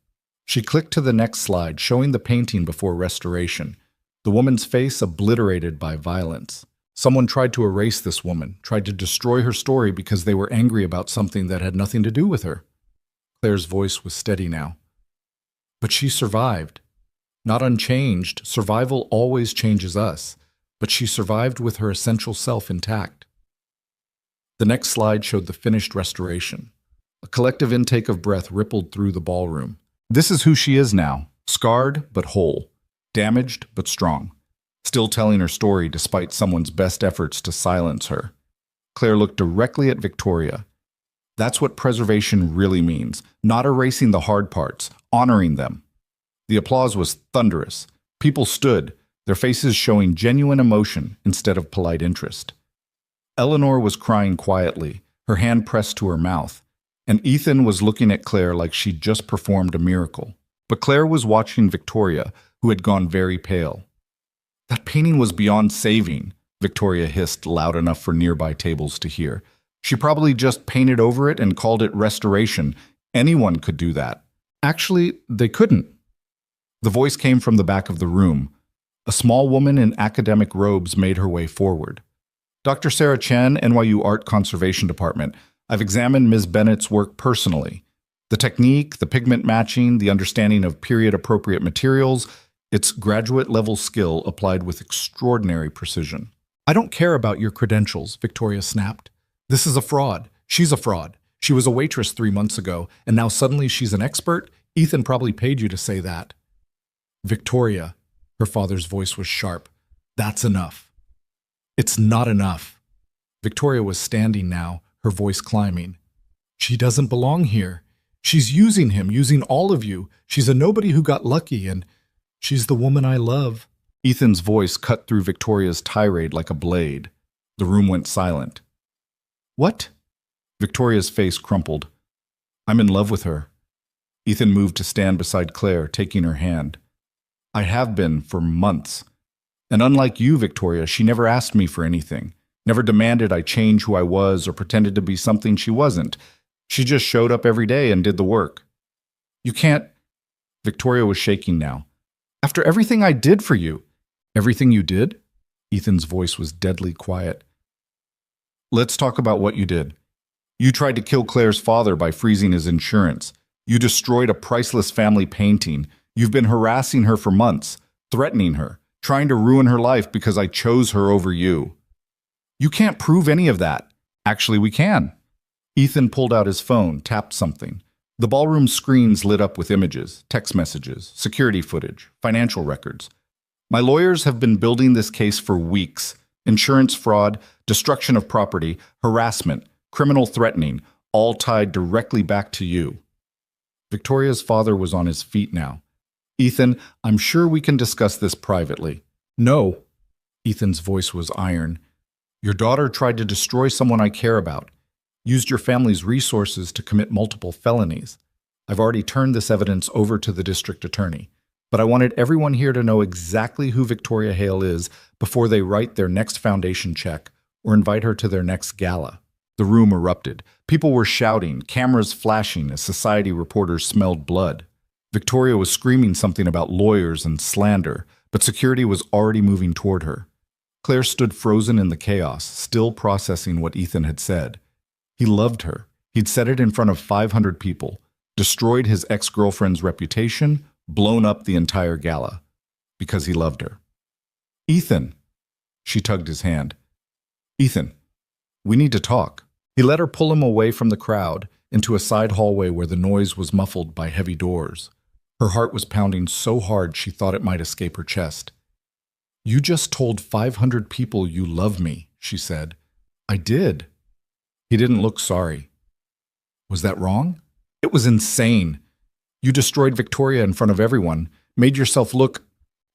S1: She clicked to the next slide, showing the painting before restoration, the woman's face obliterated by violence. Someone tried to erase this woman, tried to destroy her story because they were angry about something that had nothing to do with her. Claire's voice was steady now. "But she survived. Not unchanged, survival always changes us, but she survived with her essential self intact." The next slide showed the finished restoration. A collective intake of breath rippled through the ballroom. This is who she is now, scarred but whole, damaged but strong, still telling her story despite someone's best efforts to silence her. Claire looked directly at Victoria. That's what preservation really means, not erasing the hard parts, honoring them. The applause was thunderous. People stood, their faces showing genuine emotion instead of polite interest. Eleanor was crying quietly, her hand pressed to her mouth, and Ethan was looking at Claire like she'd just performed a miracle. But Claire was watching Victoria, who had gone very pale. "That painting was beyond saving," Victoria hissed loud enough for nearby tables to hear. "She probably just painted over it and called it restoration. Anyone could do that." "Actually, they couldn't." The voice came from the back of the room. A small woman in academic robes made her way forward. Dr. Sarah Chen, NYU Art Conservation Department. I've examined Ms. Bennett's work personally. The technique, the pigment matching, the understanding of period-appropriate materials, it's graduate-level skill applied with extraordinary precision. I don't care about your credentials, Victoria snapped. This is a fraud. She's a fraud. She was a waitress 3 months ago, and now suddenly she's an expert? Ethan probably paid you to say that. Victoria, her father's voice was sharp. That's enough. It's not enough. Victoria was standing now, her voice climbing. She doesn't belong here. She's using him, using all of you. She's a nobody who got lucky, and she's the woman I love. Ethan's voice cut through Victoria's tirade like a blade. The room went silent. What? Victoria's face crumpled. I'm in love with her. Ethan moved to stand beside Claire, taking her hand. I have been for months. And unlike you, Victoria, she never asked me for anything, never demanded I change who I was or pretended to be something she wasn't. She just showed up every day and did the work. You can't... Victoria was shaking now. After everything I did for you. Everything you did? Ethan's voice was deadly quiet. Let's talk about what you did. You tried to kill Claire's father by freezing his insurance. You destroyed a priceless family painting. You've been harassing her for months, threatening her, trying to ruin her life because I chose her over you. You can't prove any of that. Actually, we can. Ethan pulled out his phone, tapped something. The ballroom screens lit up with images, text messages, security footage, financial records. My lawyers have been building this case for weeks. Insurance fraud, destruction of property, harassment, criminal threatening, all tied directly back to you. Victoria's father was on his feet now. Ethan, I'm sure we can discuss this privately. No. Ethan's voice was iron. Your daughter tried to destroy someone I care about. Used your family's resources to commit multiple felonies. I've already turned this evidence over to the district attorney. But I wanted everyone here to know exactly who Victoria Hale is before they write their next foundation check or invite her to their next gala. The room erupted. People were shouting, cameras flashing as society reporters smelled blood. Victoria was screaming something about lawyers and slander, but security was already moving toward her. Claire stood frozen in the chaos, still processing what Ethan had said. He loved her. He'd said it in front of 500 people, destroyed his ex-girlfriend's reputation, blown up the entire gala, because he loved her. Ethan! She tugged his hand. Ethan, we need to talk. He let her pull him away from the crowd, into a side hallway where the noise was muffled by heavy doors. Her heart was pounding so hard she thought it might escape her chest. You just told 500 people you love me, she said. I did. He didn't look sorry. Was that wrong? It was insane. You destroyed Victoria in front of everyone, made yourself look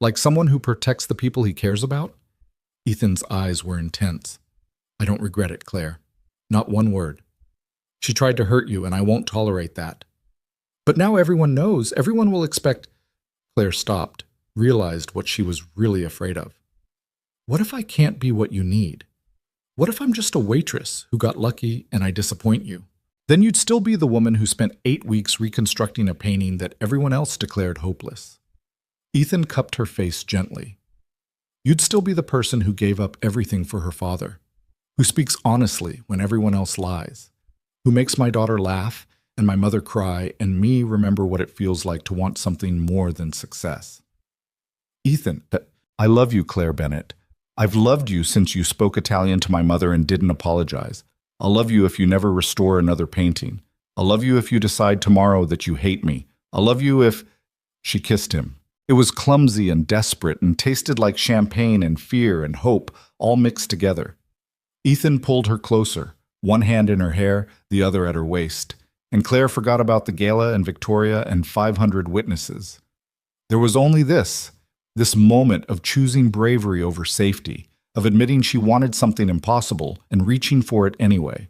S1: like someone who protects the people he cares about? Ethan's eyes were intense. I don't regret it, Claire. Not one word. She tried to hurt you, and I won't tolerate that. But now everyone knows. Everyone will expect... Claire stopped, realized what she was really afraid of. What if I can't be what you need? What if I'm just a waitress who got lucky and I disappoint you? Then you'd still be the woman who spent 8 weeks reconstructing a painting that everyone else declared hopeless. Ethan cupped her face gently. You'd still be the person who gave up everything for her father, who speaks honestly when everyone else lies, who makes my daughter laugh and my mother cry and me remember what it feels like to want something more than success. Ethan, I love you, Claire Bennett. I've loved you since you spoke Italian to my mother and didn't apologize. I'll love you if you never restore another painting. I'll love you if you decide tomorrow that you hate me. I'll love you if... She kissed him. It was clumsy and desperate and tasted like champagne and fear and hope all mixed together. Ethan pulled her closer, one hand in her hair, the other at her waist, and Claire forgot about the gala and Victoria and 500 witnesses. There was only this moment of choosing bravery over safety, of admitting she wanted something impossible and reaching for it anyway.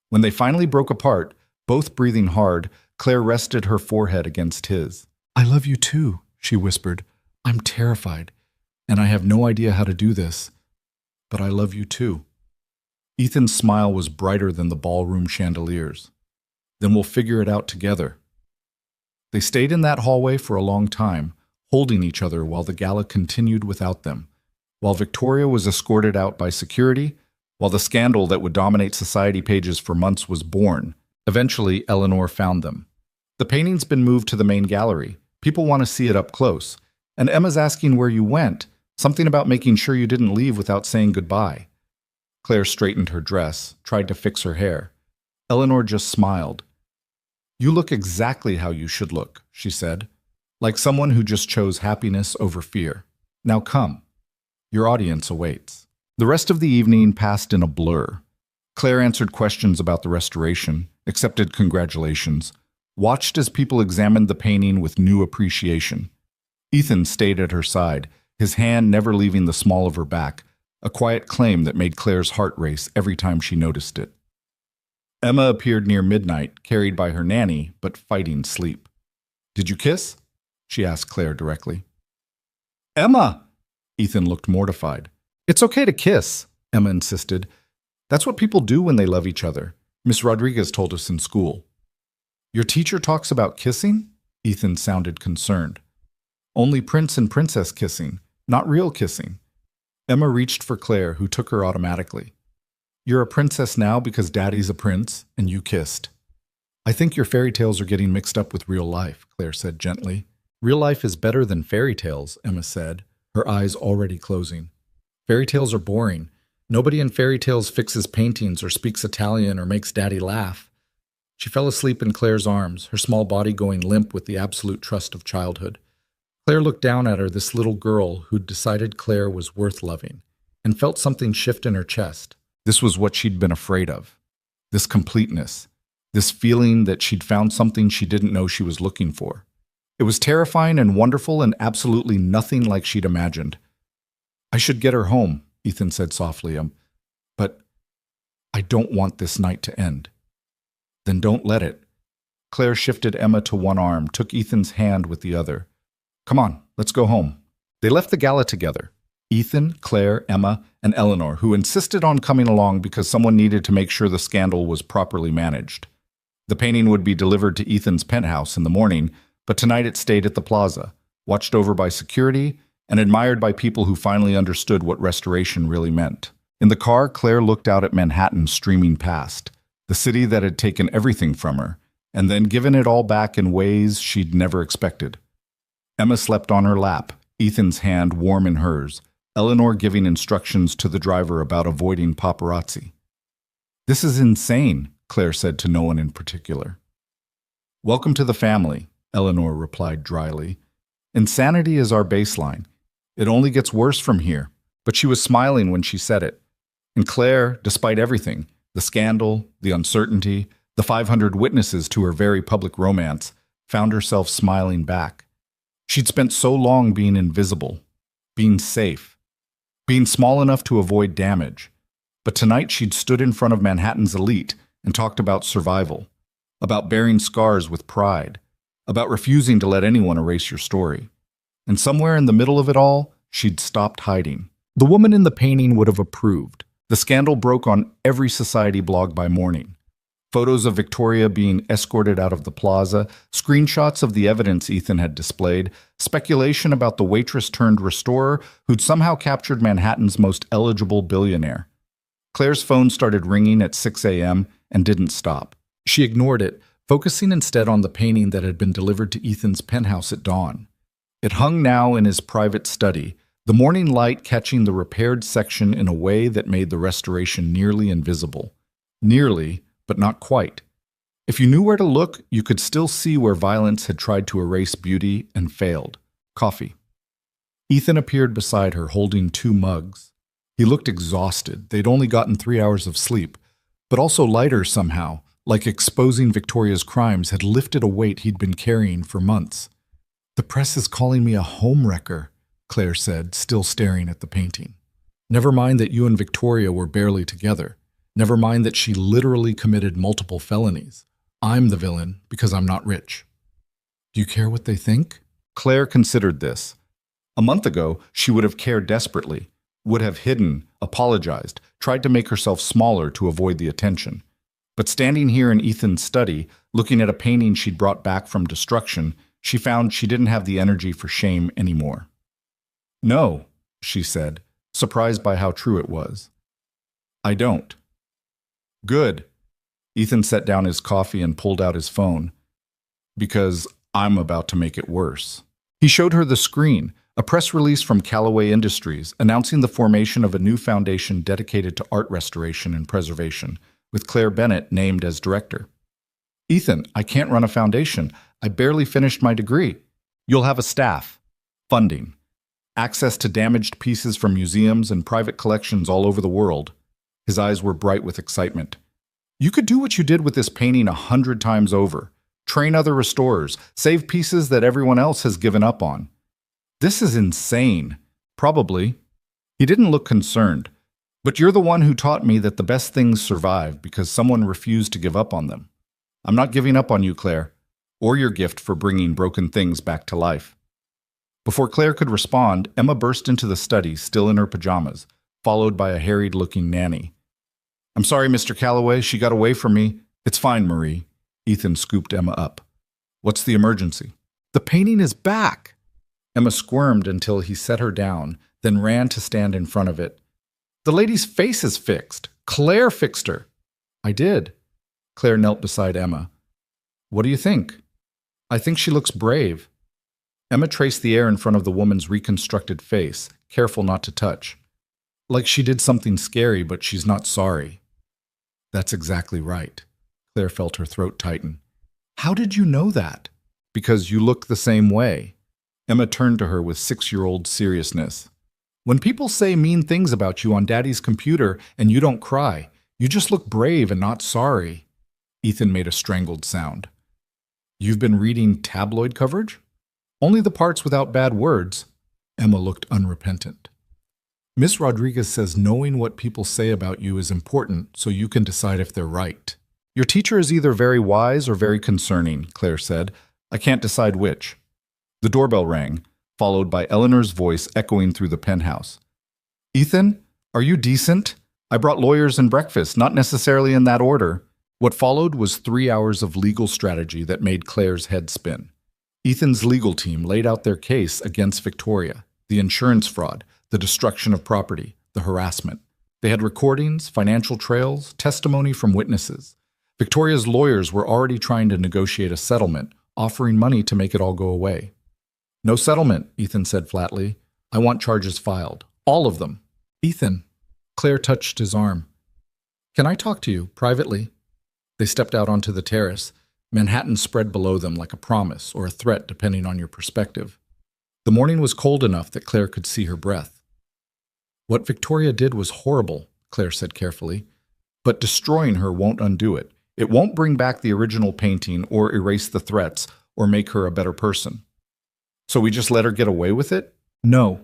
S1: When they finally broke apart, both breathing hard, Claire rested her forehead against his. I love you too, she whispered. I'm terrified, and I have no idea how to do this, but I love you too. Ethan's smile was brighter than the ballroom chandeliers. Then we'll figure it out together. They stayed in that hallway for a long time, holding each other while the gala continued without them. While Victoria was escorted out by security, while the scandal that would dominate society pages for months was born. Eventually, Eleanor found them. The painting's been moved to the main gallery. People want to see it up close. And Emma's asking where you went, something about making sure you didn't leave without saying goodbye. Claire straightened her dress, tried to fix her hair. Eleanor just smiled. You look exactly how you should look, she said, like someone who just chose happiness over fear. Now come. Your audience awaits. The rest of the evening passed in a blur. Claire answered questions about the restoration, accepted congratulations, watched as people examined the painting with new appreciation. Ethan stayed at her side, his hand never leaving the small of her back, a quiet claim that made Claire's heart race every time she noticed it. Emma appeared near midnight, carried by her nanny, but fighting sleep. Did you kiss? She asked Claire directly. Emma! Ethan looked mortified. It's okay to kiss, Emma insisted. That's what people do when they love each other. Miss Rodriguez told us in school. Your teacher talks about kissing? Ethan sounded concerned. Only prince and princess kissing, not real kissing. Emma reached for Claire, who took her automatically. You're a princess now because Daddy's a prince, and you kissed. I think your fairy tales are getting mixed up with real life, Claire said gently. Real life is better than fairy tales, Emma said, her eyes already closing. Fairy tales are boring. Nobody in fairy tales fixes paintings or speaks Italian or makes Daddy laugh. She fell asleep in Claire's arms, her small body going limp with the absolute trust of childhood. Claire looked down at her, this little girl who'd decided Claire was worth loving, and felt something shift in her chest. This was what she'd been afraid of. This completeness. This feeling that she'd found something she didn't know she was looking for. It was terrifying and wonderful and absolutely nothing like she'd imagined. I should get her home, Ethan said softly, but I don't want this night to end. Then don't let it. Claire shifted Emma to one arm, took Ethan's hand with the other. Come on, let's go home. They left the gala together. Ethan, Claire, Emma, and Eleanor, who insisted on coming along because someone needed to make sure the scandal was properly managed. The painting would be delivered to Ethan's penthouse in the morning, but tonight it stayed at the plaza, watched over by security, and admired by people who finally understood what restoration really meant. In the car, Claire looked out at Manhattan streaming past, the city that had taken everything from her, and then given it all back in ways she'd never expected. Emma slept on her lap, Ethan's hand warm in hers, Eleanor giving instructions to the driver about avoiding paparazzi. This is insane, Claire said to no one in particular. Welcome to the family, Eleanor replied dryly. Insanity is our baseline. It only gets worse from here. But she was smiling when she said it. And Claire, despite everything, the scandal, the uncertainty, the 500 witnesses to her very public romance, found herself smiling back. She'd spent so long being invisible, being safe, being small enough to avoid damage. But tonight she'd stood in front of Manhattan's elite and talked about survival, about bearing scars with pride, about refusing to let anyone erase your story. And somewhere in the middle of it all, she'd stopped hiding. The woman in the painting would have approved. The scandal broke on every society blog by morning. Photos of Victoria being escorted out of the plaza, screenshots of the evidence Ethan had displayed, speculation about the waitress turned restorer who'd somehow captured Manhattan's most eligible billionaire. Claire's phone started ringing at 6 a.m. and didn't stop. She ignored it, focusing instead on the painting that had been delivered to Ethan's penthouse at dawn. It hung now in his private study, the morning light catching the repaired section in a way that made the restoration nearly invisible. Nearly, but not quite. If you knew where to look, you could still see where violence had tried to erase beauty and failed. Coffee. Ethan appeared beside her, holding 2 mugs. He looked exhausted. They'd only gotten 3 hours of sleep, but also lighter somehow, like exposing Victoria's crimes had lifted a weight he'd been carrying for months. The press is calling me a homewrecker, Claire said, still staring at the painting. Never mind that you and Victoria were barely together. Never mind that she literally committed multiple felonies. I'm the villain because I'm not rich. Do you care what they think? Claire considered this. A month ago, she would have cared desperately, would have hidden, apologized, tried to make herself smaller to avoid the attention. But standing here in Ethan's study, looking at a painting she'd brought back from destruction, she found she didn't have the energy for shame anymore. No, she said, surprised by how true it was. I don't. Good. Ethan set down his coffee and pulled out his phone. Because I'm about to make it worse. He showed her the screen, a press release from Callaway Industries announcing the formation of a new foundation dedicated to art restoration and preservation, with Claire Bennett named as director. Ethan, I can't run a foundation. I barely finished my degree. You'll have a staff, funding, access to damaged pieces from museums and private collections all over the world. His eyes were bright with excitement. You could do what you did with this painting 100 times over. Train other restorers, save pieces that everyone else has given up on. This is insane. Probably. He didn't look concerned. But you're the one who taught me that the best things survive because someone refused to give up on them. I'm not giving up on you, Claire, or your gift for bringing broken things back to life. Before Claire could respond, Emma burst into the study, still in her pajamas, followed by a harried-looking nanny. I'm sorry, Mr. Callaway, she got away from me. It's fine, Marie. Ethan scooped Emma up. What's the emergency? The painting is back. Emma squirmed until he set her down, then ran to stand in front of it. The lady's face is fixed. Claire fixed her. I did. Claire knelt beside Emma. What do you think? I think she looks brave. Emma traced the air in front of the woman's reconstructed face, careful not to touch. Like she did something scary, but she's not sorry. That's exactly right. Claire felt her throat tighten. How did you know that? Because you look the same way. Emma turned to her with 6-year-old seriousness. When people say mean things about you on Daddy's computer and you don't cry, you just look brave and not sorry. Ethan made a strangled sound. You've been reading tabloid coverage? Only the parts without bad words. Emma looked unrepentant. Miss Rodriguez says knowing what people say about you is important so you can decide if they're right. Your teacher is either very wise or very concerning, Claire said. I can't decide which. The doorbell rang, followed by Eleanor's voice echoing through the penthouse. Ethan, are you decent? I brought lawyers and breakfast, not necessarily in that order. What followed was 3 hours of legal strategy that made Claire's head spin. Ethan's legal team laid out their case against Victoria, the insurance fraud, the destruction of property, the harassment. They had recordings, financial trails, testimony from witnesses. Victoria's lawyers were already trying to negotiate a settlement, offering money to make it all go away. No settlement, Ethan said flatly. I want charges filed. All of them. Ethan. Claire touched his arm. Can I talk to you, privately? They stepped out onto the terrace. Manhattan spread below them like a promise or a threat depending on your perspective. The morning was cold enough that Claire could see her breath. What Victoria did was horrible, Claire said carefully, but destroying her won't undo it. It won't bring back the original painting or erase the threats or make her a better person. So we just let her get away with it? No.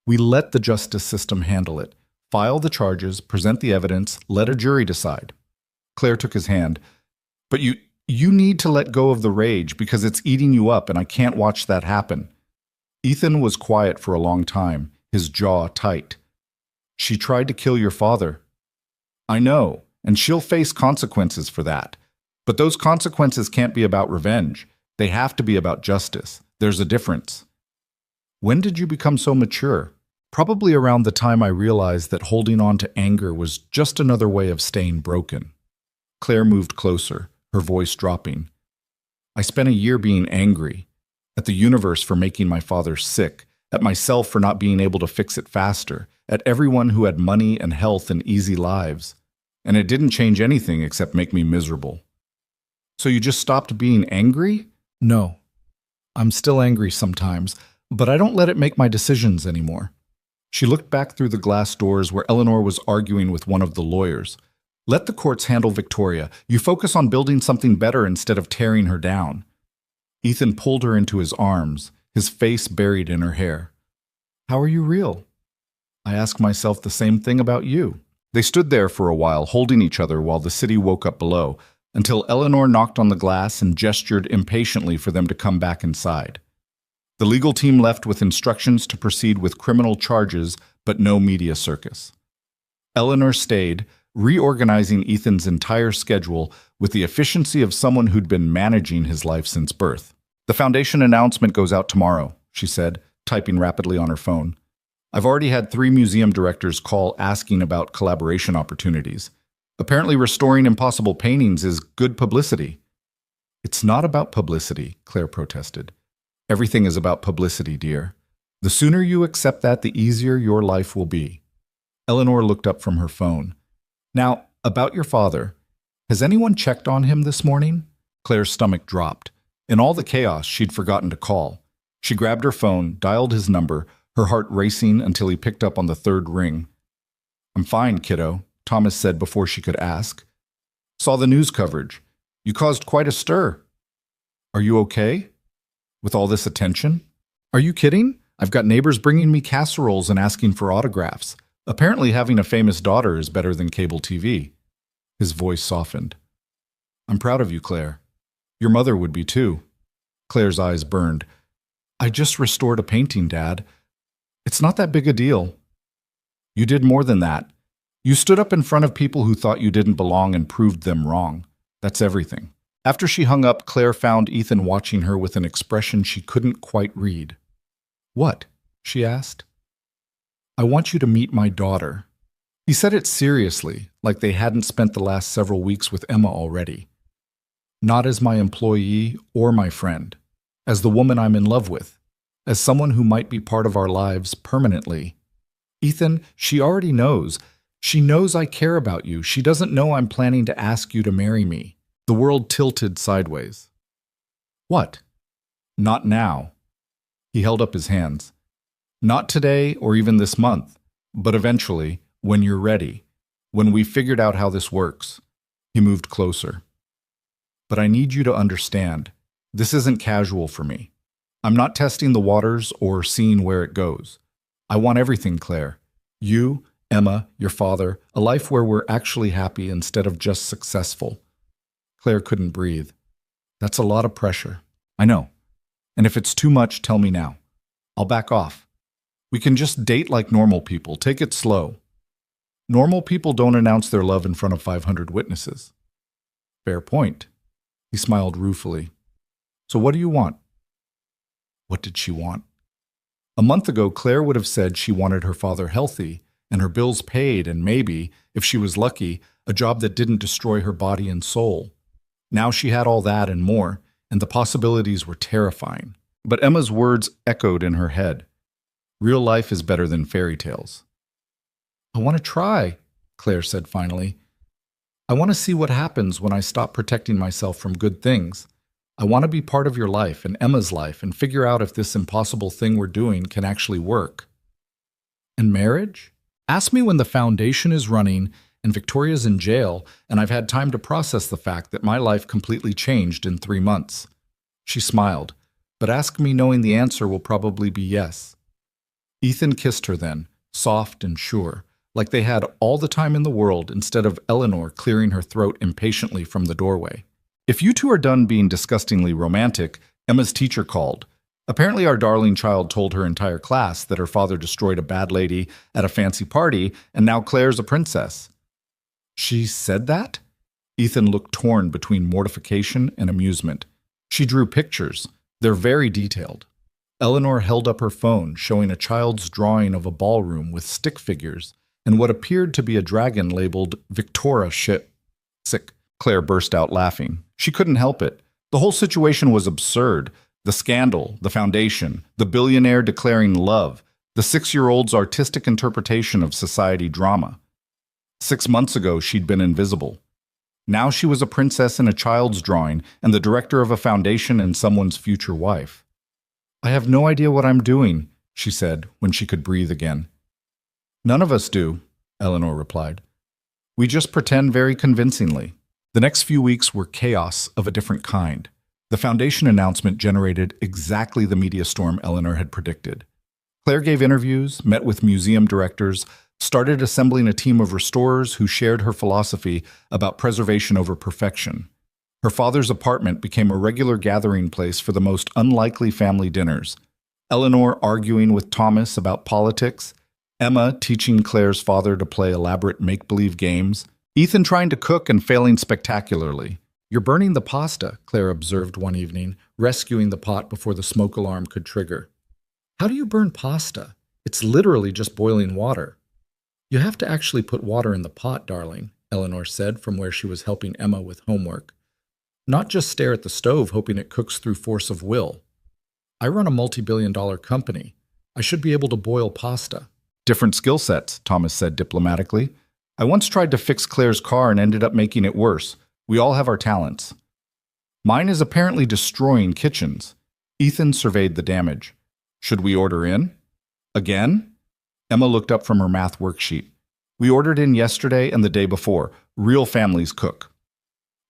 S1: We let the justice system handle it. File the charges, present the evidence, let a jury decide. Claire took his hand. But you need to let go of the rage because it's eating you up and I can't watch that happen. Ethan was quiet for a long time, his jaw tight. She tried to kill your father. I know, and she'll face consequences for that. But those consequences can't be about revenge. They have to be about justice. There's a difference. When did you become so mature? Probably around the time I realized that holding on to anger was just another way of staying broken. Claire moved closer, her voice dropping. I spent a year being angry, at the universe for making my father sick, at myself for not being able to fix it faster, at everyone who had money and health and easy lives. And it didn't change anything except make me miserable. So you just stopped being angry? No. I'm still angry sometimes, but I don't let it make my decisions anymore. She looked back through the glass doors where Eleanor was arguing with one of the lawyers. Let the courts handle Victoria. You focus on building something better instead of tearing her down. Ethan pulled her into his arms, his face buried in her hair. How are you real? I ask myself the same thing about you. They stood there for a while, holding each other while the city woke up below, until Eleanor knocked on the glass and gestured impatiently for them to come back inside. The legal team left with instructions to proceed with criminal charges, but no media circus. Eleanor stayed, reorganizing Ethan's entire schedule with the efficiency of someone who'd been managing his life since birth. The foundation announcement goes out tomorrow, she said, typing rapidly on her phone. I've already had 3 museum directors call asking about collaboration opportunities. Apparently restoring impossible paintings is good publicity. It's not about publicity, Claire protested. Everything is about publicity, dear. The sooner you accept that, the easier your life will be. Eleanor looked up from her phone. Now, about your father. Has anyone checked on him this morning? Claire's stomach dropped. In all the chaos, she'd forgotten to call. She grabbed her phone, dialed his number, her heart racing until he picked up on the 3rd ring. I'm fine, kiddo, Thomas said before she could ask. Saw the news coverage. You caused quite a stir. Are you okay? With all this attention? Are you kidding? I've got neighbors bringing me casseroles and asking for autographs. Apparently having a famous daughter is better than cable TV. His voice softened. I'm proud of you, Claire. Your mother would be too. Claire's eyes burned. I just restored a painting, Dad. It's not that big a deal. You did more than that. You stood up in front of people who thought you didn't belong and proved them wrong. That's everything. After she hung up, Claire found Ethan watching her with an expression she couldn't quite read. What? She asked. I want you to meet my daughter. He said it seriously, like they hadn't spent the last several weeks with Emma already. Not as my employee or my friend, as the woman I'm in love with, as someone who might be part of our lives permanently. Ethan, she already knows. She knows I care about you. She doesn't know I'm planning to ask you to marry me. The world tilted sideways. What? Not now. He held up his hands. Not today or even this month, but eventually, when you're ready, when we've figured out how this works. He moved closer. But I need you to understand, this isn't casual for me. I'm not testing the waters or seeing where it goes. I want everything, Claire. You, Emma, your father, a life where we're actually happy instead of just successful. Claire couldn't breathe. That's a lot of pressure. I know. And if it's too much, tell me now. I'll back off. We can just date like normal people. Take it slow. Normal people don't announce their love in front of 500 witnesses. Fair point. He smiled ruefully. So what do you want? What did she want? A month ago, Claire would have said she wanted her father healthy and her bills paid and maybe, if she was lucky, a job that didn't destroy her body and soul. Now she had all that and more, and the possibilities were terrifying. But Emma's words echoed in her head. Real life is better than fairy tales. I want to try, Claire said finally. I want to see what happens when I stop protecting myself from good things. I want to be part of your life and Emma's life and figure out if this impossible thing we're doing can actually work. And marriage? Ask me when the foundation is running and Victoria's in jail, and I've had time to process the fact that my life completely changed in 3 months. She smiled, but ask me knowing the answer will probably be yes. Ethan kissed her then, soft and sure, like they had all the time in the world instead of Eleanor clearing her throat impatiently from the doorway. If you two are done being disgustingly romantic, Emma's teacher called. Apparently our darling child told her entire class that her father destroyed a bad lady at a fancy party, and now Claire's a princess. She said that? Ethan looked torn between mortification and amusement. She drew pictures. They're very detailed. Eleanor held up her phone, showing a child's drawing of a ballroom with stick figures and what appeared to be a dragon labeled Victoria Ship. Sick. Claire burst out laughing. She couldn't help it. The whole situation was absurd. The scandal, the foundation, the billionaire declaring love, the 6-year-old's artistic interpretation of society drama. 6 months ago, she'd been invisible. Now she was a princess in a child's drawing and the director of a foundation and someone's future wife. I have no idea what I'm doing, she said when she could breathe again. None of us do, Eleanor replied. We just pretend very convincingly. The next few weeks were chaos of a different kind. The foundation announcement generated exactly the media storm Eleanor had predicted. Claire gave interviews, met with museum directors, started assembling a team of restorers who shared her philosophy about preservation over perfection. Her father's apartment became a regular gathering place for the most unlikely family dinners. Eleanor arguing with Thomas about politics, Emma teaching Claire's father to play elaborate make-believe games, Ethan trying to cook and failing spectacularly. You're burning the pasta, Claire observed one evening, rescuing the pot before the smoke alarm could trigger. How do you burn pasta? It's literally just boiling water. You have to actually put water in the pot, darling, Eleanor said from where she was helping Emma with homework. Not just stare at the stove hoping it cooks through force of will. I run a multi-billion-dollar company. I should be able to boil pasta. Different skill sets, Thomas said diplomatically. I once tried to fix Claire's car and ended up making it worse. We all have our talents. Mine is apparently destroying kitchens. Ethan surveyed the damage. Should we order in? Again? Emma looked up from her math worksheet. We ordered in yesterday and the day before. Real families cook.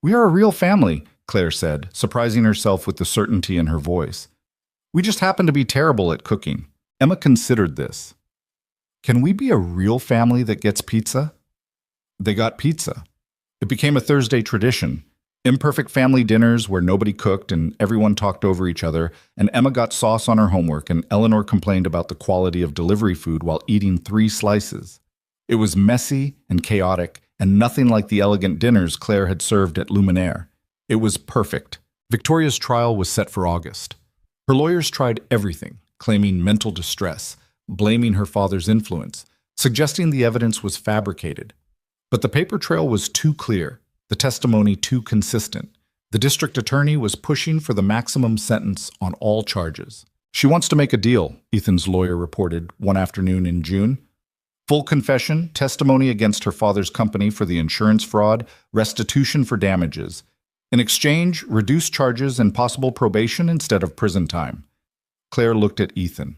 S1: We are a real family, Claire said, surprising herself with the certainty in her voice. We just happen to be terrible at cooking. Emma considered this. Can we be a real family that gets pizza? They got pizza. It became a Thursday tradition. Imperfect family dinners where nobody cooked and everyone talked over each other, and Emma got sauce on her homework and Eleanor complained about the quality of delivery food while eating 3 slices. It was messy and chaotic and nothing like the elegant dinners Claire had served at Luminaire. It was perfect. Victoria's trial was set for August. Her lawyers tried everything, claiming mental distress, blaming her father's influence, suggesting the evidence was fabricated. But the paper trail was too clear, the testimony too consistent. The district attorney was pushing for the maximum sentence on all charges. She wants to make a deal, Ethan's lawyer reported one afternoon in June. Full confession, testimony against her father's company for the insurance fraud, restitution for damages. In exchange, reduced charges and possible probation instead of prison time. Claire looked at Ethan.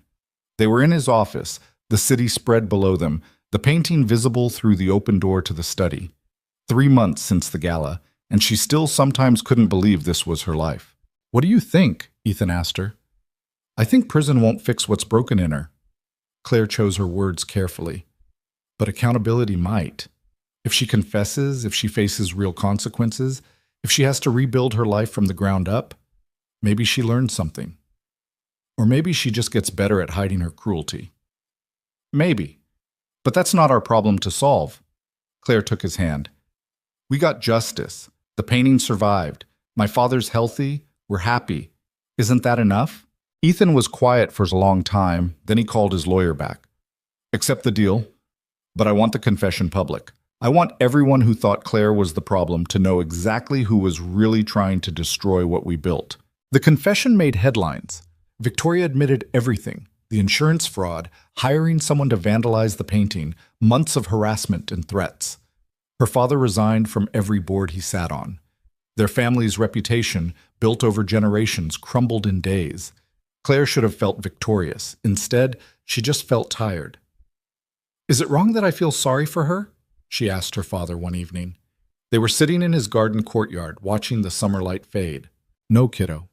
S1: They were in his office, the city spread below them, the painting visible through the open door to the study. 3 months since the gala, and she still sometimes couldn't believe this was her life. What do you think? Ethan asked her. I think prison won't fix what's broken in her. Claire chose her words carefully. But accountability might. If she confesses, if she faces real consequences, if she has to rebuild her life from the ground up, maybe she learns something. Or maybe she just gets better at hiding her cruelty. Maybe. But that's not our problem to solve. Claire took his hand. We got justice. The painting survived. My father's healthy. We're happy. Isn't that enough? Ethan was quiet for a long time, then he called his lawyer back. Accept the deal, but I want the confession public. I want everyone who thought Claire was the problem to know exactly who was really trying to destroy what we built. The confession made headlines. Victoria admitted everything. The insurance fraud, hiring someone to vandalize the painting, months of harassment and threats. Her father resigned from every board he sat on. Their family's reputation, built over generations, crumbled in days. Claire should have felt victorious. Instead, she just felt tired. Is it wrong that I feel sorry for her? She asked her father one evening. They were sitting in his garden courtyard, watching the summer light fade. No, kiddo.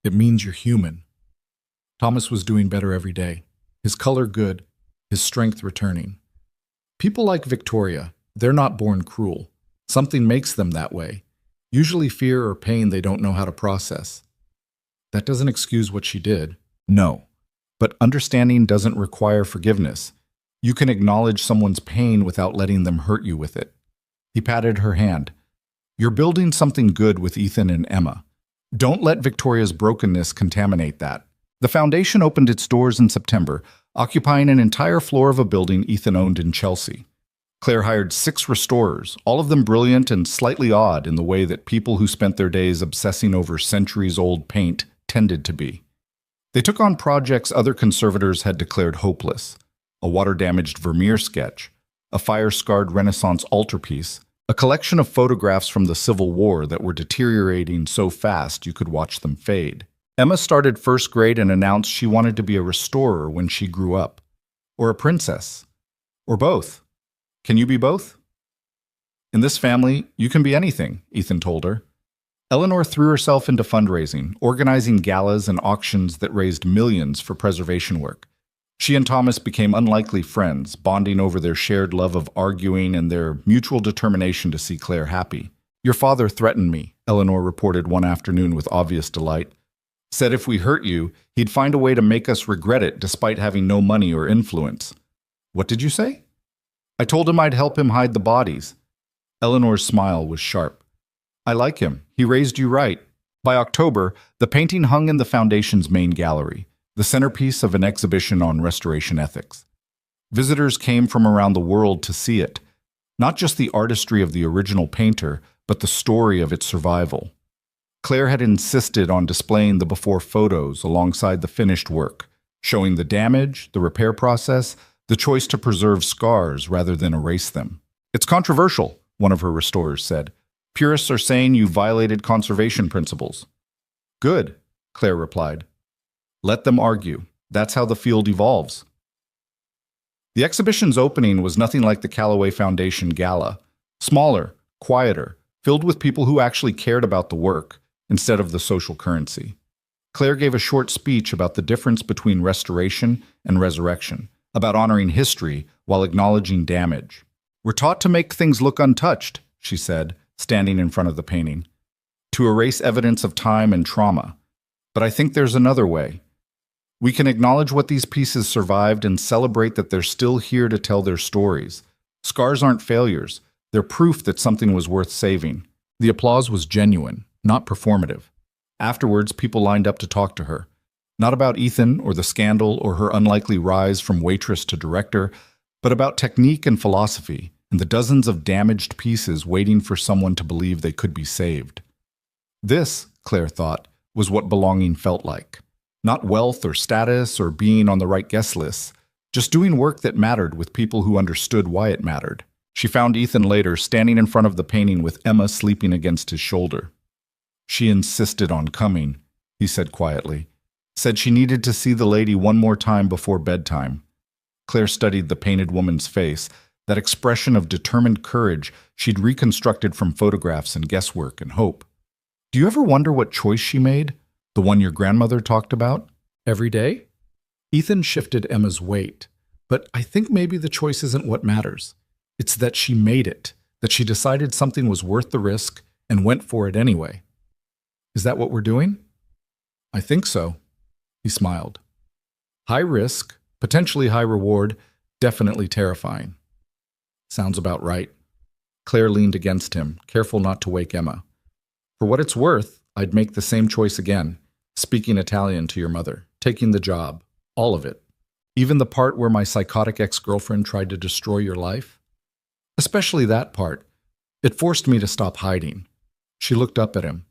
S1: It means you're human. Thomas was doing better every day. His color good, his strength returning. People like Victoria, they're not born cruel. Something makes them that way. Usually fear or pain they don't know how to process. That doesn't excuse what she did. No. But understanding doesn't require forgiveness. You can acknowledge someone's pain without letting them hurt you with it. He patted her hand. You're building something good with Ethan and Emma. Don't let Victoria's brokenness contaminate that. The foundation opened its doors in September, occupying an entire floor of a building Ethan owned in Chelsea. Claire hired 6 restorers, all of them brilliant and slightly odd in the way that people who spent their days obsessing over centuries-old paint tended to be. They took on projects other conservators had declared hopeless. A water-damaged Vermeer sketch, a fire-scarred Renaissance altarpiece, a collection of photographs from the Civil War that were deteriorating so fast you could watch them fade. Emma started first grade and announced she wanted to be a restorer when she grew up. Or a princess. Or both. Can you be both? In this family, you can be anything, Ethan told her. Eleanor threw herself into fundraising, organizing galas and auctions that raised millions for preservation work. She and Thomas became unlikely friends, bonding over their shared love of arguing and their mutual determination to see Claire happy. Your father threatened me, Eleanor reported one afternoon with obvious delight. Said if we hurt you, he'd find a way to make us regret it despite having no money or influence. What did you say? I told him I'd help him hide the bodies. Eleanor's smile was sharp. I like him. He raised you right. By October, the painting hung in the foundation's main gallery. the centerpiece of an exhibition on restoration ethics. Visitors came from around the world to see it, not just the artistry of the original painter, but the story of its survival. Claire had insisted on displaying the before photos alongside the finished work, showing the damage, the repair process, the choice to preserve scars rather than erase them. "It's controversial," one of her restorers said. "Purists are saying you violated conservation principles." "Good," Claire replied. "Let them argue. That's how the field evolves." The exhibition's opening was nothing like the Callaway Foundation Gala. Smaller, quieter, filled with people who actually cared about the work instead of the social currency. Claire gave a short speech about the difference between restoration and resurrection, about honoring history while acknowledging damage. "We're taught to make things look untouched," she said, standing in front of the painting, "to erase evidence of time and trauma. But I think there's another way. We can acknowledge what these pieces survived and celebrate that they're still here to tell their stories. Scars aren't failures. They're proof that something was worth saving." The applause was genuine, not performative. Afterwards, people lined up to talk to her. Not about Ethan or the scandal or her unlikely rise from waitress to director, but about technique and philosophy and the dozens of damaged pieces waiting for someone to believe they could be saved. This, Claire thought, was what belonging felt like. Not wealth or status or being on the right guest lists, just doing work that mattered with people who understood why it mattered. She found Ethan later standing in front of the painting with Emma sleeping against his shoulder. "She insisted on coming," he said quietly. "Said she needed to see the lady one more time before bedtime." Claire studied the painted woman's face, that expression of determined courage she'd reconstructed from photographs and guesswork and hope. "Do you ever wonder what choice she made? The one your grandmother talked about? Every day?" Ethan shifted Emma's weight, but "I think maybe the choice isn't what matters. It's that she made it, that she decided something was worth the risk and went for it anyway." "Is that what we're doing?" "I think so," he smiled. "High risk, potentially high reward, definitely terrifying." "Sounds about right." Claire leaned against him, careful not to wake Emma. "For what it's worth, I'd make the same choice again, speaking Italian to your mother, taking the job, all of it. Even the part where my psychotic ex-girlfriend tried to destroy your life. Especially that part. It forced me to stop hiding." She looked up at him.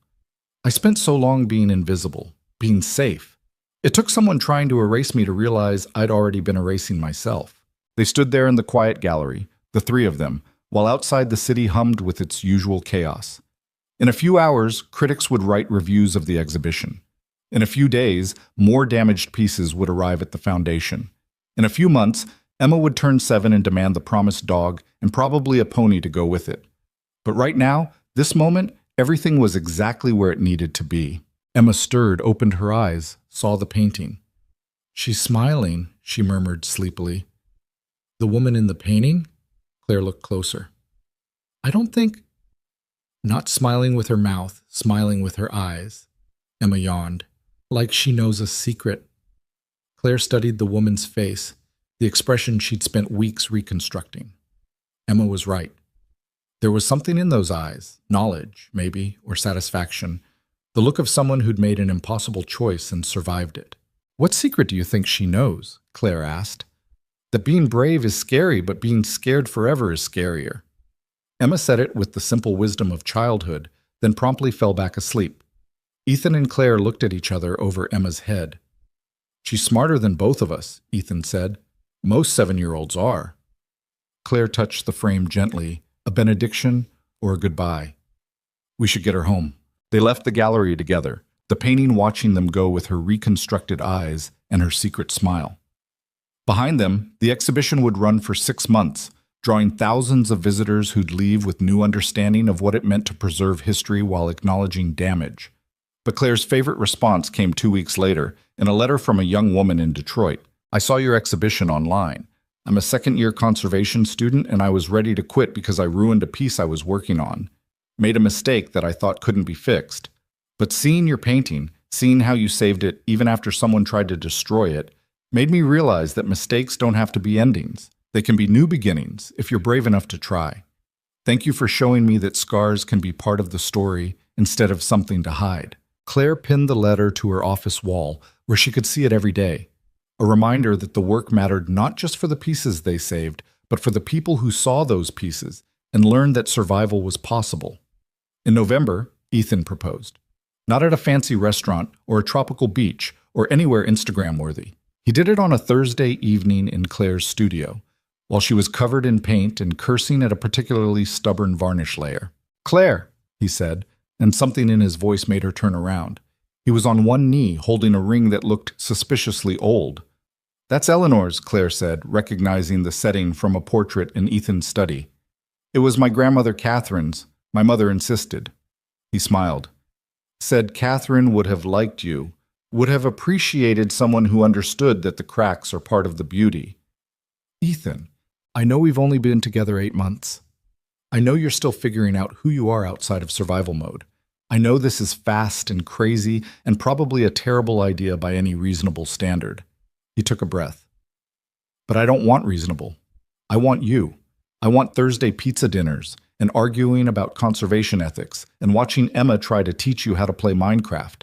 S1: "I spent so long being invisible, being safe. It took someone trying to erase me to realize I'd already been erasing myself." They stood there in the quiet gallery, the three of them, while outside the city hummed with its usual chaos. In a few hours, critics would write reviews of the exhibition. In a few days, more damaged pieces would arrive at the foundation. In a few months, Emma would turn 7 and demand the promised dog and probably a pony to go with it. But right now, this moment, everything was exactly where it needed to be. Emma stirred, opened her eyes, saw the painting. "She's smiling," she murmured sleepily. "The woman in the painting?" Claire looked closer. "I don't think—" "Not smiling with her mouth, smiling with her eyes," Emma yawned. "Like she knows a secret." Claire studied the woman's face, the expression she'd spent weeks reconstructing. Emma was right. There was something in those eyes, knowledge, maybe, or satisfaction, the look of someone who'd made an impossible choice and survived it. "What secret do you think she knows?" Claire asked. "That being brave is scary, but being scared forever is scarier." Emma said it with the simple wisdom of childhood, then promptly fell back asleep. Ethan and Claire looked at each other over Emma's head. "She's smarter than both of us," Ethan said. "Most 7-year-olds are." Claire touched the frame gently, a benediction or a goodbye. "We should get her home." They left the gallery together, the painting watching them go with her reconstructed eyes and her secret smile. Behind them, the exhibition would run for 6 months, drawing thousands of visitors who'd leave with new understanding of what it meant to preserve history while acknowledging damage. But Claire's favorite response came 2 weeks later, in a letter from a young woman in Detroit. "I saw your exhibition online. I'm a second-year conservation student, and I was ready to quit because I ruined a piece I was working on. Made a mistake that I thought couldn't be fixed. But seeing your painting, seeing how you saved it even after someone tried to destroy it, made me realize that mistakes don't have to be endings. They can be new beginnings if you're brave enough to try. Thank you for showing me that scars can be part of the story instead of something to hide." Claire pinned the letter to her office wall, where she could see it every day. A reminder that the work mattered not just for the pieces they saved, but for the people who saw those pieces and learned that survival was possible. In November, Ethan proposed. Not at a fancy restaurant or a tropical beach or anywhere Instagram-worthy. He did it on a Thursday evening in Claire's studio, while she was covered in paint and cursing at a particularly stubborn varnish layer. "Claire," he said, and something in his voice made her turn around. He was on one knee, holding a ring that looked suspiciously old. "That's Eleanor's," Claire said, recognizing the setting from a portrait in Ethan's study. "It was my grandmother Catherine's. My mother insisted." He smiled. "Said Catherine would have liked you, would have appreciated someone who understood that the cracks are part of the beauty." "Ethan, I know we've only been together 8 months. I know you're still figuring out who you are outside of survival mode. I know this is fast and crazy and probably a terrible idea by any reasonable standard." He took a breath. "But I don't want reasonable. I want you. I want Thursday pizza dinners and arguing about conservation ethics and watching Emma try to teach you how to play Minecraft.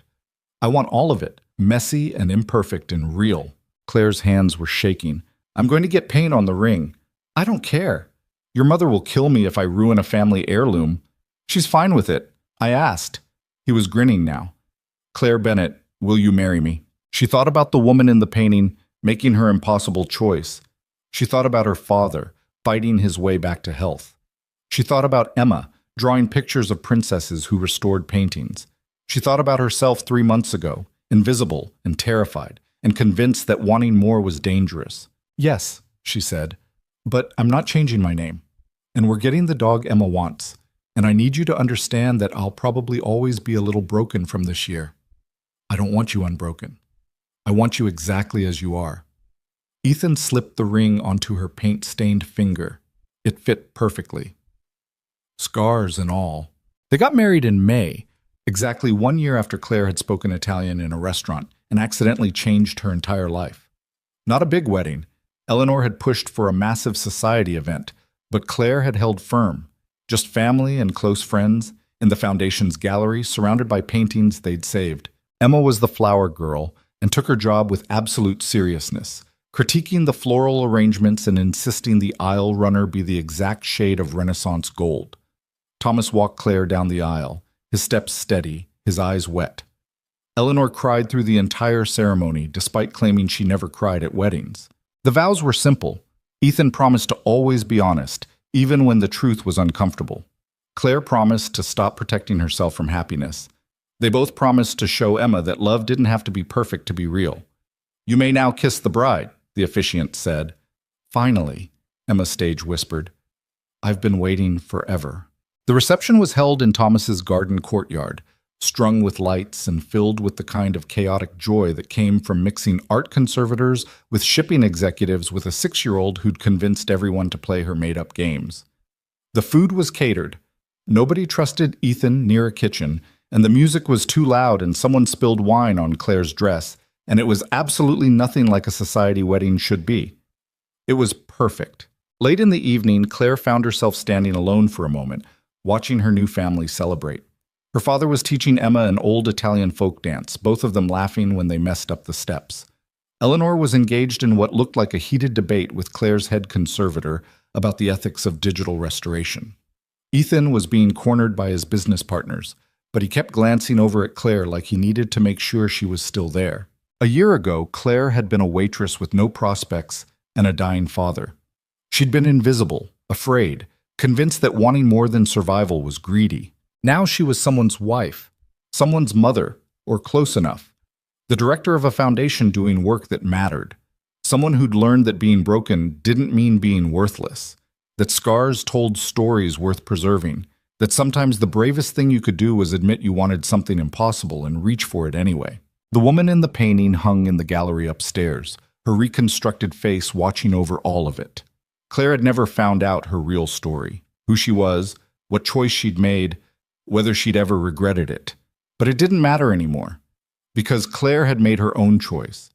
S1: I want all of it, messy and imperfect and real." Claire's hands were shaking. "I'm going to get paint on the ring. I don't care. Your mother will kill me if I ruin a family heirloom. She's fine with it. I asked." He was grinning now. "Claire Bennett, will you marry me?" She thought about the woman in the painting, making her impossible choice. She thought about her father, fighting his way back to health. She thought about Emma, drawing pictures of princesses who restored paintings. She thought about herself 3 months ago, invisible and terrified, and convinced that wanting more was dangerous. "Yes," she said, "but I'm not changing my name. And we're getting the dog Emma wants. And I need you to understand that I'll probably always be a little broken from this year. I don't want you unbroken. I want you exactly as you are." Ethan slipped the ring onto her paint-stained finger. It fit perfectly. Scars and all. They got married in May, exactly 1 year after Claire had spoken Italian in a restaurant and accidentally changed her entire life. Not a big wedding. Eleanor had pushed for a massive society event, but Claire had held firm. Just family and close friends in the foundation's gallery, surrounded by paintings they'd saved. Emma was the flower girl and took her job with absolute seriousness, critiquing the floral arrangements and insisting the aisle runner be the exact shade of Renaissance gold. Thomas walked Claire down the aisle, his steps steady, his eyes wet. Eleanor cried through the entire ceremony, despite claiming she never cried at weddings. The vows were simple. Ethan promised to always be honest, even when the truth was uncomfortable. Claire promised to stop protecting herself from happiness. They both promised to show Emma that love didn't have to be perfect to be real. "You may now kiss the bride," the officiant said. "Finally," Emma Stage whispered. "I've been waiting forever." The reception was held in Thomas's garden courtyard, strung with lights and filled with the kind of chaotic joy that came from mixing art conservators with shipping executives with a 6-year-old who'd convinced everyone to play her made-up games. The food was catered. Nobody trusted Ethan near a kitchen, and the music was too loud and someone spilled wine on Claire's dress, and it was absolutely nothing like a society wedding should be. It was perfect. Late in the evening, Claire found herself standing alone for a moment, watching her new family celebrate. Her father was teaching Emma an old Italian folk dance, both of them laughing when they messed up the steps. Eleanor was engaged in what looked like a heated debate with Claire's head conservator about the ethics of digital restoration. Ethan was being cornered by his business partners, but he kept glancing over at Claire like he needed to make sure she was still there. A year ago, Claire had been a waitress with no prospects and a dying father. She'd been invisible, afraid, convinced that wanting more than survival was greedy. Now she was someone's wife, someone's mother, or close enough. The director of a foundation doing work that mattered. Someone who'd learned that being broken didn't mean being worthless, that scars told stories worth preserving, that sometimes the bravest thing you could do was admit you wanted something impossible and reach for it anyway. The woman in the painting hung in the gallery upstairs, her reconstructed face watching over all of it. Claire had never found out her real story, who she was, what choice she'd made, whether she'd ever regretted it. But it didn't matter anymore, because Claire had made her own choice,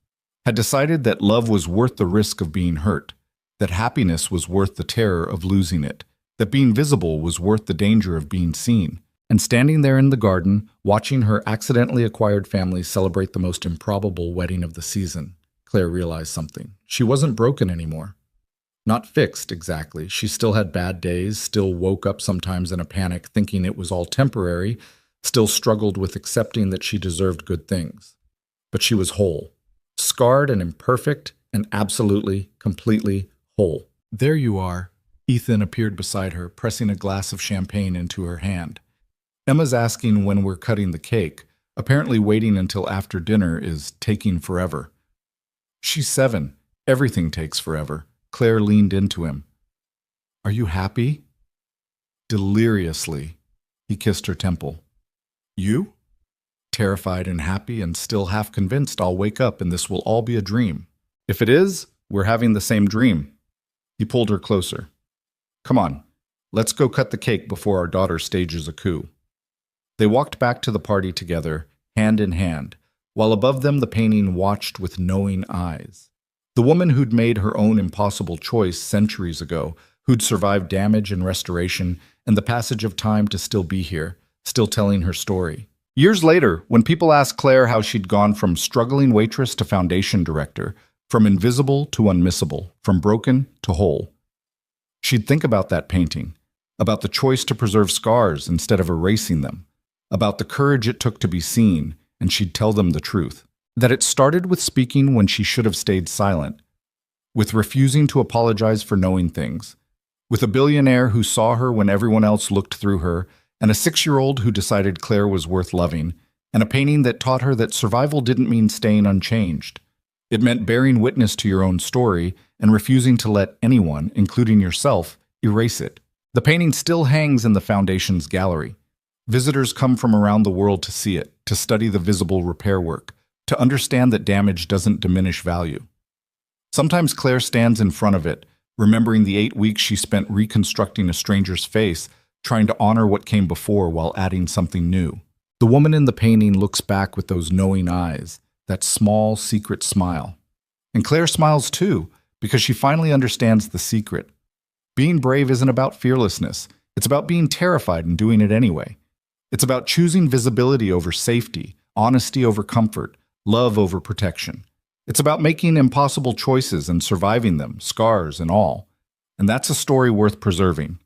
S1: had decided that love was worth the risk of being hurt, that happiness was worth the terror of losing it, that being visible was worth the danger of being seen. And standing there in the garden, watching her accidentally acquired family celebrate the most improbable wedding of the season, Claire realized something. She wasn't broken anymore. Not fixed, exactly. She still had bad days, still woke up sometimes in a panic thinking it was all temporary, still struggled with accepting that she deserved good things. But she was whole, scarred and imperfect, and absolutely, completely whole. There you are. Ethan appeared beside her, pressing a glass of champagne into her hand. Emma's asking when we're cutting the cake. Apparently waiting until after dinner is taking forever. She's 7. Everything takes forever. Claire leaned into him. Are you happy? Deliriously, he kissed her temple. You? Terrified and happy and still half convinced I'll wake up and this will all be a dream. If it is, we're having the same dream. He pulled her closer. Come on, let's go cut the cake before our daughter stages a coup. They walked back to the party together, hand in hand, while above them the painting watched with knowing eyes. The woman who'd made her own impossible choice centuries ago, who'd survived damage and restoration and the passage of time to still be here, still telling her story. Years later, when people asked Claire how she'd gone from struggling waitress to foundation director, from invisible to unmissable, from broken to whole, she'd think about that painting, about the choice to preserve scars instead of erasing them, about the courage it took to be seen, and she'd tell them the truth. That it started with speaking when she should have stayed silent, with refusing to apologize for knowing things, with a billionaire who saw her when everyone else looked through her, and a 6-year-old who decided Claire was worth loving, and a painting that taught her that survival didn't mean staying unchanged. It meant bearing witness to your own story and refusing to let anyone, including yourself, erase it. The painting still hangs in the Foundation's gallery. Visitors come from around the world to see it, to study the visible repair work, to understand that damage doesn't diminish value. Sometimes Claire stands in front of it, remembering the 8 weeks she spent reconstructing a stranger's face, trying to honor what came before while adding something new. The woman in the painting looks back with those knowing eyes, that small, secret smile. And Claire smiles too, because she finally understands the secret. Being brave isn't about fearlessness. It's about being terrified and doing it anyway. It's about choosing visibility over safety, honesty over comfort, love over protection. It's about making impossible choices and surviving them, scars and all. And that's a story worth preserving.